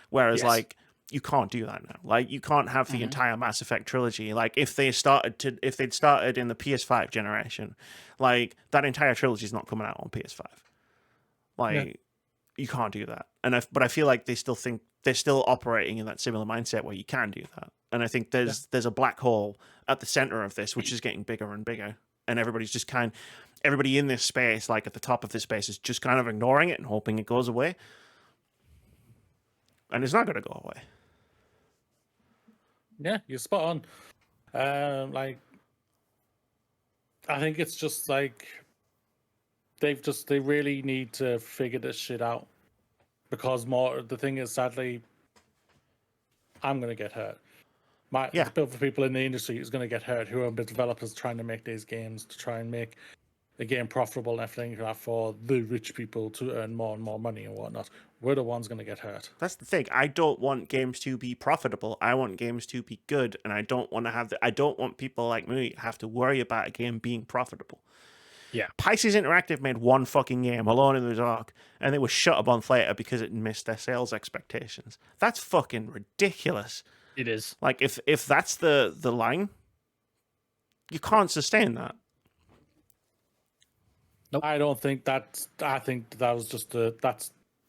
whereas like you can't do that now. Like, you can't have the entire Mass Effect trilogy. Like, if they'd started in the PS5 generation, like, that entire trilogy is not coming out on PS5. Like, you can't do that. But I feel like they still think they're still operating in that similar mindset where you can do that. And I think there's a black hole at the center of this, which is getting bigger and bigger. And everybody's just everybody in this space, like at the top of this space, is just kind of ignoring it and hoping it goes away. And it's not going to go away. Yeah, you're spot on. Like, I think it's just like they really need to figure this shit out, because the thing is, sadly, I'm gonna get hurt. The people in the industry is gonna get hurt, who are the developers trying to make these games to try and make the game profitable and everything for the rich people to earn more and more money and whatnot. We're the ones gonna get hurt. That's the thing. I don't want games to be profitable. I want games to be good, and I don't want people like me have to worry about a game being profitable. Yeah. Pisces Interactive made one fucking game, Alone in the Dark, and they were shut a month later because it missed their sales expectations. That's fucking ridiculous. It is. Like, if that's the line, you can't sustain that. Nope. I don't think that. I think that was just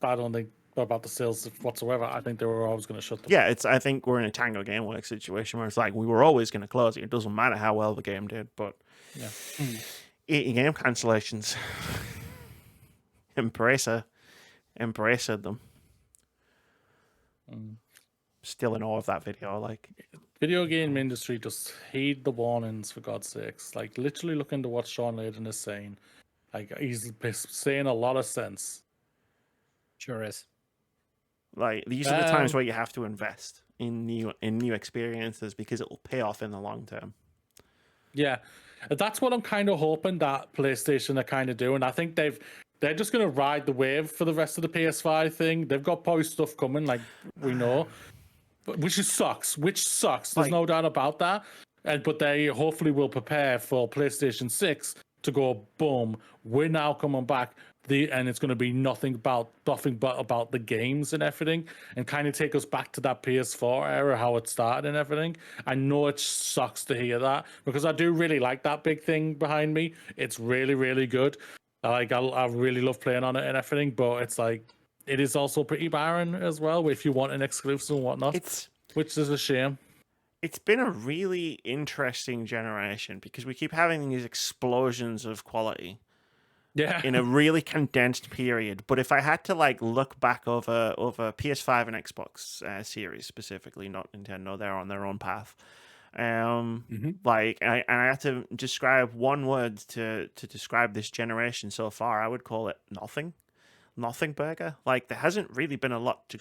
I don't think about the sales whatsoever. I think they were always going to shut them. Yeah, I think we're in a Tango Gameworks situation where it's like we were always going to close it. It doesn't matter how well the game did, but 80 game cancellations. Embrace them. Still in awe of that video. Like, video game industry, just heed the warnings, for God's sakes. Like, literally look into what Shawn Layden is saying. Like, he's saying a lot of sense. Sure is. Like, these are the times where you have to invest in new experiences, because it will pay off in the long term. Yeah, that's what I'm kind of hoping that PlayStation are kind of doing. I think they're just going to ride the wave for the rest of the PS5 thing. They've got probably stuff coming, like we know, which sucks. There's no doubt about that. But they hopefully will prepare for PlayStation 6 to go, boom, we're now coming back. And it's going to be nothing but about the games and everything, and kind of take us back to that PS4 era, how it started and everything. I know it sucks to hear that, because I do really like that big thing behind me. It's really, really good. I really love playing on it and everything, but it's like, it is also pretty barren as well if you want an exclusive and whatnot, which is a shame. It's been a really interesting generation, because we keep having these explosions of quality. Yeah. In a really condensed period. But if I had to like look back over PS5 and Xbox series specifically, not Nintendo, they're on their own path. Like, I had to describe one word to describe this generation so far, I would call it nothing. Nothing burger. Like, there hasn't really been a lot to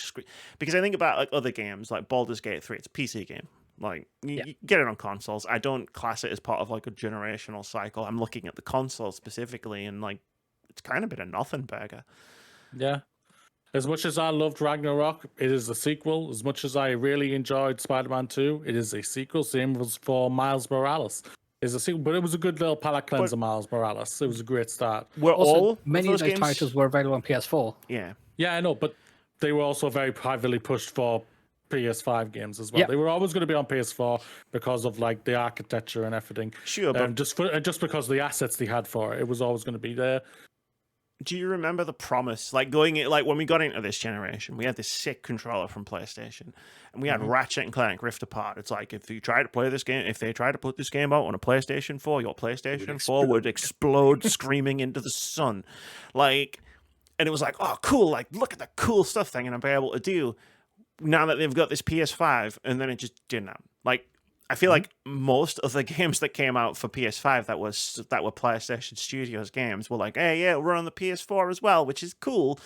because I think about like other games like Baldur's Gate 3. It's a PC game. Like, you get it on consoles. I don't class it as part of like a generational cycle. I'm looking at the console specifically, and like, it's kind of been a nothing burger. Yeah. As much as I loved Ragnarok, it is a sequel. As much as I really enjoyed Spider-Man 2, it is a sequel. Same was for Miles Morales. It's a sequel, but it was a good little palate cleanser, Miles Morales. It was a great start. Were Also, all many of those games... titles were available on PS4. Yeah. Yeah, I know, but they were also very heavily pushed for PS5 games as well. Yep. They were always going to be on PS4 because of like the architecture and everything. Sure, but just because of the assets they had for it, it was always going to be there. do you remember the promise? Like when we got into this generation, we had this sick controller from PlayStation, and we had Ratchet and Clank Rift Apart. It's like if you try to play this game, if they try to put this game out on a PlayStation 4, your PlayStation 4 would explode screaming into the sun, like. And it was like, oh, cool! Like, look at the cool stuff they're gonna be able to do now that they've got this PS5. And then it just didn't happen. Like, I feel like most of the games that came out for PS5 that were PlayStation Studios games were like, hey, yeah, we're on the PS4 as well, which is cool.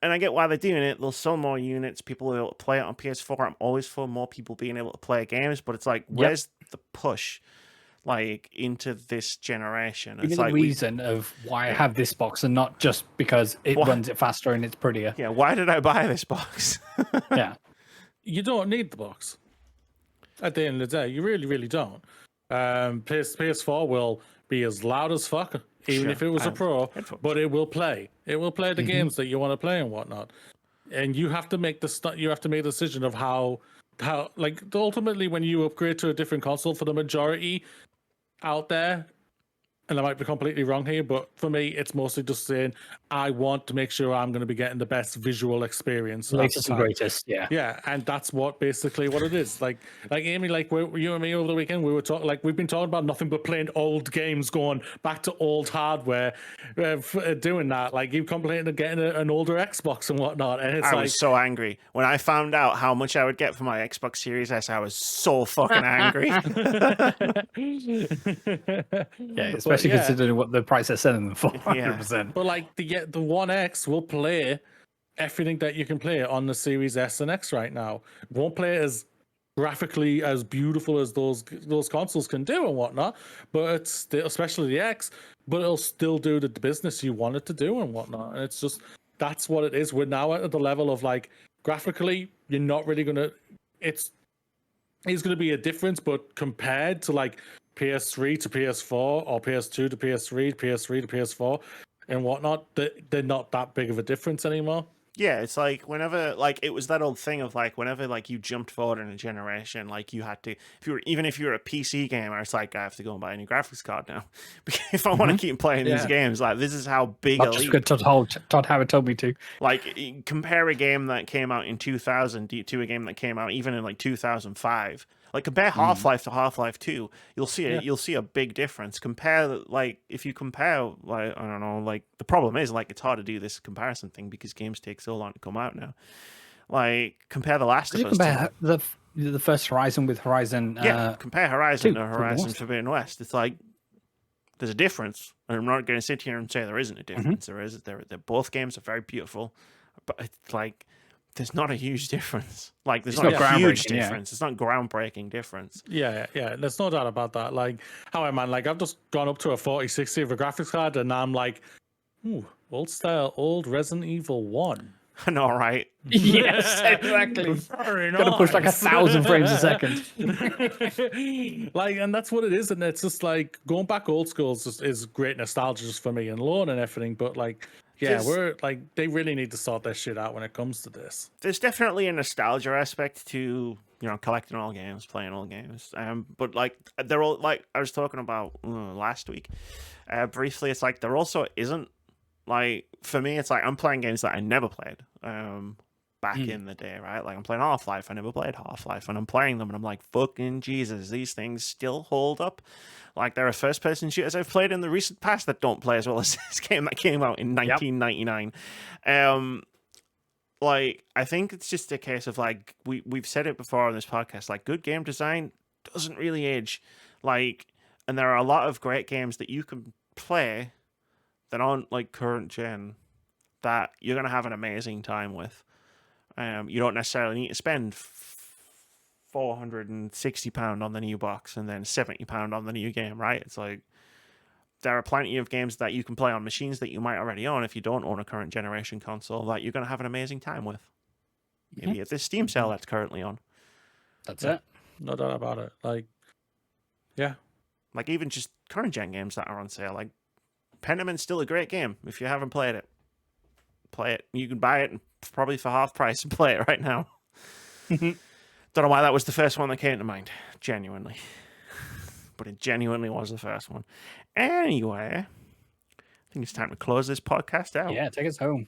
And I get why they're doing it. They'll sell more units. People will be able to play it on PS4. I'm always for more people being able to play games, but it's like, where's the push? Like into this generation, Give it's me like the reason of why I have this box and not just because it runs it faster and it's prettier. Yeah, why did I buy this box? Yeah, you don't need the box. At the end of the day, you really, really don't. PS4 will be as loud as fuck, even if it was a Pro, but it will play. It will play the games that you want to play and whatnot. And you have to make the decision of how like ultimately when you upgrade to a different console, for the majority out there, and I might be completely wrong here, but for me, it's mostly just saying I want to make sure I'm going to be getting the best visual experience. latest and greatest. Yeah, yeah, and that's basically what it is. Like Amy, like you and me over the weekend, we were talking, like we've been talking about nothing but playing old games, going back to old hardware, doing that. Like you complaining of getting an older Xbox and whatnot, and it's I was so angry when I found out how much I would get for my Xbox Series S. I was so fucking angry. yeah, especially considering what the price they're selling them for. 100%. But like the One X will play everything that you can play on the Series S and X right now. It won't play as graphically as beautiful as those consoles can do and whatnot, but it's still, especially the X, but it'll still do the business you want it to do and whatnot. And it's just, that's what it is. We're now at the level of like graphically, you're not really gonna. It's going to be a difference, but compared to like PS3 to PS4 or PS2 to PS3, PS3 to PS4 and whatnot, they're not that big of a difference anymore. Yeah, it's like whenever, like, it was that old thing of like whenever like you jumped forward in a generation, like you had to, if you were a PC gamer, it's like I have to go and buy a new graphics card now if I want to keep playing these games. Like this is how big a leap. Todd Howard told me to. Like compare a game that came out in 2000 to a game that came out even in like 2005. Like compare Half-Life to Half-Life 2, you'll see a big difference. If you compare, like, I don't know, like the problem is like it's hard to do this comparison thing because games take so long to come out now. Like compare The Last of Us. Compare the first Horizon with Horizon. Compare Horizon 2, to Horizon Forbidden West. It's like there's a difference, and I'm not going to sit here and say there isn't a difference. There is. They're both games are very beautiful, but it's like. There's not a huge difference. Like, there's not a huge difference. It's not groundbreaking difference. Yeah. There's no doubt about that. Like, man, like, I've just gone up to a 4060 of a graphics card, and I'm like, ooh, old Resident Evil 1. I know, right? Yes, exactly. Very nice. Gotta push like 1,000 frames a second. Like, and that's what it is. And it's just like going back old school is great nostalgia just for me and Lorne and everything. But like, yeah, we're like, they really need to sort their shit out when it comes to this. There's definitely a nostalgia aspect to, collecting all games, playing all games. But like, they're all, like I was talking about last week, briefly, it's like there also isn't, like, for me, it's like I'm playing games that I never played back in the day, right? Like I'm playing Half-Life. I never played Half-Life, and I'm playing them, and I'm like, fucking Jesus, these things still hold up. Like there are first-person shooters I've played in the recent past that don't play as well as this game that came out in 1999. Like I think it's just a case of like we've said it before on this podcast. Like good game design doesn't really age. Like, and there are a lot of great games that you can play that aren't like current gen that you're gonna have an amazing time with. You don't necessarily need to spend £460 on the new box and then £70 on the new game, right? It's like there are plenty of games that you can play on machines that you might already own if you don't own a current generation console that you're going to have an amazing time with. Maybe at this Steam sale that's currently on. That's it. No doubt about it. Like, yeah. Like, even just current gen games that are on sale. Like, Pentiment still a great game. If you haven't played it, play it. You can buy it probably for half price and play it right now. Don't know why that was the first one that came to mind. Genuinely. But it genuinely was the first one. Anyway, I think it's time to close this podcast out. Yeah, take us home.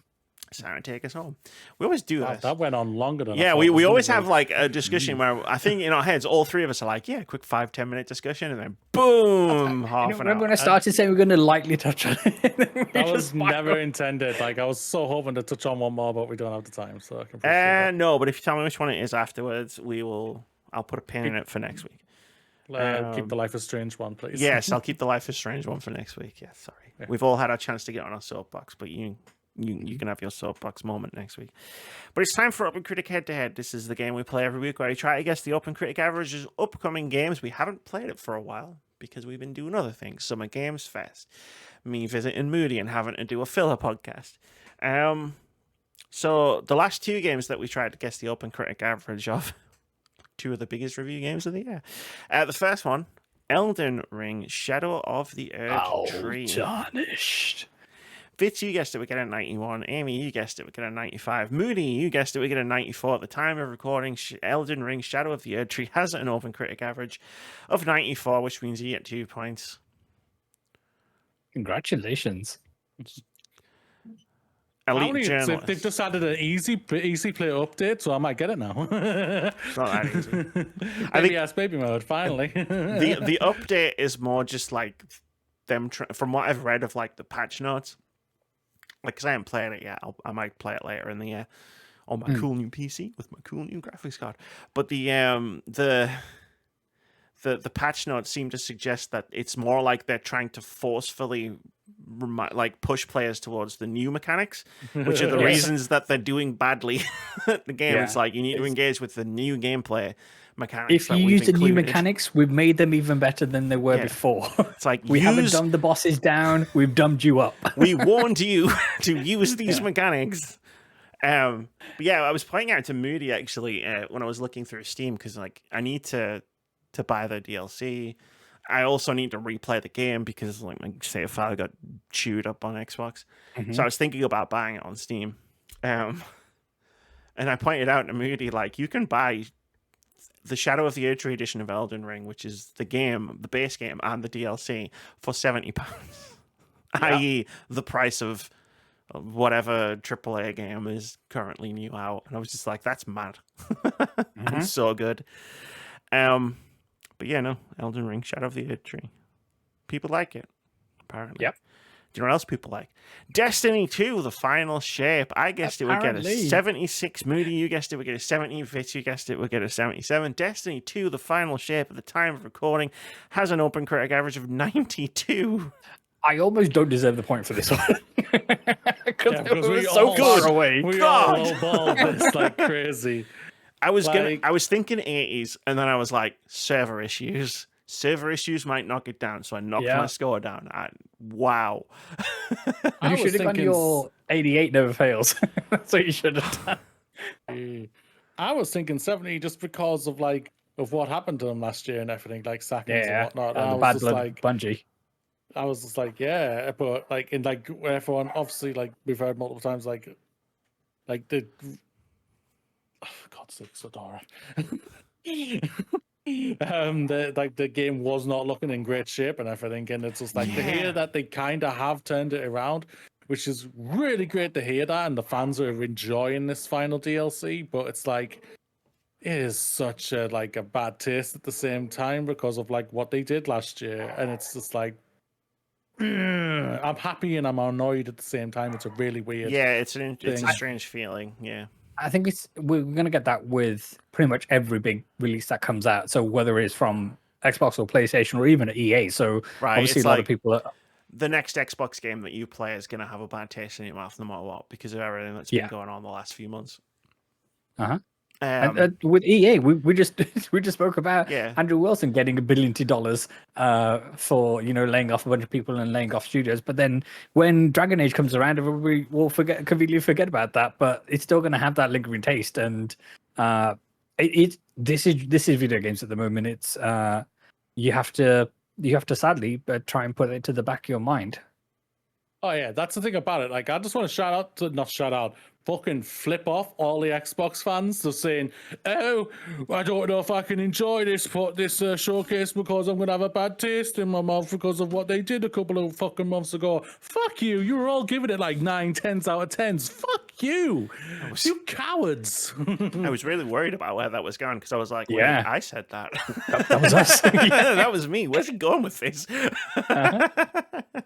It's time to take us home. We always do this. That went on longer than Yeah, we always have like a discussion where I think in our heads, all three of us are like, yeah, quick 5-10 minute discussion, and then boom, half an Remember hour. when I started saying we're going to lightly touch on it? That was never intended. Like, I was so hoping to touch on one more, but we don't have the time, so I can appreciate that. No, but if you tell me which one it is afterwards, I'll put a pin in it for next week. Keep the Life is Strange one, please. Yes, I'll keep the Life is Strange one for next week. Yeah, sorry. Yeah. We've all had our chance to get on our soapbox, but you can have your soapbox moment next week. But it's time for OpenCritic Head-To-Head. This is the game we play every week where I try to guess the OpenCritic averages of upcoming games. We haven't played it for a while because we've been doing other things. Summer Games Fest, me visiting Moody and having to do a filler podcast. So the last two games that we tried to guess the OpenCritic average of, two of the biggest review games of the year. The first one, Elden Ring, Shadow of the Earth Tree. Tarnished. Vitz, you guessed it, we get a 91. Amy, you guessed it, we get a 95. Moody, you guessed it, we get a 94. At the time of recording, Elden Ring, Shadow of the Earth Tree has an OpenCritic average of 94, which means you get 2 points. How Congratulations. Elite many, journalist. they've just added an easy play update, so I might get it now. It's not that easy. Baby ass baby mode, finally. the update is more just like them, from what I've read of like the patch notes. Like, because I haven't played it yet, I might play it later in the year on my cool new PC with my cool new graphics card. But the patch notes seem to suggest that it's more like they're trying to forcefully like push players towards the new mechanics, which are the reasons that they're doing badly at the game. Yeah. It's like you need to engage with the new gameplay mechanics. If you use the new mechanics, we've made them even better than they were before. It's like we haven't dumbed the bosses down, we've dumbed you up. We warned you to use these mechanics. But yeah, I was pointing out to Moody actually when I was looking through Steam, because like I need to buy the DLC. I also need to replay the game because like my save file got chewed up on Xbox. So I was thinking about buying it on Steam. And I pointed out to Moody, like, you can buy the Shadow of the Earth Tree edition of Elden Ring, which is the game, the base game, and the DLC for £70. I.e. the price of whatever AAA game is currently new out. And I was just like, that's mad. It's so good. But yeah, no, Elden Ring, Shadow of the Earth Tree. People like it, apparently. Yep. Do you know what else people like? Destiny 2, The Final Shape. I guessed it would get a 76. Moody, you guessed it would get a 70. Vitz, you guessed it would get a 77. Destiny 2, The Final Shape, at the time of recording, has an OpenCritic average of 92. I almost don't deserve the point for this one. Because we're so far away. We all lowballed this like crazy. I was thinking 80s, and then I was like, server issues. Server issues might knock it down, so I knocked my score down. Wow. You should have gone your 88 never fails. That's what you should have done. I was thinking 70 just because of what happened to them last year and everything, like sackings and whatnot. The bad blood Bungie. I was just like, yeah, but like in like everyone obviously like we've heard multiple times like the God's sake, Sodora. The game was not looking in great shape and everything, and it's just like to hear that they kind of have turned it around, which is really great to hear that, and the fans are enjoying this final DLC. But it's like it is such a bad taste at the same time because of like what they did last year, and it's just like I'm happy and I'm annoyed at the same time. It's a really weird. Yeah, it's a strange feeling. Yeah. I think we're going to get that with pretty much every big release that comes out. So whether it's from Xbox or PlayStation or even EA. So obviously a lot of people are... The next Xbox game that you play is going to have a bad taste in your mouth no matter what because of everything that's been going on the last few months. And with EA, we just we just spoke about Yeah. Andrew Wilson getting $1 billion for laying off a bunch of people and laying off studios. But then when Dragon Age comes around, everybody will completely forget about that. But it's still going to have that lingering taste. And this is video games at the moment. It's you have to sadly try and put it to the back of your mind. Oh yeah, that's the thing about it. Like, I just want to not shout out, fucking flip off all the Xbox fans for saying, "Oh, I don't know if I can enjoy this showcase because I'm gonna have a bad taste in my mouth because of what they did a couple of fucking months ago." Fuck you! You were all giving it like 9 10s out of 10s. Fuck you! You cowards! I was really worried about where that was going because I was like, "Wait, Yeah. I said that." That was us. That was me. Where's it going with this?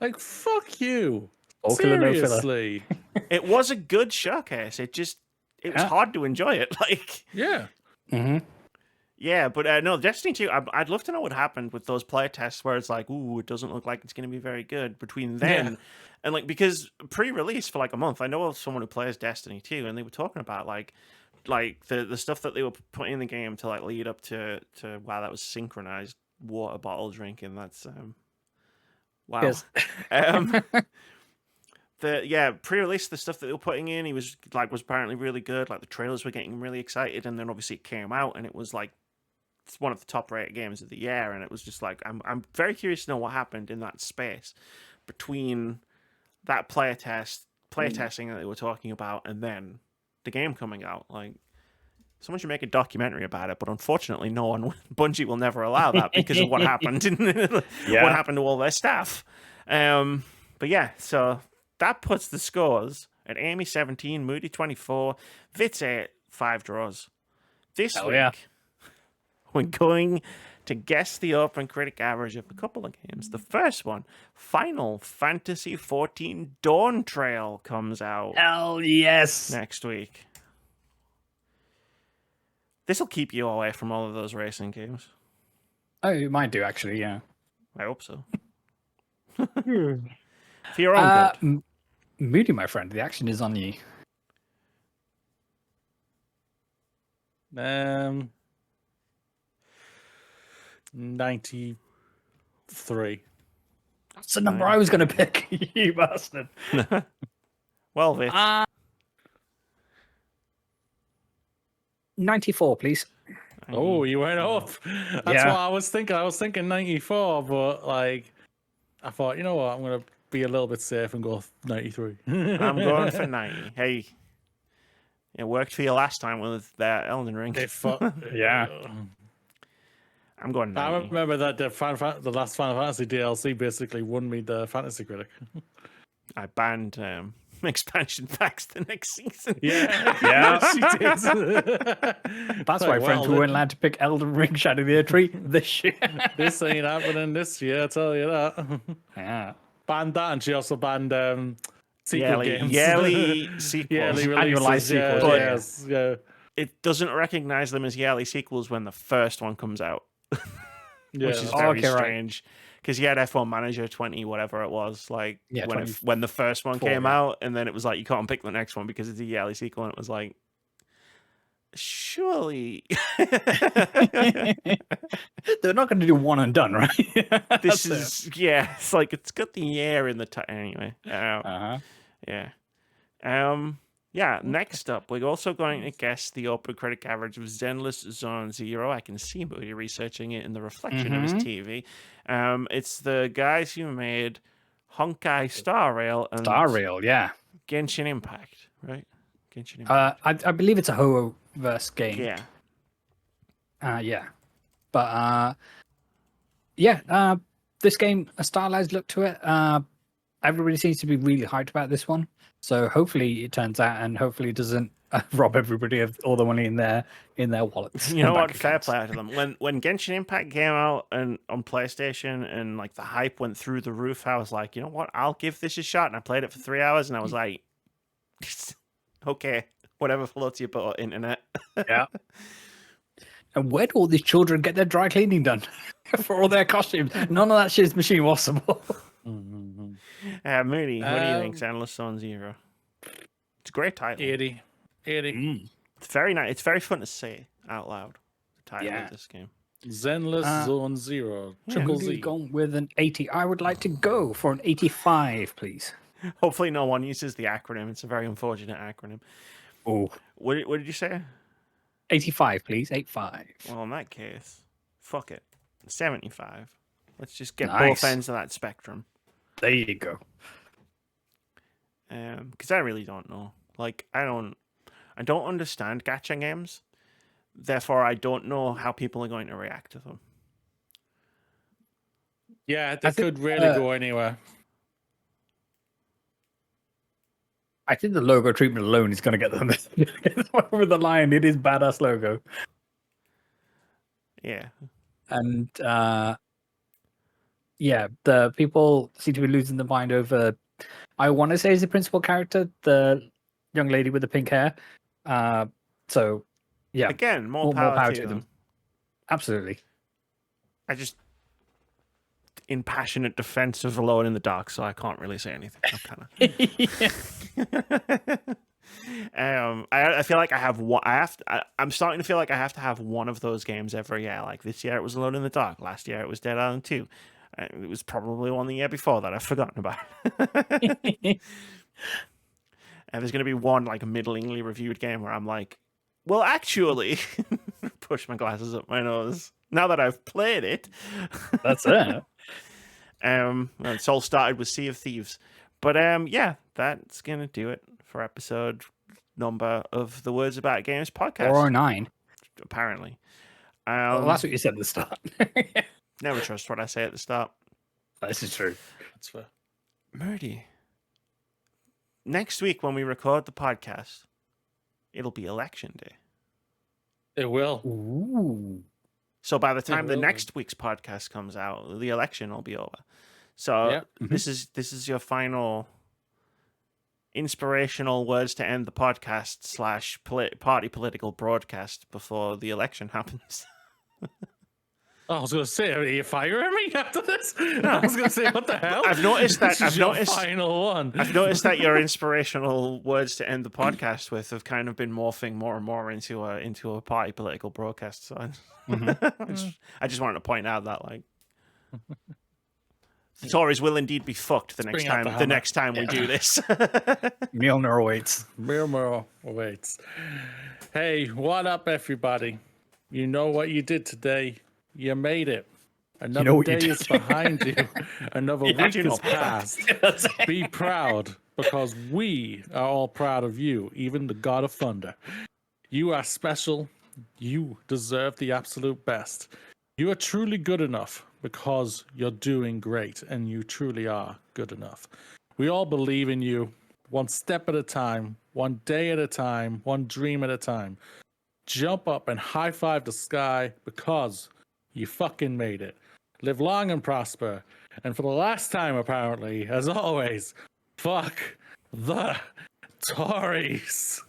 Like, fuck you! All filler, no filler. Seriously. It was a good showcase. It was hard to enjoy it. Like, Yeah. Mm-hmm. yeah, but no, Destiny 2, I'd love to know what happened with those play tests where it's like, ooh, it doesn't look like it's going to be very good between then and like, because pre-release for like a month, I know of someone who plays Destiny 2 and they were talking about like the stuff that they were putting in the game to like lead up to wow, that was synchronized water bottle drinking. That's wow. Yes. Pre-release, the stuff that they were putting in, he was apparently really good. Like the trailers were getting really excited, and then obviously it came out, and it was like it's one of the top-rated games of the year, and it was just like I'm very curious to know what happened in that space between that playtesting that they were talking about, and then the game coming out. Like, someone should make a documentary about it, but unfortunately, Bungie will never allow that because of what happened what happened to all their staff. But yeah, so. That puts the scores at Amy 17, Moody 24, Vitz 8, 5 draws. This week, we're going to guess the OpenCritic average of a couple of games. The first one, Final Fantasy XIV Dawn Trail, comes out. Hell yes! Next week. This will keep you away from all of those racing games. Oh, it might do actually. Yeah. I hope so. For your own good. Moody, my friend, the action is on you. 93. That's the number I was going to pick. You bastard. Well, Vitz. 94, please. Oh, you went up. That's what I was thinking. I was thinking 94, but like, I thought, you know what, I'm going to be a little bit safe and go 93. I'm going for 90. Hey, it worked for you last time with that Elden Ring. Yeah. I'm going 90. I remember that the last Final Fantasy DLC basically won me the Fantasy Critic. I banned expansion packs the next season. Yeah, she did. That's why friends we weren't allowed to pick Elden Ring Shadow of the Tree this year. This ain't happening this year, I tell you that. Yeah. Banned that, and she also banned sequel games. Yearly sequels. Yearly Annualized sequels. Yes, yeah. It doesn't recognize them as yearly sequels when the first one comes out. Yeah. Which is very strange. Because you had F1 Manager 20, whatever it was, like when the first one came out, and then it was like you can't pick the next one because it's a yearly sequel, and it was like, surely they're not going to do one and done, right? It's like it's got the year in the anyway. Next up, we're also going to guess the OpenCritic average of Zenless Zone Zero. I can see Moody researching it in the reflection of his TV. It's the guys who made Honkai Star Rail and Genshin Impact, right? Genshin Impact. I believe it's a Ho-verse game. But this game, a stylized look to it. Everybody seems to be really hyped about this one. So hopefully it turns out, and hopefully it doesn't rob everybody of all the money in their wallets. You know what? Fair play to them. When Genshin Impact came out and on PlayStation, and like the hype went through the roof, I was like, you know what? I'll give this a shot. And I played it for 3 hours, and I was like, okay, whatever floats your boat, internet. Yeah. And where do all these children get their dry cleaning done for all their costumes? None of that shit is machine washable. Moody, what do you think? Zenless Zone Zero. It's a great title. 80. It's very nice. It's very fun to say out loud. The title Yeah. of this game. Zenless Zone Zero. Triple Moody Z. gone with an 80. I would like to go for an 85, please. Hopefully, no one uses the acronym. It's a very unfortunate acronym. Oh, What did you say? 85, please. 85. Well, in that case, fuck it. 75. Let's just get both Nice. ends of that spectrum. There you go. Because I really don't know. Like, I don't understand gacha games. Therefore, I don't know how people are going to react to them. Yeah, they I think, could really go anywhere. I think the logo treatment alone is going to get them over the line. It is badass logo. Yeah. And yeah, the people seem to be losing their mind over. I want to say is the principal character, the young lady with the pink hair. So yeah, Again, more power to them. Absolutely. I just in passionate defense of Alone in the Dark, so I can't really say anything. I feel like I have one. I'm starting to feel like I have to have one of those games every year. Like this year, it was Alone in the Dark. Last year, it was Dead Island 2. It was probably one the year before that I've forgotten about. And there's going to be one like middlingly reviewed game where I'm like, well, actually, push my glasses up my nose. Now that I've played it, That's it. It's all started with Sea of Thieves, but yeah, that's gonna do it for episode number of the Words About Games podcast. 409. Apparently, Well, that's what you said at the start. never trust what I say at the start. This is true. That's fair. Moody, next week when we record the podcast, it'll be election day. It will. Ooh. So by the time the will. next week's podcast comes out, the election will be over. So Yeah. this is your final inspirational words to end the podcast / party political broadcast before the election happens. I was going to say, are you firing me after this? I was going to say, what the hell? I've noticed that. This is your final one. I've noticed that your inspirational words to end the podcast with have kind of been morphing more and more into a party political broadcast. So I just wanted to point out that like the Tories will indeed be fucked the next bring out time. the The hammer. next time we do this. Mjolnir awaits. Mirror awaits. Hey, what up, everybody? You know what you did today? You made it. Another know what you day did. is behind you. Another Yeah, I week do has know that. passed. Be proud, because we are all proud of you, even the God of Thunder. You are special. You deserve the absolute best. You are truly good enough because you're doing great, and you truly are good enough. We all believe in you, one step at a time, one day at a time, one dream at a time. Jump up and high five the sky because you fucking made it. Live long and prosper. And for the last time, apparently, as always, fuck the Tories.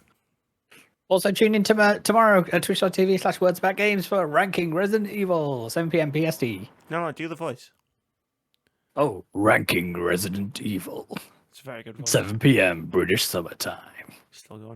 Also, tune in tomorrow at twitch.tv/wordsaboutgames for ranking Resident Evil, 7 p.m. PST. No, do the voice. Oh, ranking Resident Evil, It's a very good voice. 7 p.m. British summertime. Still going.